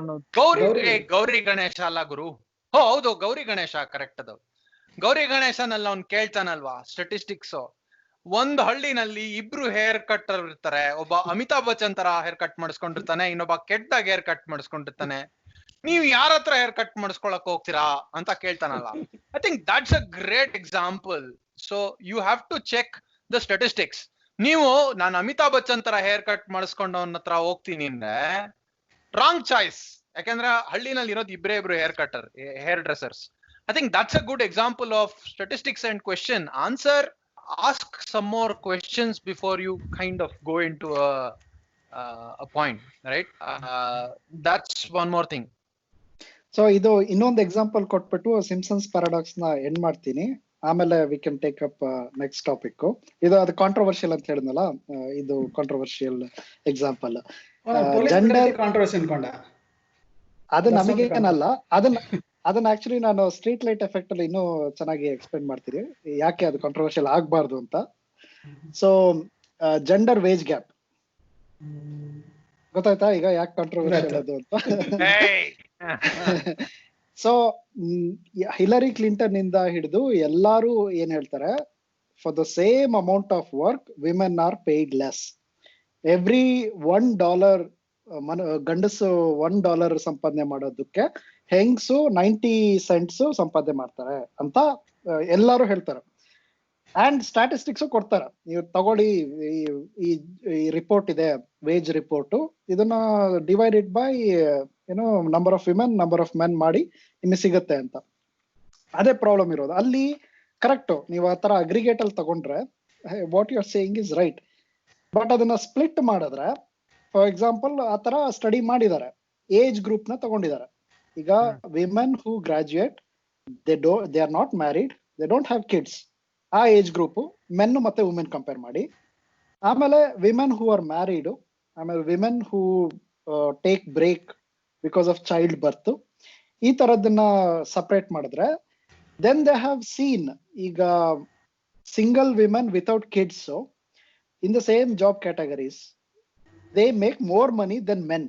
ಗೌರಿ ಗಣೇಶ ಅಲ್ಲ ಗುರು, ಹೌದು ಗೌರಿ ಗಣೇಶ ಕರೆಕ್ಟ್. ಅದು ಗೌರಿ ಗಣೇಶನಲ್ಲಿ ಅವ್ನು ಕೇಳ್ತಾನಲ್ವಾ ಸ್ಟಾಟಿಸ್ಟಿಕ್ಸ್, ಒಂದ್ ಹಳ್ಳಿನಲ್ಲಿ ಇಬ್ರು ಹೇರ್ ಕಟ್ ಇರ್ತಾರೆ. ಒಬ್ಬ ಅಮಿತಾಬ್ ಬಚ್ಚನ್ ತರ ಹೇರ್ ಕಟ್ ಮಾಡಿಸ್ಕೊಂಡಿರ್ತಾನೆ, ಇನ್ನೊಬ್ಬ ಕೆಟ್ಟಾಗ ಹೇರ್ ಕಟ್ ಮಾಡಿಸ್ಕೊಂಡಿರ್ತಾನೆ. ನೀವ್ ಯಾರ ಹತ್ರ ಹೇರ್ ಕಟ್ ಮಾಡಿಸ್ಕೊಳಕ್ ಹೋಗ್ತೀರಾ ಅಂತ ಕೇಳ್ತಾನಲ್ಲ. I think that's a great example. So you have to check the statistics. ನೀವು ನಾನು ಅಮಿತಾಬ್ ಬಚ್ಚನ್ ತರ ಹೇರ್ ಕಟ್ ಮಾಡಿಸ್ಕೊಂಡವನ ಹತ್ರ ಹೋಗ್ತೀನಿ ಅಂದ್ರೆ ರಾಂಗ್ ಚಾಯ್ಸ್. ಯಾಕಂದ್ರೆ ಹಳ್ಳಿನಲ್ಲಿ ಇರೋದು ಇಬ್ರು hair dressers. I think that's a good example of statistics and question answer. Ask some more questions before you kind of go into a point, right? That's one more thing. So ಇದು ಇನ್ನೊಂದು example ಕೊಟ್ಬಿಟ್ಟು Simpsons paradox ನ end ಮಾಡ್ತೀನಿ. ಆಮೇಲೆ we can take up next topic. ಇದು ಅದು controversial ಅಂತ ಹೇಳಿದ್ನಲ್ಲ, ಇದು ಕಾಂಟ್ರವರ್ಷಿಯಲ್ ಎಕ್ಸಾಂಪಲ್. ಜೆಂಡರ್ ಕಾಂಟ್ರವರ್ಸಿ ಅನ್ಕೊಂಡ ಅದು ನಮಗೇನಲ್ಲ, ಅದನ್ನ ಆಕ್ಚುಲಿ ನಾನು ಸ್ಟ್ರೀಟ್ ಲೈಟ್ ಎಫೆಕ್ಟ್ ಅಲ್ಲಿ ಇನ್ನೂ ಚೆನ್ನಾಗಿ ಎಕ್ಸ್ಪ್ಲೇನ್ ಮಾಡ್ತೀನಿ ಯಾಕೆ ಅದು ಕಾಂಟ್ರವರ್ಷಿಯಲ್ ಆಗ್ಬಾರ್ದು ಅಂತ. ಸೊ ಜೆಂಡರ್ ವೇಜ್ ಗ್ಯಾಪ್ ಗೊತ್ತಾಯ್ತಾ ಈಗ ಯಾಕೆ ಕಾಂಟ್ರವರ್ಷಿಯಲ್ ಅದು ಅಂತ? ಸೊ ಹಿಲರಿ ಕ್ಲಿಂಟನ್ ಇಂದ ಹಿಡಿದು ಎಲ್ಲಾರು ಏನ್ ಹೇಳ್ತಾರೆ, for the same amount of work women are paid less. Every $1 ಗಂಡಸು $1 ಸಂಪಾದನೆ ಮಾಡೋದಕ್ಕೆ ಹೆಂಗ್ಸು 90 cents ಸಂಪಾದನೆ ಮಾಡ್ತಾರೆ ಅಂತ ಎಲ್ಲಾರು ಹೇಳ್ತಾರೆ. ಅಂಡ್ ಸ್ಟಾಟಿಸ್ಟಿಕ್ಸ್ ಕೊಡ್ತಾರೆ, ನೀವು ತಗೊಳ್ಳಿ ಈ ರಿಪೋರ್ಟ್ ಇದೆ, ವೇಜ್ ರಿಪೋರ್ಟ್, ಇದನ್ನ divided by number of women number of men ಮಾಡಿ ನಿಮಗೆ ಸಿಗುತ್ತೆ ಅಂತ. ಅದೇ ಪ್ರಾಬ್ಲಮ್ ಇರೋದು ಅಲ್ಲಿ. ಕರೆಕ್ಟ್, ನೀವು ಆ ತರ ಅಗ್ರಿಗೇಟ್ ಅಲ್ಲಿ ತಗೊಂಡ್ರೆ what you are saying is right. But ಅದನ್ನ ಸ್ಪ್ಲಿಟ್ ಮಾಡಿದ್ರೆ, ಫಾರ್ ಎಕ್ಸಾಂಪಲ್ ಆ ತರ ಸ್ಟಡಿ ಮಾಡಿದ್ದಾರೆ, ಏಜ್ ಗ್ರೂಪ್ ನ ತಗೊಂಡಿದ್ದಾರೆ. ಈಗ women who graduate, they are not married, they don't have kids, ಆ ಏಜ್ ಗ್ರೂಪ್ ಮೆನ್ ಮತ್ತೆ ವುಮೆನ್ ಕಂಪೇರ್ ಮಾಡಿ. ಆಮೇಲೆ ವಿಮೆನ್ ಹೂ ಆರ್ ಮ್ಯಾರಿಡ್, ಆಮೇಲೆ women who take break because of childbirth, ಈ ತರದನ್ನ ಸಪರೇಟ್ ಮಾಡಿದ್ರೆ ದೆನ್ ದೇ ಹ್ಯಾವ್ ಸೀನ್ ಈಗ single women without kids in the same job categories they make more money than men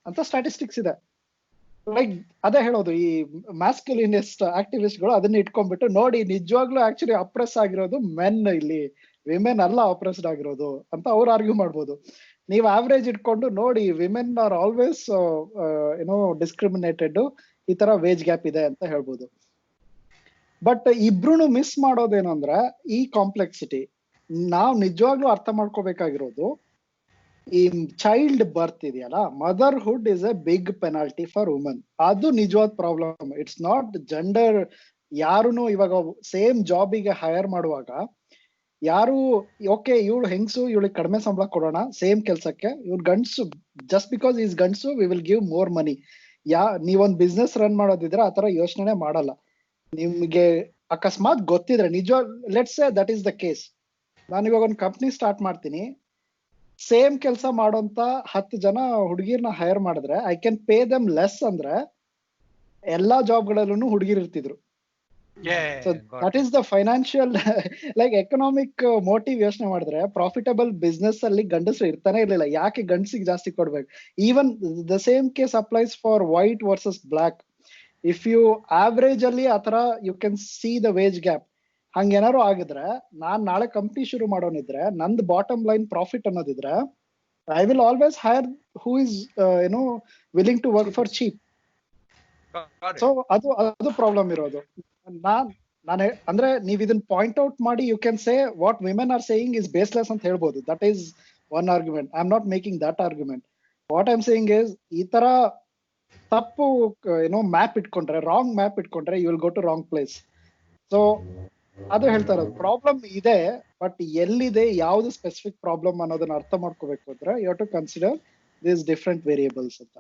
ಅಂತ statistics ಇದೆ. Like ಅದೇ ಹೇಳೋದು, ಈ ಮ್ಯಾಸ್ಕ್ಯುಲಿನಿಸ್ಟ್ ಆಕ್ಟಿವಿಸ್ಟ್ಗಳು ಅದನ್ನ ಇಟ್ಕೊಂಡ್ಬಿಟ್ಟು ನೋಡಿ ನಿಜವಾಗ್ಲೂ ಆಕ್ಚುಲಿ ಅಪ್ರೆಸ್ ಆಗಿರೋದು ಮೆನ್, ಇಲ್ಲಿ ವಿಮೆನ್ ಅಲ್ಲ ಅಪ್ರೆಸ್ಡ್ ಆಗಿರೋದು ಅಂತ ಅವ್ರು ಆರ್ಗ್ಯೂ ಮಾಡ್ಬೋದು. ನೀವು ಆವರೇಜ್ ಇಟ್ಕೊಂಡು ನೋಡಿ ವಿಮೆನ್ ಆರ್ ಆಲ್ವೇಸ್ ಡಿಸ್ಕ್ರಿಮಿನೇಟೆಡ್, ಈ ತರ ವೇಜ್ ಗ್ಯಾಪ್ ಇದೆ ಅಂತ ಹೇಳ್ಬೋದು. ಬಟ್ ಇಬ್ರು ಮಿಸ್ ಮಾಡೋದೇನು ಅಂದ್ರೆ ಈ ಕಾಂಪ್ಲೆಕ್ಸಿಟಿ. ನಾವು ನಿಜವಾಗ್ಲೂ ಅರ್ಥ ಮಾಡ್ಕೋಬೇಕಾಗಿರೋದು, ಈ ಚೈಲ್ಡ್ ಬರ್ತ್ ಇದೆಯಲ್ಲ, motherhood is a big penalty for woman. ಅದು ನಿಜವಾದ ಪ್ರಾಬ್ಲಮ್. It's not gender. ಯಾರುನು ಇವಾಗ ಸೇಮ್ ಜಾಬಿಗೆ ಹೈರ್ ಮಾಡುವಾಗ ಯಾರು ಓಕೆ ಇವಳು ಹೆಂಗಸು, ಇವಳಿಗೆ ಕಡಿಮೆ ಸಂಬಳ ಕೊಡೋಣ ಸೇಮ್ ಕೆಲ್ಸಕ್ಕೆ, ಇವ್ರು ಗಂಡ್ಸು, ಜಸ್ಟ್ ಬಿಕಾಸ್ ಈಸ್ ಗಂಡ್ಸು we will give more money. ನೀವೊಂದ್ ಬಿಸ್ನೆಸ್ ರನ್ ಮಾಡೋದಿದ್ರೆ ಆತರ ಯೋಚನೆ ಮಾಡಲ್ಲ. ನಿಮ್ಗೆ ಅಕಸ್ಮಾತ್ ಗೊತ್ತಿದ್ರೆ ನಿಜ, let's say that is the case, ನಾನು ಇವಾಗ ಒಂದು ಕಂಪ್ನಿ ಸ್ಟಾರ್ಟ್ ಮಾಡ್ತೀನಿ, ಸೇಮ್ ಕೆಲಸ ಮಾಡೋಂತ 10 ಜನ ಹುಡುಗಿರ್ನ ಹೈರ್ ಮಾಡಿದ್ರೆ I can pay dum less ಅಂದ್ರೆ ಎಲ್ಲಾ ಜಾಬ್ಗಳಲ್ಲೂ ಹುಡುಗಿರ್ ಇರ್ತಿದ್ರು. So that is the financial like economic motive ಯೋಚನೆ ಮಾಡಿದ್ರೆ ಪ್ರಾಫಿಟಬಲ್ ಬಿಸ್ನೆಸ್ ಅಲ್ಲಿ ಗಂಡಸರು ಇರ್ತಾನೆ ಇರ್ಲಿಲ್ಲ. ಯಾಕೆ ಗಂಡಸಿಗೆ ಜಾಸ್ತಿ ಕೊಡ್ಬೇಕು? Even the same case applies for white versus black. If you average ಅಲ್ಲಿ ಆತರ you can see the wage gap. ಹಂಗೇನಾರು ಆಗಿದ್ರೆ, ನಾನ್ ನಾಳೆ ಕಂಪ್ನಿ ಶುರು ಮಾಡೋನಿದ್ರೆ, ನಂದು ಬಾಟಮ್ ಲೈನ್ ಪ್ರಾಫಿಟ್ ಅನ್ನೋದಿದ್ರೆ, I will always hire who is willing to work for cheap. So ಅದು ಪ್ರಾಬ್ಲಮ್ ಇರೋದು. ನಾನು ಅಂದ್ರೆ ನೀವ್ ಇದನ್ನ ಪಾಯಿಂಟ್ ಔಟ್ ಮಾಡಿ you can say what women are saying is baseless ಅಂತ ಹೇಳ್ಬೋದು. That is one argument. I am not making that argument. What I am saying is, ಈ ತರ ತಪ್ಪು ಮ್ಯಾಪ್ ಇಟ್ಕೊಂಡ್ರೆ, ರಾಂಗ್ ಮ್ಯಾಪ್ ಇಟ್ಕೊಂಡ್ರೆ you will go to wrong place. So ಅದು ಹೇಳ್ತಾ ಇರೋದು, ಪ್ರಾಬ್ಲಮ್ ಇದೆ, ಬಟ್ ಎಲ್ಲಿದೆ, ಯಾವ್ದು ಸ್ಪೆಸಿಫಿಕ್ ಪ್ರಾಬ್ಲಮ್ ಅನ್ನೋದನ್ನ ಅರ್ಥ ಮಾಡ್ಕೋಬೇಕು ಅಂದ್ರೆ you have to consider this different variables ಅಂತ.